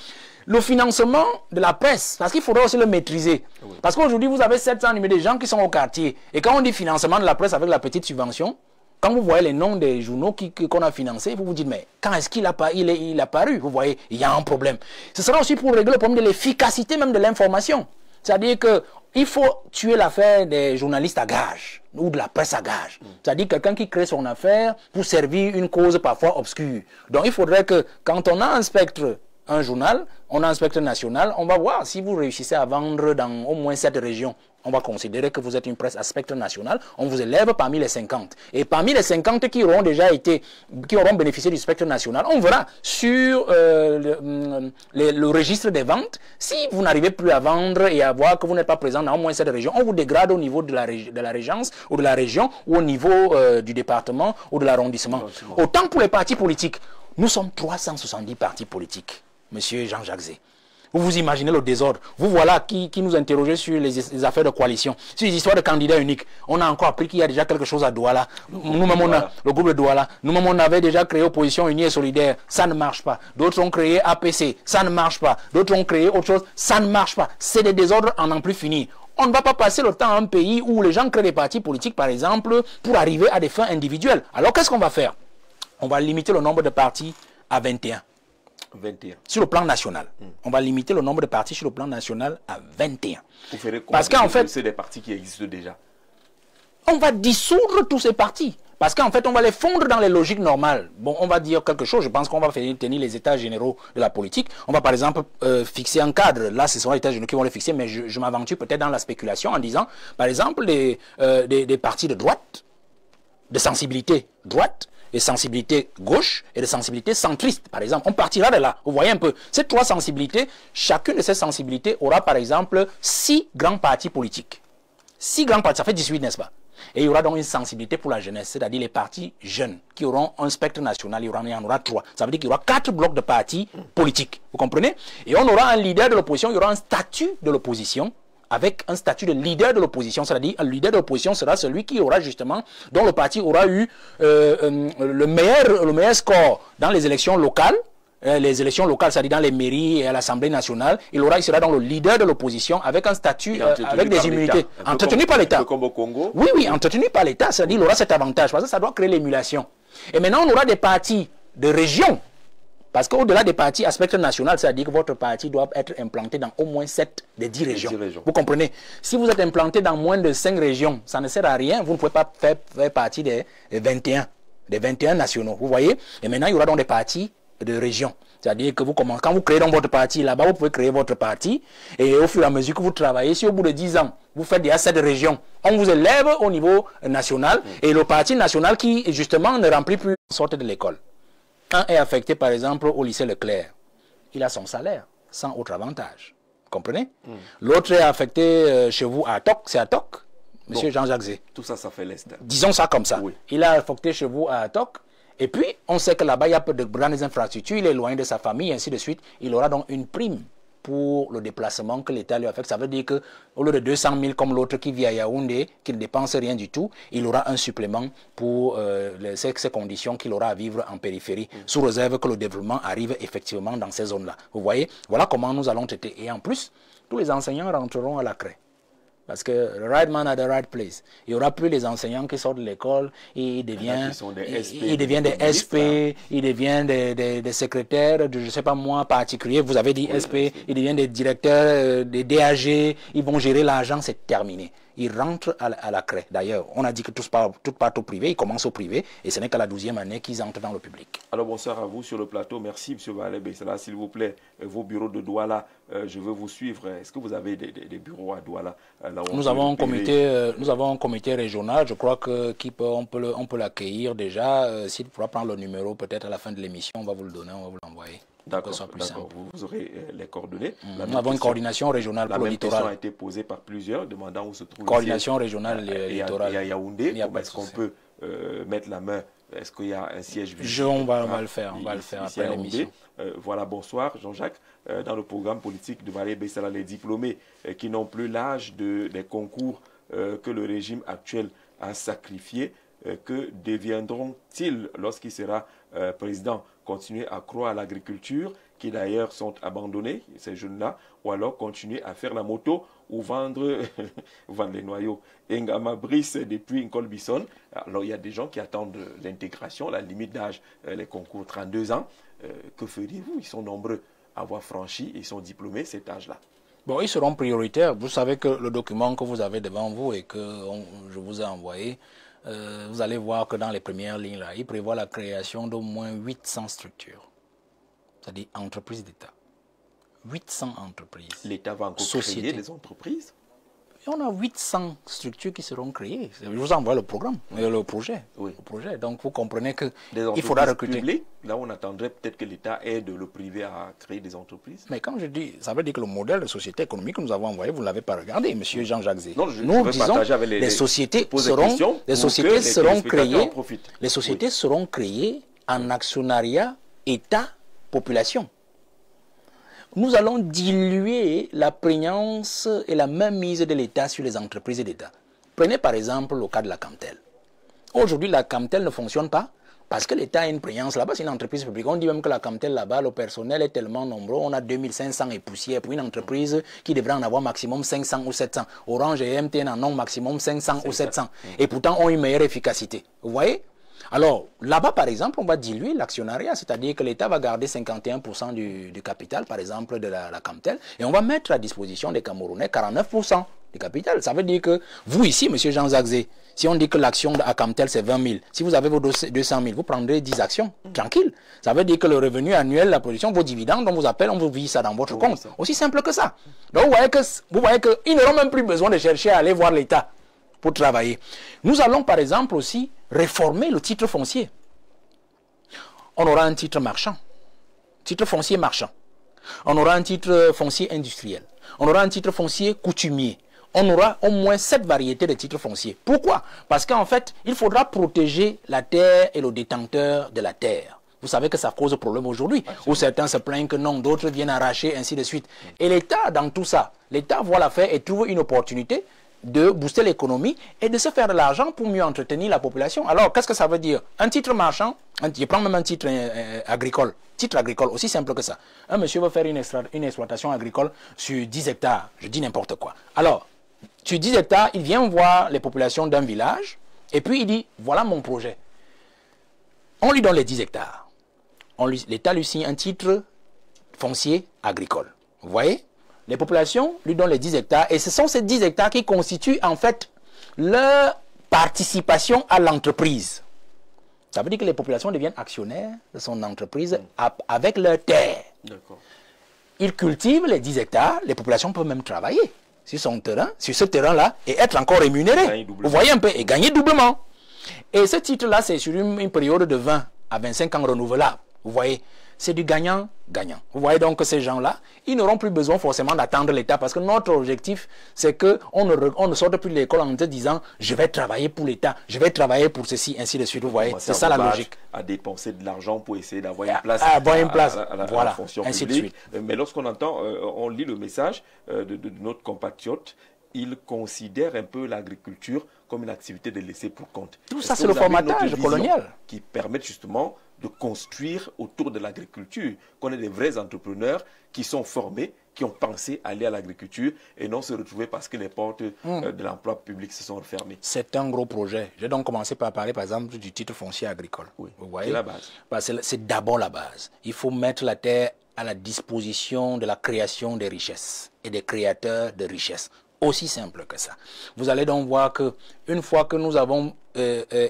Le financement de la presse, parce qu'il faudra aussi le maîtriser. Oui. Parce qu'aujourd'hui, vous avez 700 numéros de gens qui sont au quartier. Et quand on dit financement de la presse avec la petite subvention, quand vous voyez les noms des journaux qu'on a financés, vous vous dites, mais quand est-ce qu'il a paru? Vous voyez, il y a un problème. Ce sera aussi pour régler le problème de l'efficacité même de l'information. C'est-à-dire qu'il faut tuer l'affaire des journalistes à gage ou de la presse à gage. C'est-à-dire quelqu'un qui crée son affaire pour servir une cause parfois obscure. Donc il faudrait que quand on a un spectre, un journal, on a un spectre national, on va voir si vous réussissez à vendre dans au moins 7 régions. On va considérer que vous êtes une presse à spectre national, on vous élève parmi les 50. Et parmi les 50 qui auront bénéficié du spectre national, on verra sur le registre des ventes, si vous n'arrivez plus à vendre et à voir que vous n'êtes pas présent dans au moins cette région, on vous dégrade au niveau de la régence ou de la région ou au niveau du département ou de l'arrondissement. Autant pour les partis politiques, nous sommes 370 partis politiques, monsieur Jean-Jacques Zé. Vous vous imaginez le désordre. Vous voilà qui nous interrogez sur les affaires de coalition, sur les histoires de candidats uniques. On a encore appris qu'il y a déjà quelque chose à Douala. Nous-mêmes, on a le groupe de Douala. Nous-mêmes, on avait déjà créé Opposition Unie et Solidaire. Ça ne marche pas. D'autres ont créé APC. Ça ne marche pas. D'autres ont créé autre chose. Ça ne marche pas. C'est des désordres en n'en plus finir. On ne va pas passer le temps à un pays où les gens créent des partis politiques, par exemple, pour arriver à des fins individuelles. Alors, qu'est-ce qu'on va faire? On va limiter le nombre de partis à 21. 21. Sur le plan national. On va limiter le nombre de partis sur le plan national à 21. Vous ferez quoi? Parce qu'en fait, c'est des partis qui existent déjà. On va dissoudre tous ces partis. Parce qu'en fait, on va les fondre dans les logiques normales. Bon, on va dire quelque chose. Je pense qu'on va tenir les états généraux de la politique. On va par exemple fixer un cadre. Là, ce sont les états généraux qui vont les fixer, mais je m'aventure peut-être dans la spéculation en disant, par exemple, des partis de droite, de sensibilité droite, de sensibilité gauche et de sensibilité centriste, par exemple. On partira de là. Vous voyez un peu. Ces 3 sensibilités, chacune de ces sensibilités aura, par exemple, 6 grands partis politiques. 6 grands partis, ça fait 18, n'est-ce pas? Et il y aura donc une sensibilité pour la jeunesse, c'est-à-dire les partis jeunes, qui auront un spectre national, il y en aura 3. Ça veut dire qu'il y aura 4 blocs de partis politiques. Vous comprenez? Et on aura un leader de l'opposition, il y aura un statut de l'opposition, avec un statut de leader de l'opposition, c'est-à-dire un leader de l'opposition sera celui qui aura justement, dont le parti aura eu le meilleur score dans les élections locales, c'est-à-dire dans les mairies et à l'Assemblée nationale. Il sera donc le leader de l'opposition avec un statut, avec des immunités. Entretenu par l'État. Comme au Congo. Oui, entretenu par l'État, c'est-à-dire il aura cet avantage, parce que ça doit créer l'émulation. Et maintenant, on aura des partis de région. Parce qu'au-delà des partis à spectre national, c'est-à-dire que votre parti doit être implanté dans au moins 7 des 10 régions. Vous comprenez? Si vous êtes implanté dans moins de 5 régions, ça ne sert à rien. Vous ne pouvez pas faire partie des 21 nationaux. Vous voyez? Et maintenant, il y aura donc des partis de région. C'est-à-dire que quand vous créez donc votre parti là-bas, vous pouvez créer votre parti. Et au fur et à mesure que vous travaillez, si au bout de 10 ans, vous faites déjà 7 régions, on vous élève au niveau national. Et le parti national qui, justement, ne remplit plus une sorte de l'école. Un est affecté, par exemple, au lycée Leclerc. Il a son salaire, sans autre avantage. Vous comprenez? L'autre est affecté chez vous à Toc, c'est à Toc, monsieur Jean-Jacques Zé. Tout ça, ça fait l'Est. Disons ça comme ça. Oui. Il est affecté chez vous à Toc. Et puis, on sait que là-bas, il y a peu de grandes infrastructures, il est loin de sa famille, et ainsi de suite. Il aura donc une prime pour le déplacement que l'État lui a fait. Ça veut dire qu'au lieu de 200 000 comme l'autre qui vit à Yaoundé, qui ne dépense rien du tout, il aura un supplément pour ces conditions qu'il aura à vivre en périphérie, sous réserve que le développement arrive effectivement dans ces zones-là. Vous voyez, voilà comment nous allons traiter. Et en plus, tous les enseignants rentreront à la craie. Parce que the right man at the right place. Il n'y aura plus les enseignants qui sortent de l'école et ils deviennent des SP, ils deviennent des secrétaires de, je ne sais pas moi, particuliers. Vous avez dit SP, ils deviennent des directeurs, des DAG, ils vont gérer l'argent, c'est terminé. ils rentrent à la craie. D'ailleurs, on a dit que tout part au privé, ils commencent au privé, et ce n'est qu'à la 12e année qu'ils entrent dans le public. Alors bonsoir à vous sur le plateau. Merci M. Valé Bessala. S'il vous plaît, vos bureaux de Douala, je veux vous suivre. Est-ce que vous avez des bureaux à Douala? Nous avons un comité régional, je crois qu'on peut l'accueillir déjà. S'il pourra prendre le numéro, peut-être à la fin de l'émission, on va vous le donner, on va vous l'envoyer. D'accord, vous aurez les coordonnées. Nous avons une coordination régionale pour le littoral. La même question a été posée par plusieurs, demandant où se trouve coordination régionale littorale. Et à Yaoundé, est-ce qu'on peut mettre la main? Est-ce qu'il y a un siège? On va le faire, après l'émission. Voilà, bonsoir Jean-Jacques. Dans le programme politique de Valé Bessala, les diplômés qui n'ont plus l'âge des concours que le régime actuel a sacrifiés, que deviendront-ils lorsqu'il sera président? Continuer à croire à l'agriculture, qui d'ailleurs sont abandonnés, ces jeunes-là, ou alors continuer à faire la moto ou vendre les noyaux. Ngama Brice depuis Nkolbison. Alors il y a des gens qui attendent l'intégration, la limite d'âge, les concours 32 ans. Que feriez-vous? Ils sont nombreux à avoir franchi, ils sont diplômés cet âge-là. Bon, ils seront prioritaires. Vous savez que le document que vous avez devant vous et que je vous ai envoyé, vous allez voir que dans les premières lignes, là, il prévoit la création d'au moins 800 structures, c'est-à-dire entreprises d'État. 800 entreprises. L'État va encore créer des entreprises? Et on a 800 structures qui seront créées. Je vous envoie le programme, le projet. Oui. Le projet. Donc vous comprenez qu'il faudra recruter. Publiques, là, on attendrait peut-être que l'État aide le privé à créer des entreprises. Mais comme je dis, ça veut dire que le modèle de société économique que nous avons envoyé, vous ne l'avez pas regardé, M. Jean-Jacques Zé. Non, nous disons que les sociétés seront créées en actionnariat État-population. Nous allons diluer la prégnance et la mainmise de l'État sur les entreprises d'État. Prenez par exemple le cas de la Camtel. Aujourd'hui, la Camtel ne fonctionne pas parce que l'État a une prégnance là-bas, c'est une entreprise publique. On dit même que la Camtel là-bas, le personnel est tellement nombreux, on a 2500 et poussières pour une entreprise qui devrait en avoir maximum 500 ou 700. Orange et MTN en ont maximum 500 ou 700. Et pourtant ont une meilleure efficacité. Vous voyez? Alors, là-bas, par exemple, on va diluer l'actionnariat, c'est-à-dire que l'État va garder 51% du capital, par exemple, de la Camtel, et on va mettre à disposition des Camerounais 49% du capital. Ça veut dire que vous, ici, M. Jean-Jacques Zé, si on dit que l'action à Camtel, c'est 20 000, si vous avez vos 200 000, vous prendrez 10 actions, tranquille. Ça veut dire que le revenu annuel, la position, vos dividendes, on vous appelle, on vous vit ça dans votre compte. Aussi simple que ça. Donc, vous voyez qu'ils n'auront même plus besoin de chercher à aller voir l'État pour travailler. Nous allons par exemple aussi réformer le titre foncier. On aura un titre marchand, titre foncier marchand. On aura un titre foncier industriel. On aura un titre foncier coutumier. On aura au moins 7 variétés de titres fonciers. Pourquoi? Parce qu'en fait, il faudra protéger la terre et le détenteur de la terre. Vous savez que ça cause problème aujourd'hui, où certains se plaignent que non, d'autres viennent arracher, ainsi de suite. Et l'État, dans tout ça, l'État voit l'affaire et trouve une opportunité de booster l'économie et de se faire de l'argent pour mieux entretenir la population. Alors, qu'est-ce que ça veut dire? Un titre marchand, je prends même un titre agricole. Titre agricole, aussi simple que ça. Un monsieur veut faire une exploitation agricole sur 10 hectares. Je dis n'importe quoi. Alors, sur 10 hectares, il vient voir les populations d'un village et puis il dit, voilà mon projet. On lui donne les 10 hectares. L'État lui signe un titre foncier agricole. Vous voyez? Les populations lui donnent les 10 hectares et ce sont ces 10 hectares qui constituent en fait leur participation à l'entreprise. Ça veut dire que les populations deviennent actionnaires de son entreprise avec leur terre. Ils cultivent les 10 hectares, les populations peuvent même travailler sur son terrain, sur ce terrain-là et être encore rémunérées. Vous voyez un peu, et gagner doublement. Et ce titre-là, c'est sur une période de 20 à 25 ans renouvelable. Vous voyez, c'est du gagnant-gagnant. Vous voyez donc que ces gens-là, ils n'auront plus besoin forcément d'attendre l'État parce que notre objectif, c'est qu'on ne sorte plus de l'école en te disant « je vais travailler pour l'État, je vais travailler pour ceci, ainsi de suite ». Vous voyez, c'est ça la logique. À dépenser de l'argent pour essayer d'avoir une place, à la fonction publique. De suite. Mais lorsqu'on entend, on lit le message de notre compatriote, il considère un peu l'agriculture comme une activité de laisser pour compte. Tout ça, c'est le formatage colonial. Qui permet justement de construire autour de l'agriculture, qu'on ait des vrais entrepreneurs qui sont formés, qui ont pensé aller à l'agriculture et non se retrouver parce que les portes de l'emploi public se sont refermées. C'est un gros projet. J'ai donc commencé par parler par exemple du titre foncier agricole. Oui, vous voyez, c'est la base. C'est d'abord la base. Il faut mettre la terre à la disposition de la création des richesses et des créateurs de richesses. Aussi simple que ça. Vous allez donc voir que une fois que nous avons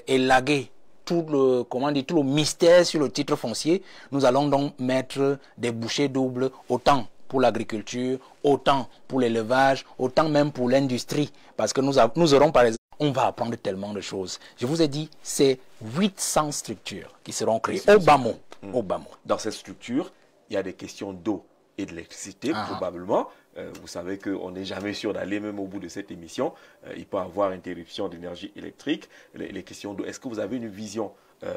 élagué tout le mystère sur le titre foncier, nous allons donc mettre des bouchées doubles autant pour l'agriculture, autant pour l'élevage, autant même pour l'industrie. Parce que nous aurons par exemple, on va apprendre tellement de choses. Je vous ai dit, c'est 800 structures qui seront créées au bas mot. Au bas mot. Dans cette structure, il y a des questions d'eau et d'électricité, probablement. Vous savez qu'on n'est jamais sûr d'aller même au bout de cette émission. Il peut y avoir interruption d'énergie électrique. Les questions d'eau, est-ce que vous avez une vision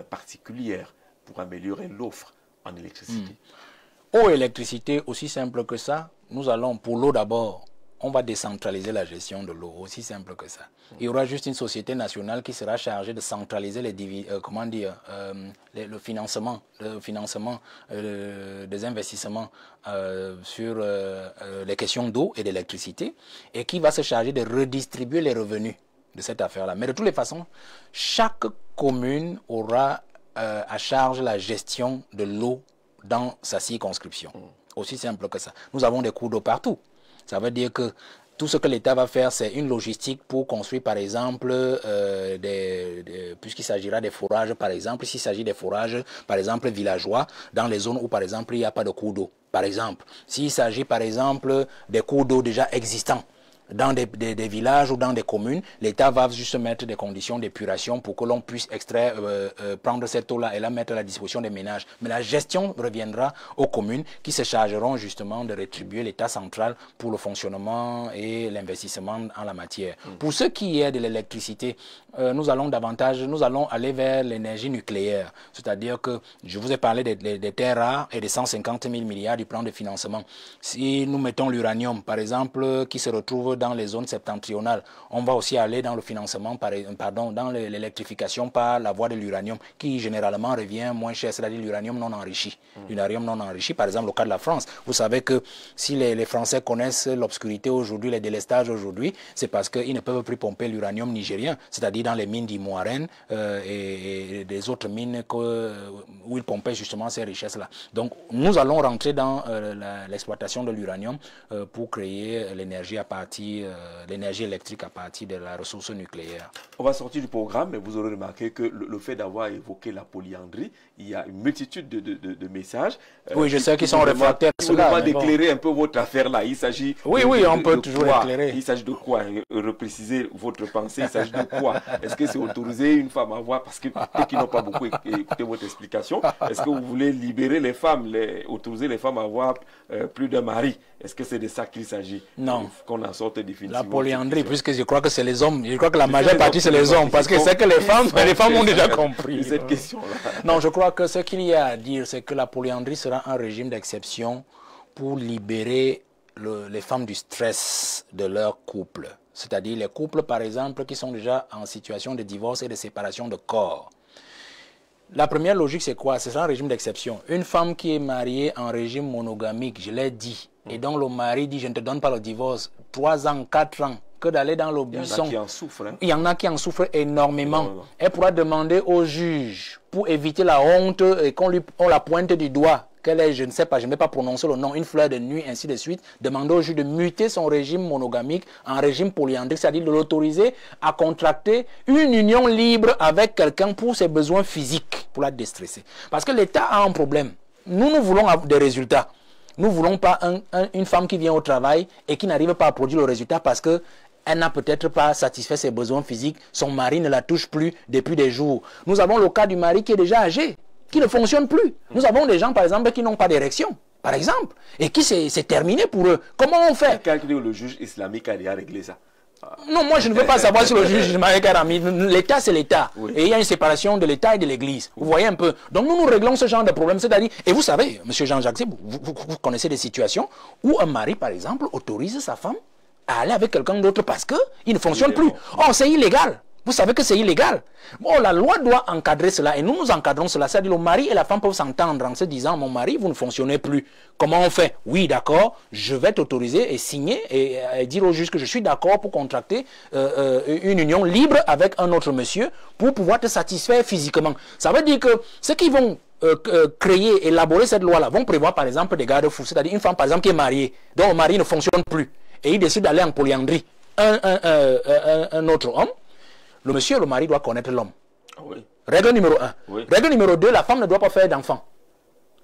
particulière pour améliorer l'offre en électricité? Eau et électricité, aussi simple que ça. Nous allons, pour l'eau d'abord, on va décentraliser la gestion de l'eau, aussi simple que ça. Il y aura juste une société nationale qui sera chargée de centraliser le financement des investissements sur les questions d'eau et d'électricité et qui va se charger de redistribuer les revenus de cette affaire-là. Mais de toutes les façons, chaque commune aura à charge la gestion de l'eau dans sa circonscription. Aussi simple que ça. Nous avons des cours d'eau partout. Ça veut dire que tout ce que l'État va faire, c'est une logistique pour construire, par exemple, puisqu'il s'agira des forages, par exemple, s'il s'agit des forages, par exemple, villageois, dans les zones où, par exemple, il n'y a pas de cours d'eau. Par exemple, s'il s'agit, par exemple, des cours d'eau déjà existants, dans des villages ou dans des communes, l'État va juste mettre des conditions d'épuration pour que l'on puisse extraire, prendre cette eau-là et la mettre à la disposition des ménages. Mais la gestion reviendra aux communes qui se chargeront justement de rétribuer l'État central pour le fonctionnement et l'investissement en la matière. Pour ce qui est de l'électricité, nous allons aller vers l'énergie nucléaire. C'est-à-dire que je vous ai parlé des terres rares et des 150 000 milliards du plan de financement. Si nous mettons l'uranium, par exemple, qui se retrouve dans les zones septentrionales, on va aussi aller dans le financement, dans l'électrification par la voie de l'uranium, qui généralement revient moins cher, c'est-à-dire l'uranium non enrichi. L'uranium non enrichi, par exemple, au cas de la France. Vous savez que si les Français connaissent l'obscurité aujourd'hui, les délestages aujourd'hui, c'est parce qu'ils ne peuvent plus pomper l'uranium nigérien, c'est-à-dire dans les mines d'Imoaren et des autres mines où ils pompaient justement ces richesses-là. Donc, nous allons rentrer dans l'exploitation de l'uranium pour créer l'énergie l'énergie électrique à partir de la ressource nucléaire. On va sortir du programme, mais vous aurez remarqué que le fait d'avoir évoqué la polyandrie, il y a une multitude de messages. Oui, je sais qu'ils sont réfractaires à cela. On va d'éclairer un peu votre affaire là. Il s'agit on peut toujours éclairer. Il s'agit de quoi? Repréciser votre pensée. Il s'agit de quoi? Est-ce que c'est autoriser une femme à avoir, parce que peut-être qu'ils n'ont pas beaucoup écouté votre explication, est-ce que vous voulez libérer les femmes, autoriser les femmes à avoir plus d'un mari? Est-ce que c'est de ça qu'il s'agit? Non. Qu'on en sorte définitivement. La polyandrie, puisque je crois que c'est les hommes. Je crois que la majeure partie, c'est les hommes. Parce que c'est que les femmes ont déjà compris. Cette question-là. Non, je crois que ce qu'il y a à dire, c'est que la polyandrie sera un régime d'exception pour libérer les femmes du stress de leur couple. C'est-à-dire les couples, par exemple, qui sont déjà en situation de divorce et de séparation de corps. La première logique, c'est quoi? C'est un régime d'exception. Une femme qui est mariée en régime monogamique, je l'ai dit, et dont le mari dit, je ne te donne pas le divorce, 3 ans, 4 ans, que d'aller dans le buisson. Il y en a qui en souffrent. Hein? Il y en a qui en souffrent énormément. Elle pourra demander au juge, pour éviter la honte et qu'on la pointe du doigt, qu'elle est, je ne sais pas, je ne vais pas prononcer le nom, une fleur de nuit, ainsi de suite, demander au juge de muter son régime monogamique en régime polyandrique, c'est-à-dire de l'autoriser à contracter une union libre avec quelqu'un pour ses besoins physiques, pour la déstresser. Parce que l'État a un problème. Nous voulons avoir des résultats. Nous ne voulons pas une femme qui vient au travail et qui n'arrive pas à produire le résultat parce qu'elle n'a peut-être pas satisfait ses besoins physiques, son mari ne la touche plus depuis des jours. Nous avons le cas du mari qui est déjà âgé, qui ne fonctionne plus. Nous avons des gens, par exemple, qui n'ont pas d'érection, par exemple, et qui c'est terminé pour eux. Comment on fait? Le juge islamique a déjà réglé ça. Non, moi je ne veux pas savoir si le juge islamique a mis. L'État, c'est l'État. Oui. Et il y a une séparation de l'État et de l'Église. Vous voyez un peu. Donc nous réglons ce genre de problème. C'est-à-dire, et vous savez, M. Jean-Jacques, vous connaissez des situations où un mari, par exemple, autorise sa femme à aller avec quelqu'un d'autre parce qu'il ne fonctionne plus. Oh, c'est illégal. Vous savez que c'est illégal. Bon, la loi doit encadrer cela et nous encadrons cela. C'est-à-dire le mari et la femme peuvent s'entendre en se disant, mon mari, vous ne fonctionnez plus. Comment on fait? Oui, d'accord, je vais t'autoriser et signer et dire au juge que je suis d'accord pour contracter une union libre avec un autre monsieur pour pouvoir te satisfaire physiquement. Ça veut dire que ceux qui vont créer, élaborer cette loi-là vont prévoir par exemple des garde-fous. C'est-à-dire une femme par exemple qui est mariée, dont le mari ne fonctionne plus et il décide d'aller en polyandrie. un autre homme, le monsieur et le mari doivent connaître l'homme. Oui. Règle numéro 1. Oui. Règle numéro 2, la femme ne doit pas faire d'enfant.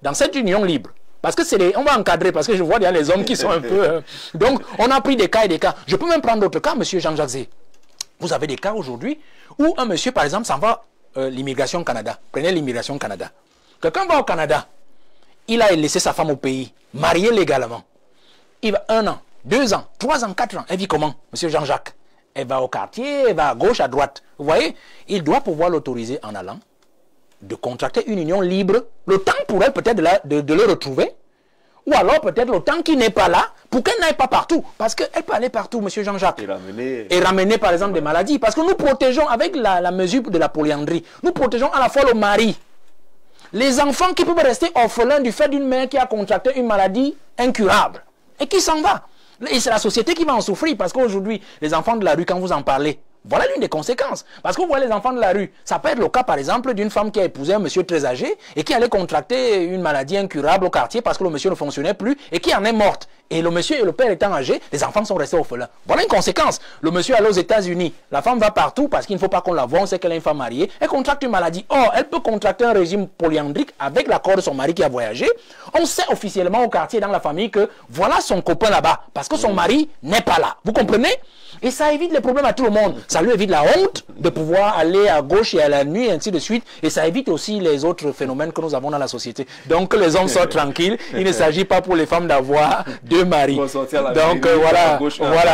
Dans cette union libre. Parce que on va encadrer, parce que je vois il y a les hommes qui sont un peu... donc, on a pris des cas et des cas. Je peux même prendre d'autres cas, monsieur Jean-Jacques Zé. Vous avez des cas aujourd'hui où un monsieur, par exemple, s'en va l'immigration Canada. Prenez l'immigration Canada. Quelqu'un va au Canada. Il a laissé sa femme au pays, mariée légalement. Il va 1 an, 2 ans, 3 ans, 4 ans. Elle vit comment, monsieur Jean-Jacques? Elle va au quartier, elle va à gauche, à droite. Vous voyez? Il doit pouvoir l'autoriser en allant, de contracter une union libre, le temps pour elle peut-être de le retrouver, ou alors peut-être le temps qu'il n'est pas là, pour qu'elle n'aille pas partout. Parce qu'elle peut aller partout, monsieur Jean-Jacques. Et ramener par exemple des maladies. Parce que nous protégeons, avec la mesure de la polyandrie, nous protégeons à la fois le mari, les enfants qui peuvent rester orphelins du fait d'une mère qui a contracté une maladie incurable et qui s'en va. Et c'est la société qui va en souffrir parce qu'aujourd'hui, les enfants de la rue, quand vous en parlez, voilà l'une des conséquences. Parce que vous voyez les enfants de la rue, ça peut être le cas par exemple d'une femme qui a épousé un monsieur très âgé et qui allait contracter une maladie incurable au quartier parce que le monsieur ne fonctionnait plus et qui en est morte. Et le monsieur et le père étant âgés, les enfants sont restés orphelins. Voilà une conséquence. Le monsieur allait aux États-Unis, la femme va partout parce qu'il ne faut pas qu'on la voie, on sait qu'elle est une femme mariée, elle contracte une maladie. Or, elle peut contracter un régime polyandrique avec l'accord de son mari qui a voyagé. On sait officiellement au quartier, dans la famille, que voilà son copain là-bas parce que son mari n'est pas là. Vous comprenez? Et ça évite les problèmes à tout le monde. Ça lui évite la honte de pouvoir aller à gauche et à la nuit, et ainsi de suite. Et ça évite aussi les autres phénomènes que nous avons dans la société. Donc, que les hommes soient tranquilles. Il ne s'agit pas pour les femmes d'avoir 2 maris. Donc, voilà.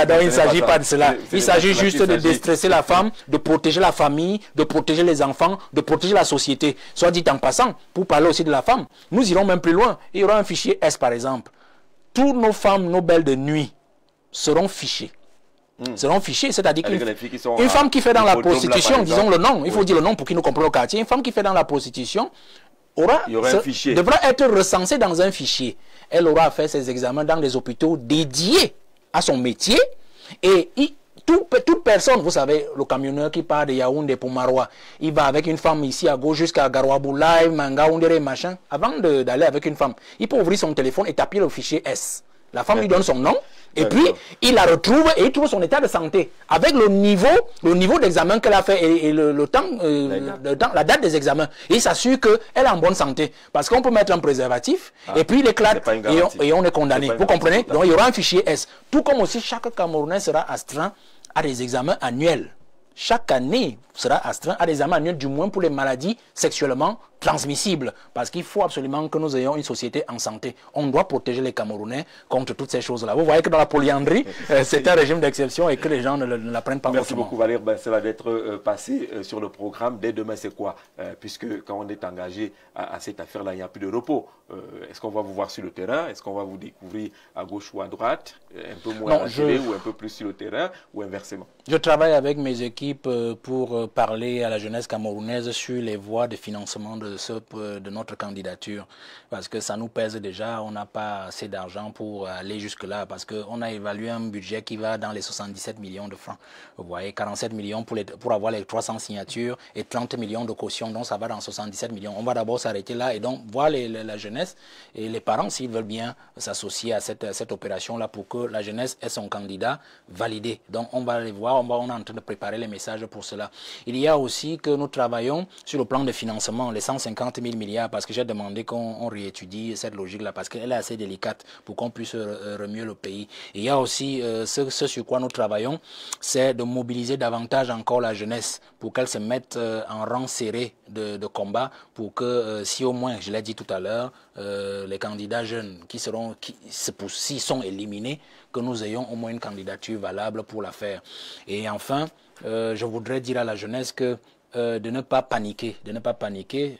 Donc, il ne s'agit pas de cela. Il s'agit juste de déstresser la femme, de protéger la famille, de protéger les enfants, de protéger la société. Soit dit en passant, pour parler aussi de la femme, nous irons même plus loin. Il y aura un fichier S, par exemple. Toutes nos femmes, nos belles de nuit, seront fichées. Seront fichés, c'est-à-dire qu'une femme qui fait dans la prostitution, disons le nom, il faut dire le nom pour qu'ils nous comprennent au quartier, une femme qui fait dans la prostitution devra être recensée dans un fichier. Elle aura à faire ses examens dans des hôpitaux dédiés à son métier et toute personne, vous savez, le camionneur qui part de Yaoundé pour Maroua, il va avec une femme ici à gauche jusqu'à Garouaboulaye, Mangaoundéré, machin, avant d'aller avec une femme, il peut ouvrir son téléphone et taper le fichier S. La femme lui donne son nom, et puis il la retrouve et il trouve son état de santé avec le niveau d'examen qu'elle a fait et la date des examens. Et il s'assure qu'elle est en bonne santé. Parce qu'on peut mettre un préservatif et puis il éclate et on est condamné. Vous comprenez? Donc il y aura un fichier S. Tout comme aussi chaque Camerounais sera astreint à des examens annuels. Chaque année sera astreint à des examens annuels, du moins pour les maladies sexuellement transmissibles. Parce qu'il faut absolument que nous ayons une société en santé. On doit protéger les Camerounais contre toutes ces choses-là. Vous voyez que dans la polyandrie, c'est un régime d'exception et que les gens ne l'apprennent pas. Merci beaucoup Valérie. Ça va être passé sur le programme. Dès demain, c'est quoi? Puisque quand on est engagé à cette affaire-là, il n'y a plus de repos. Est-ce qu'on va vous voir sur le terrain? Est-ce qu'on va vous découvrir à gauche ou à droite? Un peu moins à la télé ou un peu plus sur le terrain? Ou inversement? Je travaille avec mes équipes pour parler à la jeunesse camerounaise sur les voies de financement de notre candidature. Parce que ça nous pèse déjà, on n'a pas assez d'argent pour aller jusque-là. Parce qu'on a évalué un budget qui va dans les 77 millions de francs. Vous voyez, 47 millions pour avoir les 300 signatures et 30 millions de caution. Donc ça va dans 77 millions. On va d'abord s'arrêter là et donc voir la jeunesse et les parents s'ils veulent bien s'associer à cette opération-là pour que la jeunesse ait son candidat validé. Donc on va les voir, on est en train de préparer les messages pour cela. Il y a aussi que nous travaillons sur le plan de financement, les 150 000 milliards, parce que j'ai demandé qu'on réétudie cette logique-là, parce qu'elle est assez délicate pour qu'on puisse remuer le pays. Et il y a aussi ce sur quoi nous travaillons, c'est de mobiliser davantage encore la jeunesse pour qu'elle se mette en rang serré de combat, pour que si au moins, je l'ai dit tout à l'heure, les candidats jeunes s'ils sont éliminés, que nous ayons au moins une candidature valable pour la faire. Et enfin, je voudrais dire à la jeunesse que de ne pas paniquer,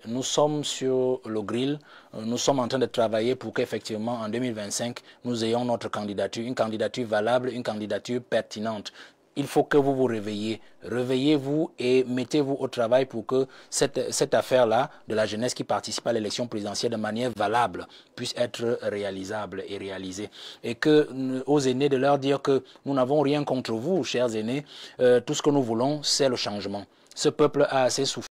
Nous sommes sur le grill, nous sommes en train de travailler pour qu'effectivement en 2025, nous ayons notre candidature, une candidature valable, une candidature pertinente. Il faut que vous vous réveillez. Réveillez-vous et mettez-vous au travail pour que cette affaire-là de la jeunesse qui participe à l'élection présidentielle de manière valable puisse être réalisable et réalisée. Et que aux aînés de leur dire que nous n'avons rien contre vous, chers aînés. Tout ce que nous voulons, c'est le changement. Ce peuple a assez souffert.